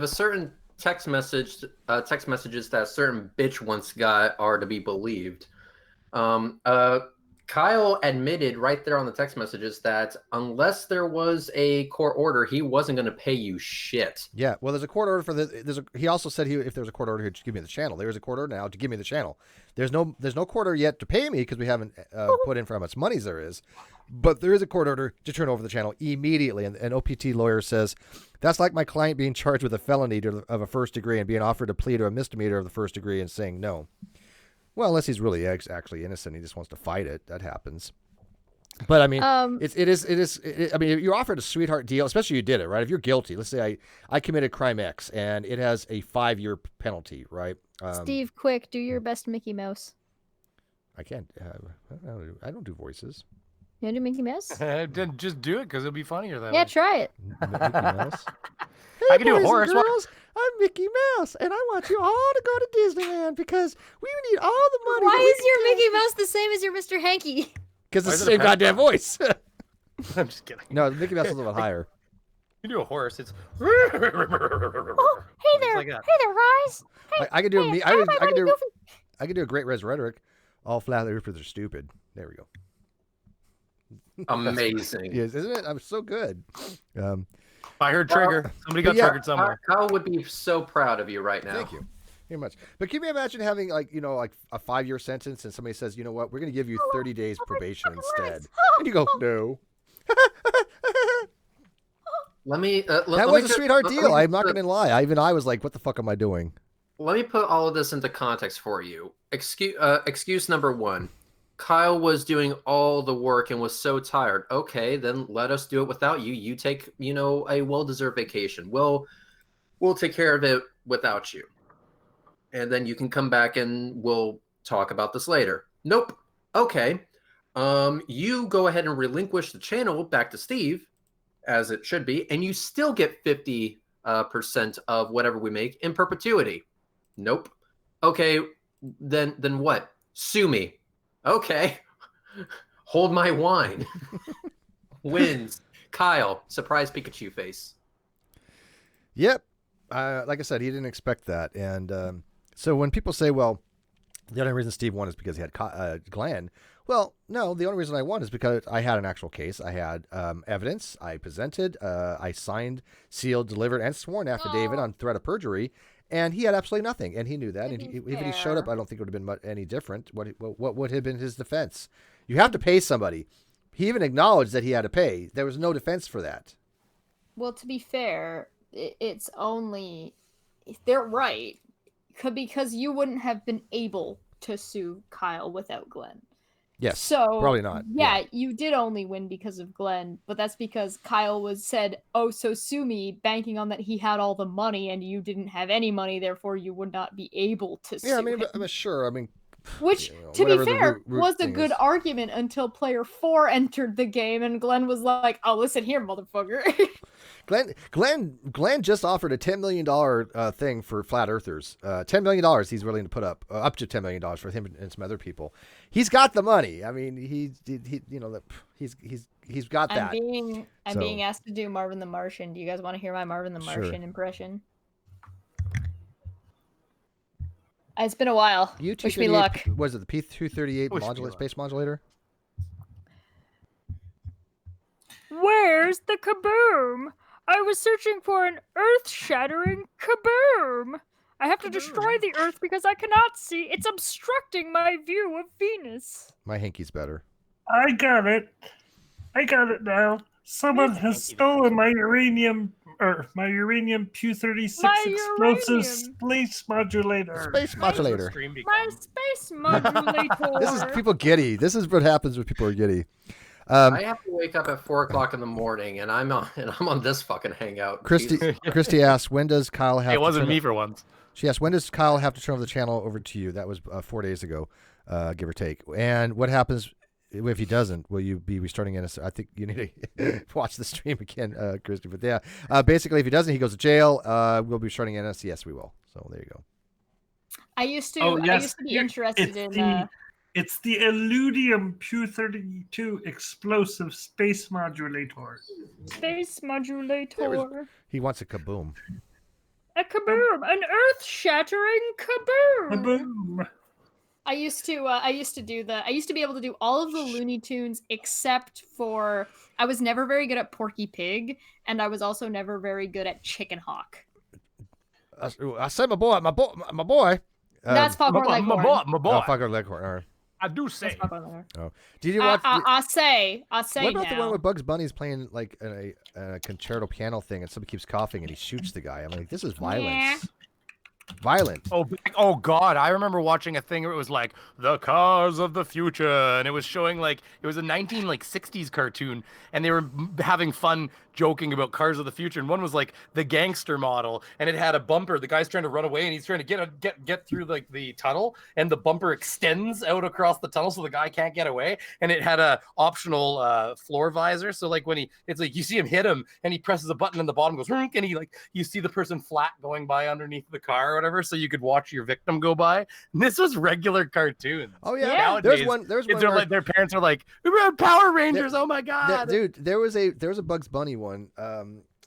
[SPEAKER 5] certain text messages that a certain bitch once got are to be believed, Kyle admitted right there on the text messages that unless there was a court order, he wasn't going to pay you shit.
[SPEAKER 1] Yeah, well, there's a court order for he also said if there's a court order, he'd give me the channel. There is a court order now to give me the channel. There's no court order yet to pay me because we haven't put in for how much money there is. But there is a court order to turn over the channel immediately. And an OPT lawyer says, that's like my client being charged with a felony of a first degree and being offered a plea to a misdemeanor of the first degree and saying no. Well, unless he's really actually innocent, he just wants to fight it. That happens. But I mean, it is. I mean, you're offered a sweetheart deal, especially you did it, right? If you're guilty, let's say I committed crime X and it has a 5-year penalty, right?
[SPEAKER 3] Steve, quick, do your best Mickey Mouse.
[SPEAKER 1] I can't. I don't do voices.
[SPEAKER 3] You want to do Mickey Mouse?
[SPEAKER 4] Just do it because it'll be funnier that way.
[SPEAKER 3] Yeah, try it.
[SPEAKER 1] Mickey Mouse. Hey,
[SPEAKER 4] I can do a horse.
[SPEAKER 1] Girls, I'm Mickey Mouse, and I want you all to go to Disneyland because we need all the money.
[SPEAKER 3] Why is your Mickey Mouse the same as your Mr. Hanky?
[SPEAKER 1] Because it's the same goddamn voice.
[SPEAKER 4] I'm just kidding.
[SPEAKER 1] No, Mickey Mouse is a little bit higher.
[SPEAKER 4] You do a horse. It's.
[SPEAKER 3] Oh, hey there,
[SPEAKER 4] like
[SPEAKER 3] hey there, Rise. Hey,
[SPEAKER 1] I can do I can do a great res rhetoric. All flat earthers are stupid. There we go.
[SPEAKER 5] Amazing.
[SPEAKER 1] Yes, isn't it? I'm so good.
[SPEAKER 4] I heard trigger. Somebody got triggered somewhere.
[SPEAKER 5] Kyle would be so proud of you right now.
[SPEAKER 1] Thank you very much. But can you imagine having like a 5-year sentence and somebody says, you know what, we're going to give you 30 days probation instead, and you go no.
[SPEAKER 5] Let me.
[SPEAKER 1] That was a sweetheart deal. I'm not going to lie. I was like, what the fuck am I doing?
[SPEAKER 5] Let me put all of this into context for you. Excuse number one. Kyle was doing all the work and was so tired. Okay, then let us do it without you. You take, a well-deserved vacation. We'll take care of it without you. And then you can come back and we'll talk about this later. Nope. Okay. You go ahead and relinquish the channel back to Steve, as it should be, and you still get 50% of whatever we make in perpetuity. Nope. Okay, then what? Sue me. Okay. Hold my wine. Wins. Kyle, surprise Pikachu face.
[SPEAKER 1] Yep. Like I said, he didn't expect that. And so when people say, well, the only reason Steve won is because he had Glenn. Well, no, the only reason I won is because I had an actual case. I had evidence. I presented. I signed, sealed, delivered, and sworn affidavit on threat of perjury. And he had absolutely nothing. And he knew that. And if he showed up, I don't think it would have been any different. What would have been his defense? You have to pay somebody. He even acknowledged that he had to pay. There was no defense for that.
[SPEAKER 3] Well, to be fair, it's only... They're right. Because you wouldn't have been able to sue Kyle without Glenn.
[SPEAKER 1] Yes,
[SPEAKER 3] so
[SPEAKER 1] probably not.
[SPEAKER 3] Yeah, you did only win because of Glenn, but that's because Kyle said, "Oh, so sue me," banking on that he had all the money and you didn't have any money, therefore you would not be able to sue him.
[SPEAKER 1] I'm sure.
[SPEAKER 3] Which, to be fair, was a good argument until player 4 entered the game and Glenn was like, "Oh, listen here, motherfucker."
[SPEAKER 1] Glenn just offered a $10 million thing for flat earthers. $10 million he's willing to put up to $10 million for him and some other people. He's got the money. I mean, he's got that.
[SPEAKER 3] I'm being asked to do Marvin the Martian. Do you guys want to hear my Marvin the Martian impression? It's been a while. Wish me luck.
[SPEAKER 1] Was it the P238 space modulator?
[SPEAKER 6] Where's the kaboom? I was searching for an earth-shattering kaboom. I have to destroy the Earth because I cannot see. It's obstructing my view of Venus.
[SPEAKER 1] My hanky's better.
[SPEAKER 2] I got it now. Someone has stolen my uranium Q36 explosive space modulator.
[SPEAKER 1] Space modulator.
[SPEAKER 6] My space modulator.
[SPEAKER 1] This is people giddy. This is what happens when people are giddy.
[SPEAKER 5] I have to wake up at 4:00 in the morning, and I'm on this fucking hangout.
[SPEAKER 1] Christy asks, when does Kyle have?
[SPEAKER 4] It wasn't me for once.
[SPEAKER 1] She asked, when does Kyle have to turn over the channel over to you? That was 4 days ago, give or take. And what happens if he doesn't? Will you be restarting NS? I think you need to watch the stream again, Christy. But yeah, basically, if he doesn't, he goes to jail. We'll be starting NS. Yes, we will. So there you go.
[SPEAKER 3] I used to be interested in.
[SPEAKER 2] It's the Illudium Q32 explosive space modulator.
[SPEAKER 6] Space modulator.
[SPEAKER 1] He wants a kaboom.
[SPEAKER 6] A kaboom! An earth-shattering kaboom!
[SPEAKER 2] Kaboom!
[SPEAKER 3] I used to be able to do all of the Looney Tunes except for I was never very good at Porky Pig, and I was also never very good at Chicken Hawk.
[SPEAKER 1] I said my boy.
[SPEAKER 3] That's Foghorn Leghorn.
[SPEAKER 4] My boy.
[SPEAKER 1] Oh, Foghorn Leghorn. All right.
[SPEAKER 4] I do say.
[SPEAKER 1] Oh, did you watch?
[SPEAKER 3] I say. What
[SPEAKER 1] about the one where Bugs Bunny's playing like a concerto piano thing, and somebody keeps coughing, and he shoots the guy? I'm like, this is violence.
[SPEAKER 3] Yeah.
[SPEAKER 1] Violent.
[SPEAKER 4] Oh God! I remember watching a thing where it was like the cars of the future, and it was showing like it was a 60s cartoon, and they were having fun joking about cars of the future. And one was like the gangster model, and it had a bumper. The guy's trying to run away, and he's trying to get through like the tunnel, and the bumper extends out across the tunnel, so the guy can't get away. And it had a optional floor visor, so like it's like you see him hit him, and he presses a button, and the bottom goes, and he you see the person flat going by underneath the car or whatever, so you could watch your victim go by. And this was regular cartoons.
[SPEAKER 1] Oh yeah.
[SPEAKER 4] Nowadays,
[SPEAKER 1] there's one
[SPEAKER 4] like their parents are like, we have Power Rangers. Oh my God,
[SPEAKER 1] dude. There was a Bugs Bunny one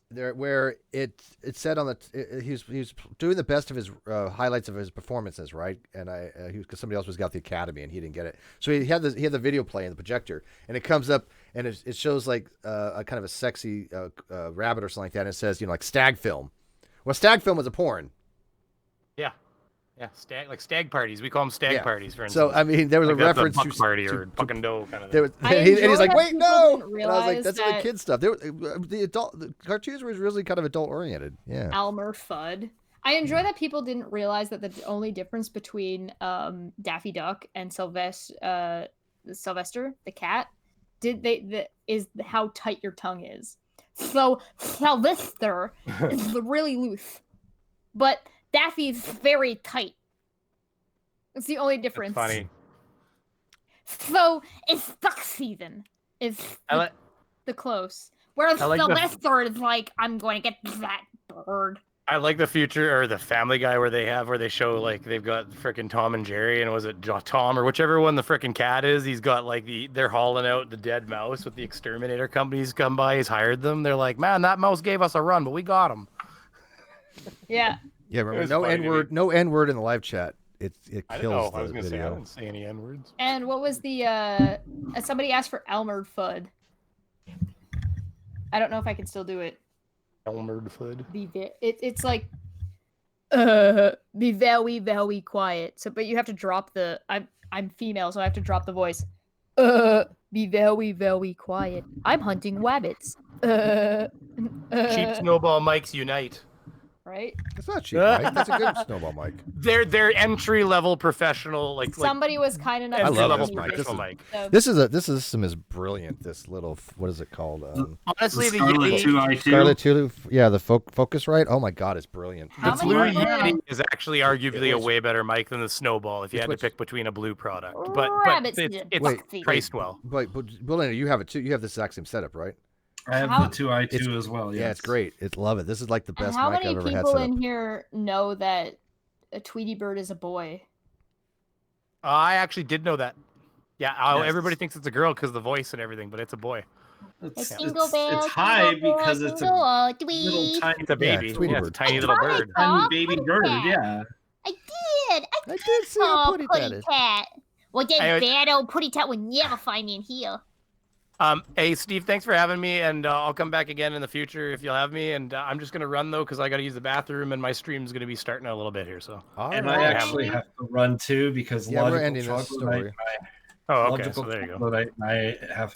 [SPEAKER 1] there where it said on the he was doing the best of his highlights of his performances, right? And because somebody else was got the Academy and he didn't get it, so he had the video play in the projector, and it comes up and it shows like a kind of a sexy rabbit or something like that, and it says like stag film. Well, stag film was a porn.
[SPEAKER 4] Yeah. Yeah, stag parties. We call them stag parties, for instance.
[SPEAKER 1] So I mean, there was
[SPEAKER 4] like
[SPEAKER 1] a reference
[SPEAKER 4] to party or fucking dough kind of thing.
[SPEAKER 1] And he's like, "Wait, no!" And I was like, "That's
[SPEAKER 3] that
[SPEAKER 1] the kid stuff." The cartoons were really kind of adult oriented. Yeah.
[SPEAKER 3] Elmer Fudd. I enjoy that people didn't realize that the only difference between Daffy Duck and Sylvester the cat is how tight your tongue is. So Sylvester is really loose, but Daffy's very tight. It's the only difference.
[SPEAKER 4] That's funny.
[SPEAKER 3] So it's duck season. Is the close. Whereas Sylvester is like, I'm going to get that bird.
[SPEAKER 4] I like the future or the Family Guy where they show like they've got frickin' Tom and Jerry, and was it Tom or whichever one the frickin' cat is? He's got like they're hauling out the dead mouse with the exterminator companies come by. He's hired them. They're like, man, that mouse gave us a run, but we got him.
[SPEAKER 3] Yeah.
[SPEAKER 1] Yeah. Remember, no N word in the live chat. It kills the
[SPEAKER 4] I was gonna
[SPEAKER 1] video.
[SPEAKER 4] say I didn't say any N words.
[SPEAKER 3] And what was the somebody asked for Elmer Fudd. I don't know if I can still do it.
[SPEAKER 4] Elmer Fudd.
[SPEAKER 3] It's like be very, very quiet. So, but you have to drop the. I'm female, so I have to drop the voice. Be very, very quiet. I'm hunting rabbits.
[SPEAKER 4] Cheap snowball mics unite.
[SPEAKER 3] Right?
[SPEAKER 1] That's not cheap, Mike. That's a good snowball mic.
[SPEAKER 4] They're entry level professional.
[SPEAKER 3] Somebody was kind enough.
[SPEAKER 1] I love this
[SPEAKER 3] mic.
[SPEAKER 1] This system is brilliant. This little, what is it called?
[SPEAKER 4] Honestly, the
[SPEAKER 1] Scarlet 2. Yeah, the Focusrite. Oh my God, it's brilliant.
[SPEAKER 4] The Blue Yeti is actually arguably a way better mic than the Snowball if you had to pick between a blue product. But it's priced well.
[SPEAKER 1] But Belinda, you have it too. You have the exact same setup, right?
[SPEAKER 2] I have the 2i2 as well. Yes.
[SPEAKER 1] Yeah, it's great. Love it. This is like the best mic I've ever had.
[SPEAKER 3] How many people in here know that a Tweety Bird is a boy?
[SPEAKER 4] I actually did know that. Yeah, everybody thinks it's a girl because of the voice and everything, but it's a boy.
[SPEAKER 2] It's high because it's a little tiny.
[SPEAKER 4] It's a baby.
[SPEAKER 1] Yeah,
[SPEAKER 4] it's a tiny little bird.
[SPEAKER 2] Tiny baby bird. Yeah.
[SPEAKER 3] I did
[SPEAKER 1] see a putty tat.
[SPEAKER 3] Well, that bad old putty tat would never find me in here.
[SPEAKER 4] Hey Steve, thanks for having me, and I'll come back again in the future if you'll have me. And I'm just gonna run though because I got to use the bathroom, and my stream's gonna be starting in a little bit here. So,
[SPEAKER 2] and I actually have to run too because
[SPEAKER 1] we're ending this story.
[SPEAKER 4] So there you go.
[SPEAKER 2] I have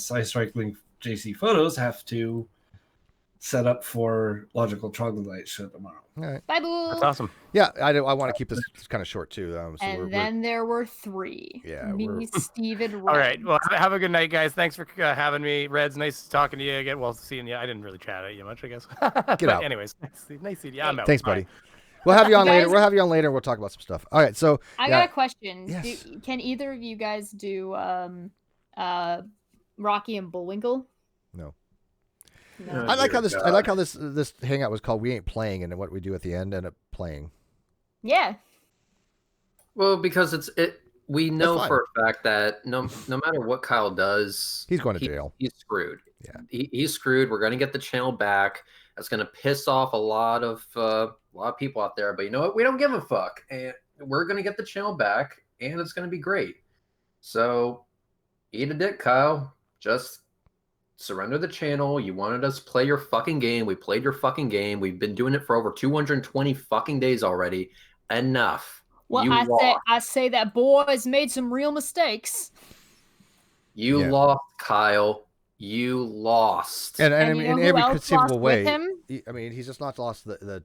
[SPEAKER 2] Sci-Strike Link JC Photos have to set up for Logical Troglodyte show tomorrow.
[SPEAKER 1] All right.
[SPEAKER 3] Bye, boo.
[SPEAKER 4] That's awesome.
[SPEAKER 1] Yeah, I want to keep this kind of short too.
[SPEAKER 3] Then there were three.
[SPEAKER 1] Yeah,
[SPEAKER 3] me, Steve, and Red.
[SPEAKER 4] All right. Well, have a good night, guys. Thanks for having me. Red's nice talking to you again. Well, seeing you. I didn't really chat at you much, I guess.
[SPEAKER 1] Get out.
[SPEAKER 4] Anyways, nice seeing you. I'm out.
[SPEAKER 1] Thanks, buddy. We'll have you on later. We'll have you on later. We'll talk about some stuff. All right. So
[SPEAKER 3] I got a question.
[SPEAKER 1] Yes.
[SPEAKER 3] Can either of you guys do Rocky and Bullwinkle?
[SPEAKER 1] No.
[SPEAKER 3] No.
[SPEAKER 1] I like how this hangout was called "We Ain't Playing," and then what we do at the end up playing.
[SPEAKER 3] Yeah.
[SPEAKER 5] Well, because we know for a fact that no matter what Kyle does,
[SPEAKER 1] he's going to jail.
[SPEAKER 5] He's screwed.
[SPEAKER 1] Yeah,
[SPEAKER 5] he's screwed. We're going to get the channel back. That's going to piss off a lot of people out there. But you know what? We don't give a fuck, and we're going to get the channel back, and it's going to be great. So, eat a dick, Kyle. Just surrender the channel. You wanted us to play your fucking game. We played your fucking game. We've been doing it for over 220 fucking days already. Enough.
[SPEAKER 3] Well, I say that boys made some real mistakes.
[SPEAKER 5] You lost, Kyle. You lost.
[SPEAKER 1] And I mean, in every conceivable way. I mean, he's just not lost the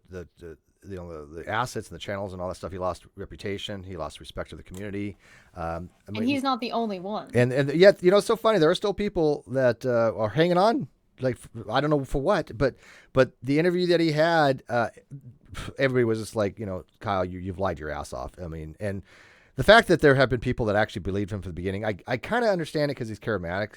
[SPEAKER 1] assets and the channels and all that stuff. He lost reputation. He lost respect to the community.
[SPEAKER 3] And he's not the only one.
[SPEAKER 1] And yet, it's so funny. There are still people that are hanging on. Like, I don't know for what, but the interview that he had, everybody was just like, Kyle, you've lied your ass off. I mean, and the fact that there have been people that actually believed him from the beginning, I kind of understand it because he's charismatic.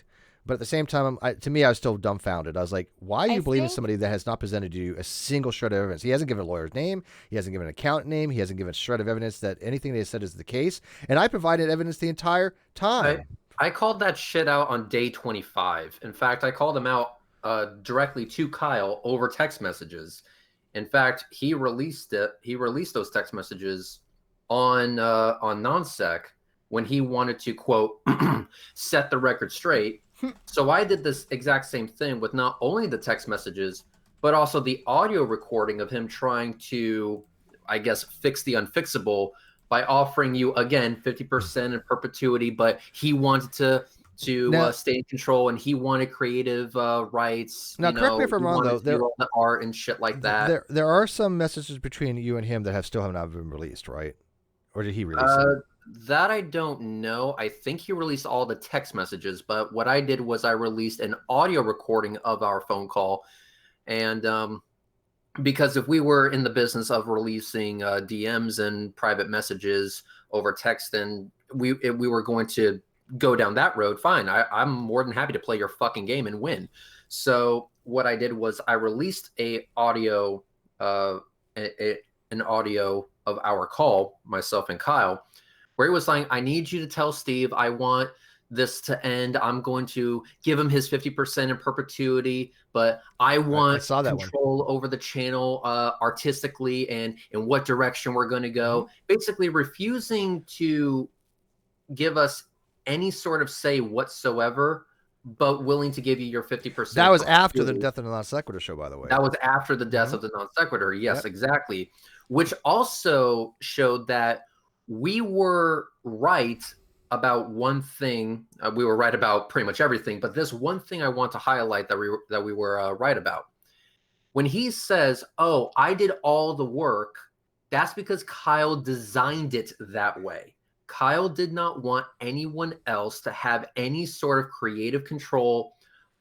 [SPEAKER 1] But at the same time, to me, I was still dumbfounded. I was like, why are you believing somebody that has not presented you a single shred of evidence? He hasn't given a lawyer's name. He hasn't given an accountant name. He hasn't given a shred of evidence that anything they said is the case. And I provided evidence the entire time.
[SPEAKER 5] I called that shit out on day 25. In fact, I called him out directly to Kyle over text messages. In fact, he released those text messages on NonSec when he wanted to, quote, set the record straight. So I did this exact same thing with not only the text messages, but also the audio recording of him trying to, I guess, fix the unfixable by offering you, again, 50% in perpetuity, but he wanted to stay in control, and he wanted creative rights.
[SPEAKER 1] Now, correct me if I'm wrong, though.
[SPEAKER 5] There all the art and shit like that.
[SPEAKER 1] There are some messages between you and him that still have not been released, right? Or did he release them?
[SPEAKER 5] That I don't know. I think he released all the text messages, but what I did was I released an audio recording of our phone call, and because if we were in the business of releasing DMs and private messages over text, then we were going to go down that road, fine. I'm more than happy to play your fucking game and win. So what I did was I released an audio of our call, myself and Kyle, where he was saying, I need you to tell Steve I want this to end. I'm going to give him his 50% in perpetuity, but I want control over the channel artistically and in what direction we're going to go. Basically refusing to give us any sort of say whatsoever, but willing to give you your 50%.
[SPEAKER 1] That was after the death of the Non-Sequitur Show, by the way.
[SPEAKER 5] That was after the death of the Non-Sequitur. Yes, exactly. Which also showed that we were right about one thing. We were right about pretty much everything, but this one thing I want to highlight that we were right about. When he says, "Oh, I did all the work," that's because Kyle designed it that way. Kyle did not want anyone else to have any sort of creative control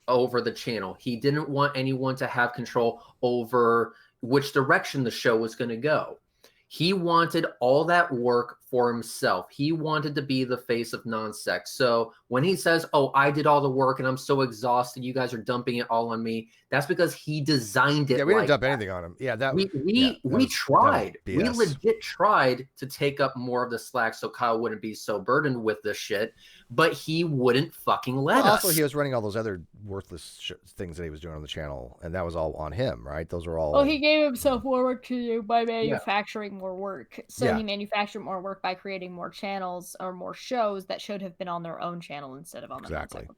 [SPEAKER 5] over the channel. He didn't want anyone to have control over which direction the show was going to go. He wanted all that work for himself. He wanted to be the face of non-sec. So when he says, "Oh, I did all the work and I'm so exhausted, you guys are dumping it all on me," that's because he designed it.
[SPEAKER 1] Yeah, we didn't dump anything on him. Yeah,
[SPEAKER 5] we tried. We legit tried to take up more of the slack so Kyle wouldn't be so burdened with this shit, but he wouldn't fucking let us.
[SPEAKER 1] Also, he was running all those other worthless things that he was doing on the channel, and that was all on him, right? Those were all.
[SPEAKER 3] Oh, he gave himself more work to do by manufacturing more work. So he manufactured more work by creating more channels or more shows that should have been on their own channel instead of on the channel.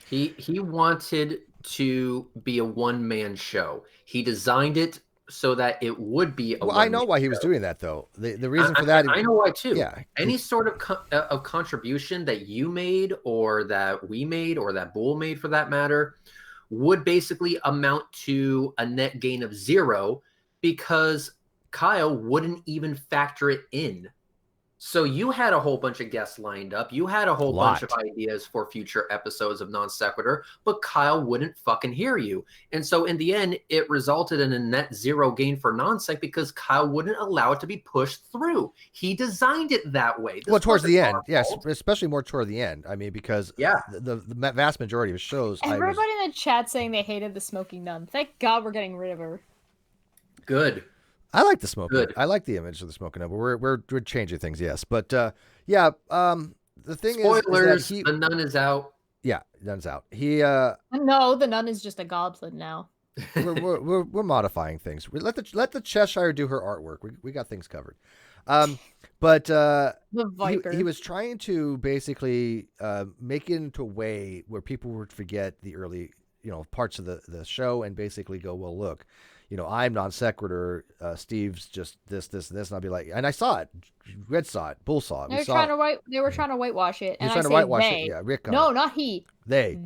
[SPEAKER 5] He wanted to be a one-man show. He designed it so that it would be a
[SPEAKER 1] I know why he was doing that, though. The reason for that...
[SPEAKER 5] I know why, too.
[SPEAKER 1] Yeah.
[SPEAKER 5] Any sort of contribution that you made or that we made or that Bull made, for that matter, would basically amount to a net gain of 0 because Kyle wouldn't even factor it in. So you had a whole bunch of guests lined up. You had a whole bunch of ideas for future episodes of Non-Sequitur, but Kyle wouldn't fucking hear you. And so in the end, it resulted in a net 0 gain for Non-Sec because Kyle wouldn't allow it to be pushed through. He designed it that way.
[SPEAKER 1] Well, towards the end, yes, especially more toward the end. I mean, because the vast majority of shows...
[SPEAKER 3] Everybody in the chat saying they hated the smoking nun. Thank God we're getting rid of her.
[SPEAKER 5] Good.
[SPEAKER 1] I like the smoking. Good. I like the image of the smoking nun, but we're changing things, yes. But the thing
[SPEAKER 5] spoilers,
[SPEAKER 1] is
[SPEAKER 5] the nun is out.
[SPEAKER 1] Yeah, the nun's out.
[SPEAKER 3] No, the nun is just a goblin now.
[SPEAKER 1] we're modifying things. Let the Cheshire do her artwork. We got things covered. But
[SPEAKER 3] the Viper.
[SPEAKER 1] He was trying to basically make it into a way where people would forget the early parts of the show and basically go, well, look. I'm Non-Sequitur. Steve's just this, and I'll be like, and I saw it. Red saw it. Bull saw it.
[SPEAKER 3] They were trying to whitewash it.
[SPEAKER 1] He was trying to whitewash it. Yeah, Rick.
[SPEAKER 3] No, not he.
[SPEAKER 1] They.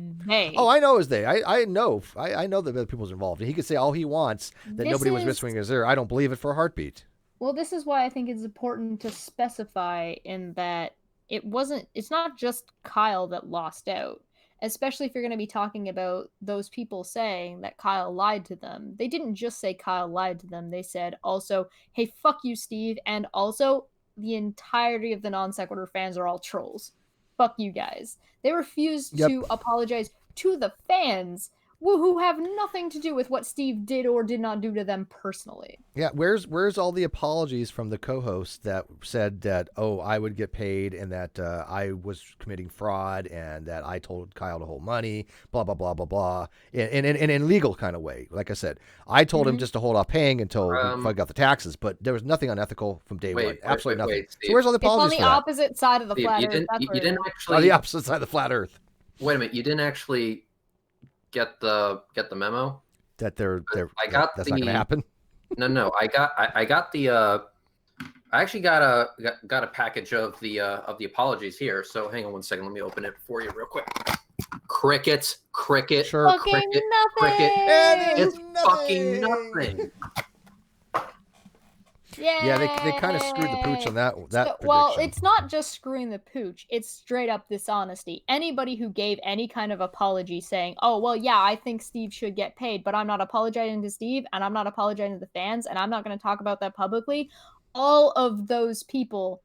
[SPEAKER 1] Oh, I know it was they. I know. I know that other people's involved. And he could say all he wants that nobody was whispering in his ear. I don't believe it for a heartbeat.
[SPEAKER 3] Well, this is why I think it's important to specify in that it's not just Kyle that lost out. Especially if you're going to be talking about those people saying that Kyle lied to them. They didn't just say Kyle lied to them. They said also, hey, fuck you, Steve. And also, the entirety of the Non-Sequitur fans are all trolls. Fuck you guys. They refused to apologize to the fans who have nothing to do with what Steve did or did not do to them personally.
[SPEAKER 1] Yeah, where's all the apologies from the co-hosts that said that, oh, I would get paid and that I was committing fraud and that I told Kyle to hold money, blah, blah, blah, blah, blah, in a legal kind of way. Like I said, I told him just to hold off paying until I got the taxes, but there was nothing unethical from day one. Absolutely nothing. So where's all the apologies
[SPEAKER 3] it's on the opposite side of the flat earth.
[SPEAKER 5] You didn't actually...
[SPEAKER 1] On the opposite side of the flat earth.
[SPEAKER 5] Wait a minute, you didn't actually... get the memo
[SPEAKER 1] that that's not going to happen.
[SPEAKER 5] No. I got the. I actually got a package of the apologies here. So hang on one second. Let me open it for you real quick. Cricket.
[SPEAKER 1] Sure.
[SPEAKER 3] Fucking
[SPEAKER 5] Cricket.
[SPEAKER 3] nothing.
[SPEAKER 5] It's fucking nothing.
[SPEAKER 1] Yeah, they kind of screwed the pooch on that prediction.
[SPEAKER 3] Well, it's not just screwing the pooch. It's straight up dishonesty. Anybody who gave any kind of apology saying, oh, well, yeah, I think Steve should get paid, but I'm not apologizing to Steve, and I'm not apologizing to the fans, and I'm not going to talk about that publicly, all of those people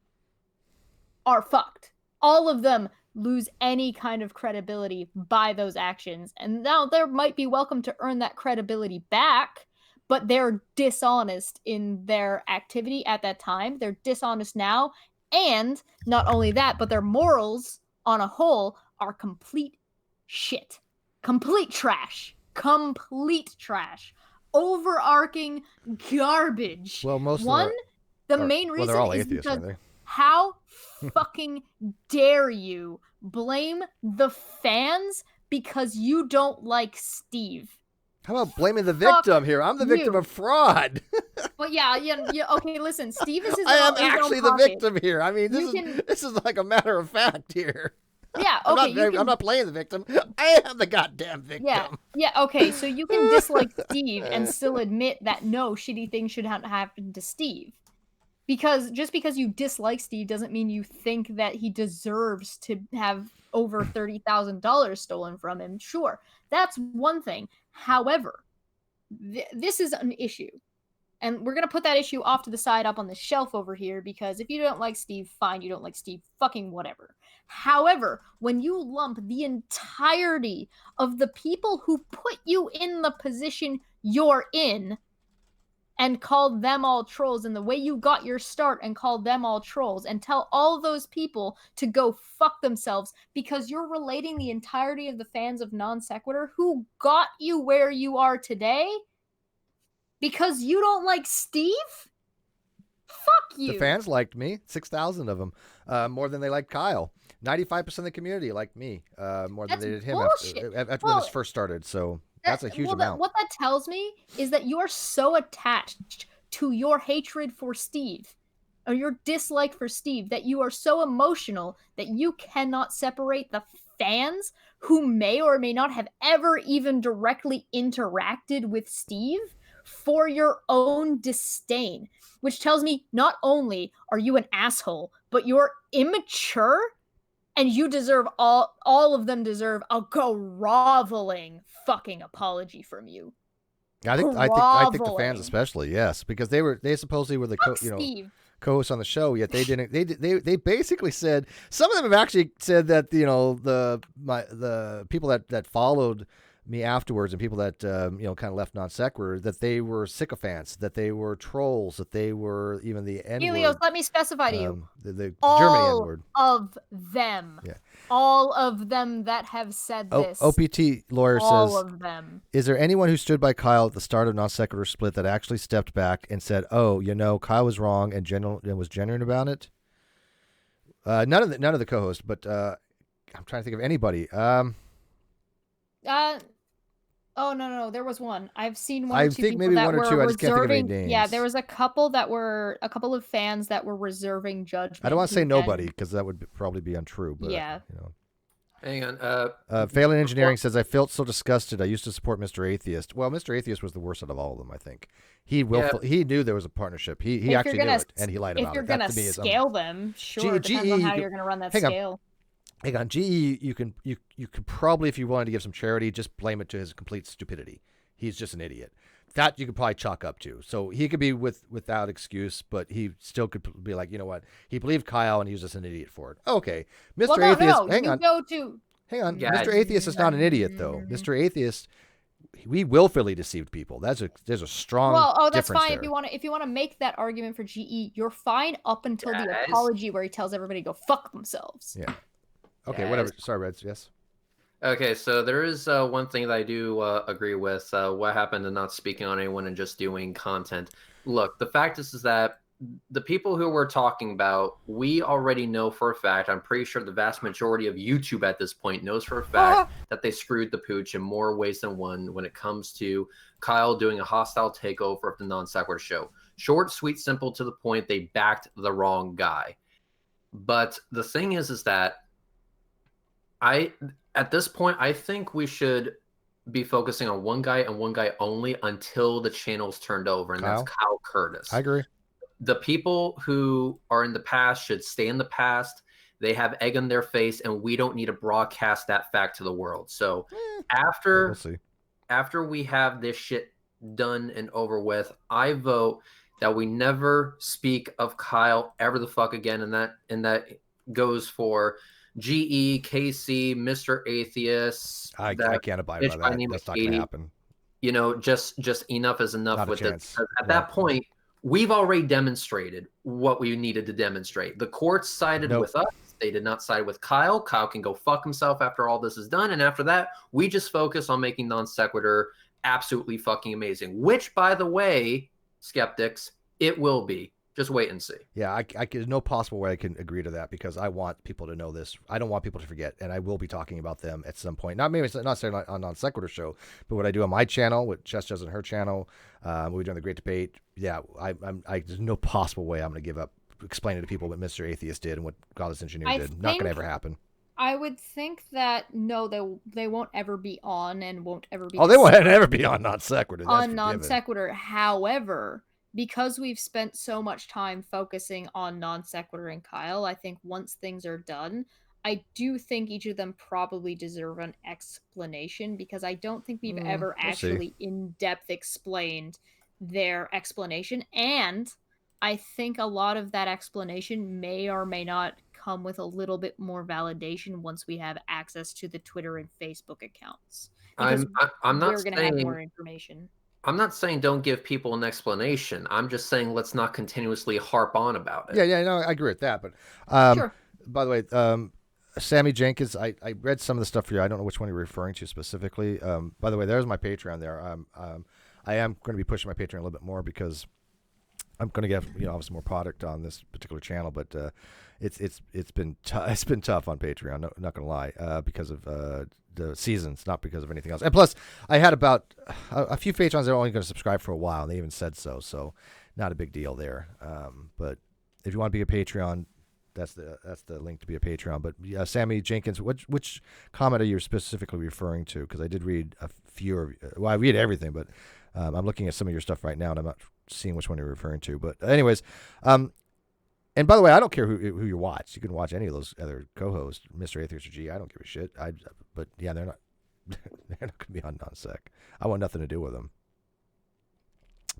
[SPEAKER 3] are fucked. All of them lose any kind of credibility by those actions. And now they might be welcome to earn that credibility back, but they're dishonest in their activity at that time. They're dishonest now. And not only that, but their morals on a whole are complete shit. Complete trash. Complete trash. Overarching garbage.
[SPEAKER 1] Well, most
[SPEAKER 3] the main reason
[SPEAKER 1] they're all
[SPEAKER 3] is
[SPEAKER 1] atheists,
[SPEAKER 3] because
[SPEAKER 1] aren't they?
[SPEAKER 3] how fucking dare you blame the fans because you don't like Steve?
[SPEAKER 1] How about blaming the victim here? I'm the victim of fraud.
[SPEAKER 3] Well, yeah. Okay, listen. Steve is his
[SPEAKER 1] I
[SPEAKER 3] own,
[SPEAKER 1] am actually the victim here. I mean, this is like a matter of fact here.
[SPEAKER 3] Yeah, okay.
[SPEAKER 1] I'm not playing the victim. I am the goddamn victim.
[SPEAKER 3] Yeah. Okay, so you can dislike Steve and still admit that no shitty thing should happen to Steve. Because just because you dislike Steve doesn't mean you think that he deserves to have over $30,000 stolen from him. Sure, that's one thing. However, this is an issue. And we're going to put that issue off to the side up on the shelf over here because if you don't like Steve, fine, you don't like Steve, fucking whatever. However, when you lump the entirety of the people who put you in the position you're in and called them all trolls, and the way you got your start and called them all trolls, and tell all those people to go fuck themselves because you're relating the entirety of the fans of NonSequitur who got you where you are today because you don't like Steve? Fuck you.
[SPEAKER 1] The fans liked me, 6,000 of them, more than they liked Kyle. 95% of the community liked me more than they did him after when this first started, so... That's a huge amount.
[SPEAKER 3] What that tells me is that you are so attached to your hatred for Steve or your dislike for Steve that you are so emotional that you cannot separate the fans who may or may not have ever even directly interacted with Steve for your own disdain, which tells me not only are you an asshole, but you're immature. And you deserve all of them deserve a groveling fucking apology from you.
[SPEAKER 1] I think the fans especially, yes, because they supposedly were the co-hosts on the show, yet they didn't. They basically said, some of them have actually said that the people that followed me afterwards and people that kind of left NonSequitur, that they were sycophants, that they were trolls, that they were even the N-word.
[SPEAKER 3] Helios, let me specify to you.
[SPEAKER 1] The
[SPEAKER 3] all
[SPEAKER 1] German N-word.
[SPEAKER 3] Of them. Yeah. All of them that have said this.
[SPEAKER 1] OPT lawyer says,
[SPEAKER 3] all of them.
[SPEAKER 1] Is there anyone who stood by Kyle at the start of NonSequitur split that actually stepped back and said, oh, Kyle was wrong and was genuine about it? None of the co-hosts, but I'm trying to think of anybody.
[SPEAKER 3] Oh no, there was one. I've seen one.
[SPEAKER 1] I think maybe one or two. I just can't think of any names.
[SPEAKER 3] Yeah, there was a couple of fans that were reserving judgment.
[SPEAKER 1] I don't want to say nobody because that would probably be untrue. But
[SPEAKER 3] yeah.
[SPEAKER 5] Hang on.
[SPEAKER 1] Phelan Engineering says, I felt so disgusted. I used to support Mr. Atheist. Well, Mr. Atheist was the worst out of all of them, I think. He knew there was a partnership. He actually knew it, and he lied about it.
[SPEAKER 3] If you're going to scale them, sure. Depends on how you're going to run that scale.
[SPEAKER 1] Hang on, GE, you could probably, if you wanted to give some charity, just blame it to his complete stupidity. He's just an idiot. That you could probably chalk up to. So he could be without excuse, but he still could be like, you know what? He believed Kyle and he was just an idiot for it. Okay. Mr. Atheist, hang on. Hang on. Yeah, Mr. Atheist is not an idiot, though. Mr. Atheist, we willfully deceived people. There's a strong
[SPEAKER 3] that's fine.
[SPEAKER 1] There.
[SPEAKER 3] If you want to make that argument for GE, you're fine up until the apology where he tells everybody to go fuck themselves.
[SPEAKER 1] Yeah. Okay, whatever. Sorry, Reds. Yes.
[SPEAKER 5] Okay, so there is one thing that I do agree with. What happened to not speaking on anyone and just doing content. Look, the fact is that the people who we're talking about, we already know for a fact, I'm pretty sure the vast majority of YouTube at this point knows for a fact that they screwed the pooch in more ways than one when it comes to Kyle doing a hostile takeover of the Non-Sequitur Show. Short, sweet, simple, to the point, they backed the wrong guy. But the thing is that at this point, I think we should be focusing on one guy and one guy only until the channel's turned over, and Kyle? That's Kyle Curtis.
[SPEAKER 1] I agree.
[SPEAKER 5] The people who are in the past should stay in the past. They have egg on their face, and we don't need to broadcast that fact to the world. So after we have this shit done and over with, I vote that we never speak of Kyle ever the fuck again, and that goes for GE, KC, Mr. Atheist.
[SPEAKER 1] I can't abide by that. That's not going to happen.
[SPEAKER 5] You know, just enough is enough. Not with it. At that point, we've already demonstrated what we needed to demonstrate. The courts sided with us. They did not side with Kyle. Kyle can go fuck himself after all this is done. And after that, we just focus on making Non-Sequitur absolutely fucking amazing. Which, by the way, skeptics, it will be. Just wait and see.
[SPEAKER 1] Yeah, there's no possible way I can agree to that, because I want people to know this. I don't want people to forget, and I will be talking about them at some point. Not necessarily on Non-Sequitur Show, but what I do on my channel, what Jess does on her channel, we're doing the Great Debate. Yeah, there's no possible way I'm going to give up explaining to people what Mr. Atheist did and what Godless Engineer did. Not going to ever happen.
[SPEAKER 3] I would think that they won't ever be on and won't ever be.
[SPEAKER 1] Oh, they won't ever be on Non-Sequitur.
[SPEAKER 3] On Non-Sequitur, however, because we've spent so much time focusing on Non-Sequitur and Kyle, I think once things are done, I do think each of them probably deserve an explanation, because I don't think we've ever actually in-depth explained their explanation. And I think a lot of that explanation may or may not come with a little bit more validation once we have access to the Twitter and Facebook accounts. Because
[SPEAKER 5] I'm not
[SPEAKER 3] we're going to have more information.
[SPEAKER 5] I'm not saying don't give people an explanation. I'm just saying let's not continuously harp on about it.
[SPEAKER 1] Yeah, no, I agree with that. But
[SPEAKER 3] sure.
[SPEAKER 1] By the way, Sammy Jenkins, I read some of the stuff for you. I don't know which one you're referring to specifically. By the way, there's my Patreon there. I am going to be pushing my Patreon a little bit more, because I'm going to get obviously more product on this particular channel. But it's been tough on Patreon. No, not going to lie, because of the seasons, not because of anything else. And plus, I had about a few patrons that are only going to subscribe for a while, and they even said so not a big deal there. But if you want to be a Patreon, that's the link to be a Patreon. But Sammy Jenkins, which comment are you specifically referring to? Because I did read a few. Well, I read everything, but I'm looking at some of your stuff right now, and I'm not seeing which one you're referring to. But anyways, and by the way, I don't care who you watch. You can watch any of those other co-hosts, Mr. Atheist or G. I don't give a shit. But yeah, they're not going to be on Non-Sec. I want nothing to do with them.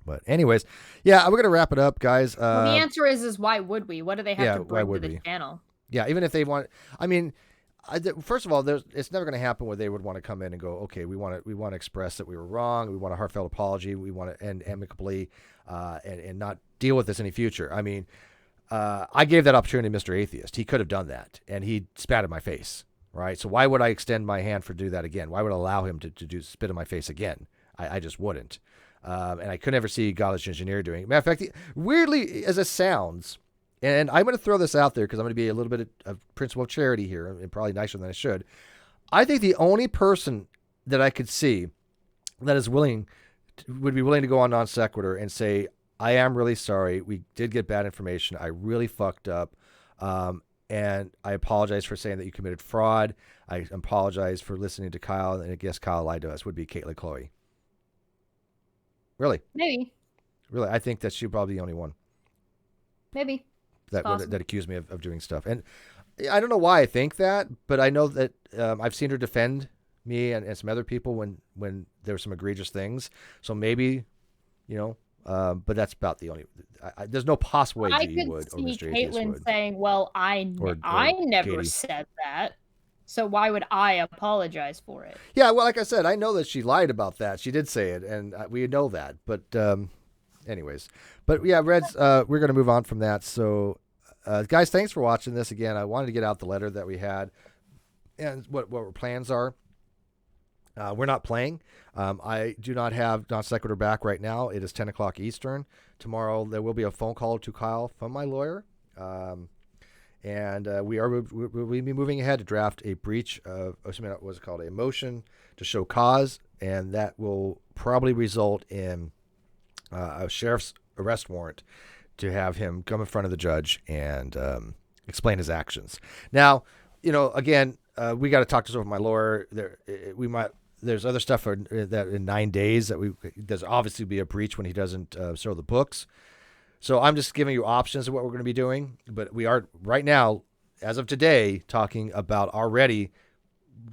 [SPEAKER 1] But anyways, yeah, we're going to wrap it up, guys.
[SPEAKER 3] Well, the answer is why would we? What do they have to bring to the channel?
[SPEAKER 1] Yeah, even if they want, I mean, first of all, it's never going to happen where they would want to come in and go, okay, we want to express that we were wrong. We want a heartfelt apology. We want to end amicably and not deal with this in the future. I mean, I gave that opportunity to Mr. Atheist. He could have done that, and he spat in my face, right? So why would I extend my hand for do that again? Why would I allow him to spit in my face again? I just wouldn't. And I could never see Godless Engineer doing it. Matter of fact, weirdly as it sounds, and I'm going to throw this out there because I'm going to be a little bit of principle of charity here, and probably nicer than I should. I think the only person that I could see that is would be willing to go on Non-Sequitur and say, I am really sorry. We did get bad information. I really fucked up. And I apologize for saying that you committed fraud. I apologize for listening to Kyle, and I guess Kyle lied to us, would be Caitlin Chloe. Really?
[SPEAKER 3] Maybe.
[SPEAKER 1] Really, I think that she'd probably be the only one.
[SPEAKER 3] Maybe.
[SPEAKER 1] That accused me of doing stuff. And I don't know why I think that, but I know that I've seen her defend me and some other people when there were some egregious things. So maybe, but that's about the only. There's no possible way G would or Mr. Atheist would.
[SPEAKER 3] Caitlin saying, "Well, I never
[SPEAKER 1] Katie.
[SPEAKER 3] said that, so why would I apologize for it?"
[SPEAKER 1] Yeah, well, like I said, I know that she lied about that. She did say it, and we know that. But anyways, but yeah, Reds, we're going to move on from that. So, guys, thanks for watching this again. I wanted to get out the letter that we had and what our plans are. We're not playing. I do not have NonSequitur back right now. It is 10 o'clock Eastern. Tomorrow there will be a phone call to Kyle from my lawyer. And we'll be moving ahead to draft a breach of, what's it called? A motion to show cause. And that will probably result in a sheriff's arrest warrant to have him come in front of the judge and explain his actions. Now, again, we got to talk this over with my lawyer. There's other stuff that in 9 days there's obviously be a breach when he doesn't show the books. So I'm just giving you options of what we're going to be doing. But we are right now, as of today, talking about already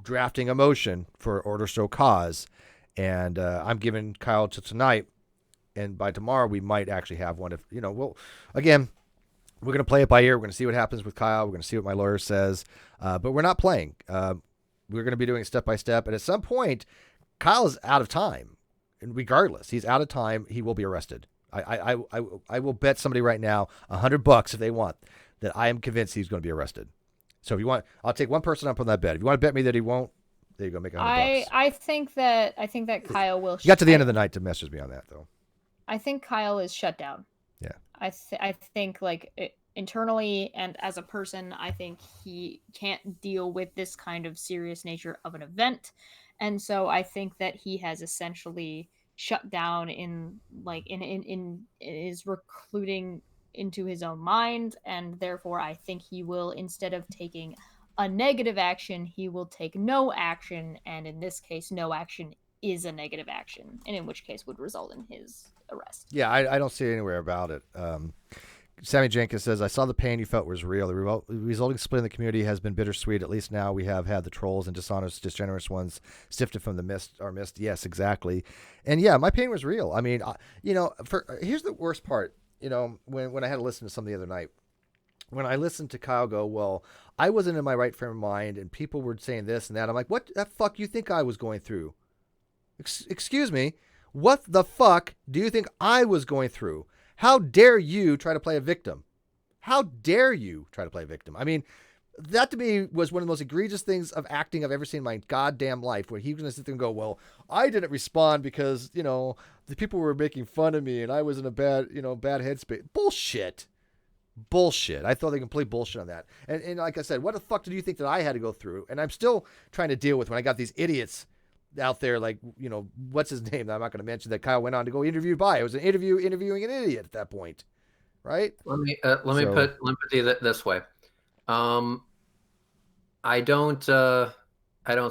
[SPEAKER 1] drafting a motion for order to show cause. And I'm giving Kyle till tonight. And by tomorrow, we might actually have one. If again, we're going to play it by ear. We're going to see what happens with Kyle. We're going to see what my lawyer says. But we're not playing. We're going to be doing it step by step. And at some point, Kyle is out of time. And regardless, he's out of time. He will be arrested. I will bet somebody right now $100 if they want that I am convinced he's going to be arrested. So if you want, I'll take one person up on that bet. If you want to bet me that he won't, there you go. Make $100.
[SPEAKER 3] I think that Kyle will.
[SPEAKER 1] You got to the end of the night to message me on that though.
[SPEAKER 3] I think Kyle is shut down.
[SPEAKER 1] Yeah.
[SPEAKER 3] I think internally and as a person, I think he can't deal with this kind of serious nature of an event. And so I think that he has essentially shut down in is recluding into his own mind. And therefore I think he will, instead of taking a negative action, he will take no action. And in this case, no action is a negative action, and in which case would result in his arrest.
[SPEAKER 1] Yeah, I don't see anywhere about it. Sammy Jenkins says, I saw the pain you felt was real. The resulting split in the community has been bittersweet. At least now we have had the trolls and dishonest, disgenerous ones sifted from the mist. Yes, exactly. And yeah, my pain was real. I mean, here's the worst part. When I had to listen to something the other night, when I listened to Kyle go, well, I wasn't in my right frame of mind and people were saying this and that. I'm like, what the fuck you think I was going through? Excuse me. What the fuck do you think I was going through? How dare you try to play a victim? How dare you try to play a victim? I mean, that to me was one of the most egregious things of acting I've ever seen in my goddamn life, where he was going to sit there and go, well, I didn't respond because, the people were making fun of me and I was in a bad headspace. Bullshit. I thought they complete bullshit on that. And like I said, what the fuck did you think that I had to go through? And I'm still trying to deal with when I got these idiots out there, like, what's his name? I'm not going to mention that Kyle went on to go interviewed by. It was an interviewing an idiot at that point, right?
[SPEAKER 5] Let me put it this way. I don't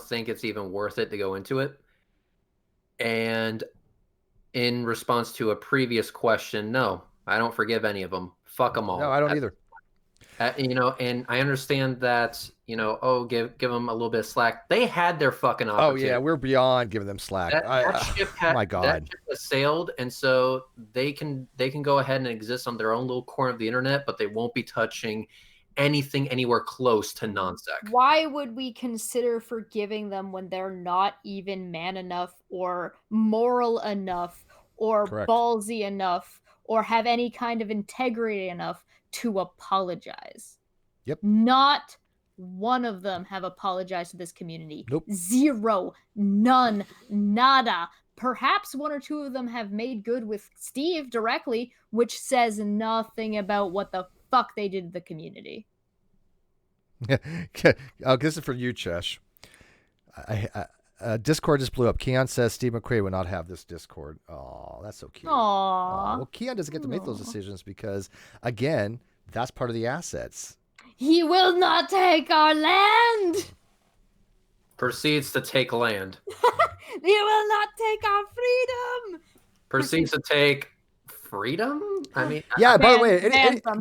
[SPEAKER 5] think it's even worth it to go into it. And in response to a previous question, no, I don't forgive any of them. Fuck them all.
[SPEAKER 1] No, I don't either.
[SPEAKER 5] And I understand that, give them a little bit of slack. They had their fucking opportunity.
[SPEAKER 1] Oh yeah, we're beyond giving them slack.
[SPEAKER 5] That ship has sailed, and so they can go ahead and exist on their own little corner of the internet, but they won't be touching anything anywhere close to non-sec.
[SPEAKER 3] Why would we consider forgiving them when they're not even man enough or moral enough or ballsy enough or have any kind of integrity enough to apologize?
[SPEAKER 1] Yep.
[SPEAKER 3] Not one of them have apologized to this community.
[SPEAKER 1] Nope.
[SPEAKER 3] Zero. None. Nada. Perhaps one or two of them have made good with Steve directly, which says nothing about what the fuck they did to the community.
[SPEAKER 1] This is for you, Chesh. Discord just blew up. Keon says Steve McQuaid would not have this Discord. Oh, that's so cute.
[SPEAKER 3] Aww.
[SPEAKER 1] Well, Keon doesn't get to make those decisions because, again, that's part of the assets.
[SPEAKER 3] He will not take our land.
[SPEAKER 5] Proceeds to take land.
[SPEAKER 3] He will not take our freedom.
[SPEAKER 5] Proceeds to take freedom? I mean,
[SPEAKER 1] yeah. By the way,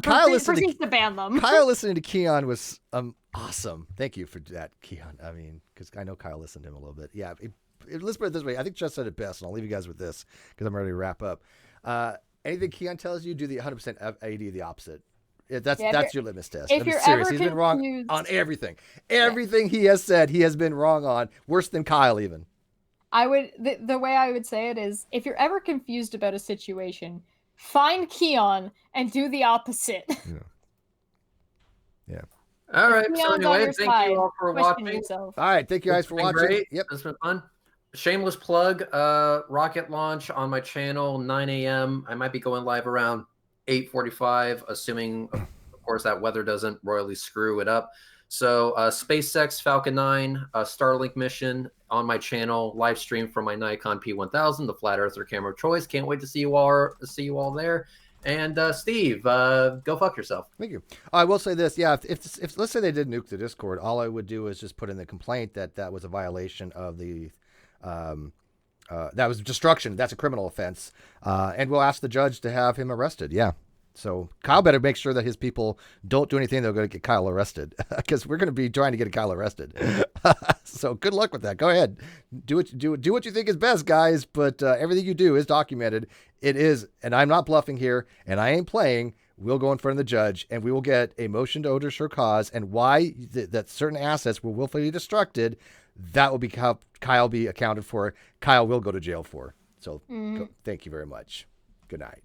[SPEAKER 1] Kyle
[SPEAKER 3] proceeds to ban them.
[SPEAKER 1] Kyle listening to Keon was awesome. Thank you for that, Keon. I mean, because I know Kyle listened to him a little bit. Yeah. Let's put it this way. I think Jess said it best, and I'll leave you guys with this because I'm ready to wrap up. Anything Keon tells you, do the 100% AD the opposite. That's your litmus test.
[SPEAKER 3] If you're
[SPEAKER 1] serious.
[SPEAKER 3] Ever
[SPEAKER 1] He's been wrong on everything. Everything he has said, he has been wrong on. Worse than Kyle, even.
[SPEAKER 3] The way I would say it is, if you're ever confused about a situation, find Keon and do the opposite.
[SPEAKER 1] Yeah.
[SPEAKER 5] All right. So anyway, thank you all for watching.
[SPEAKER 3] Yourself.
[SPEAKER 1] All right. Thank you guys for watching.
[SPEAKER 5] Great.
[SPEAKER 1] Yep.
[SPEAKER 5] This has been fun. shameless plug, rocket launch on my channel, 9 a.m. I might be going live around 8:45, assuming, of course, that weather doesn't royally screw it up. So SpaceX Falcon 9 Starlink mission on my channel, live stream from my Nikon P1000, the flat earther camera of choice. Can't wait to see you all there. And Steve, go fuck yourself.
[SPEAKER 1] Thank you. I will say this, yeah. If let's say they did nuke the Discord, all I would do is just put in the complaint that was a violation of the, that was destruction. That's a criminal offense, and we'll ask the judge to have him arrested. Yeah. So Kyle better make sure that his people don't do anything that'll going to get Kyle arrested, because we're going to be trying to get Kyle arrested. So good luck with that. Go ahead, do what you think is best, guys. But everything you do is documented. It is, and I'm not bluffing here, and I ain't playing. We'll go in front of the judge, and we will get a motion to order show cause, and why that certain assets were willfully destructed. That will be how Kyle be accounted for. Kyle will go to jail for. So thank you very much. Good night.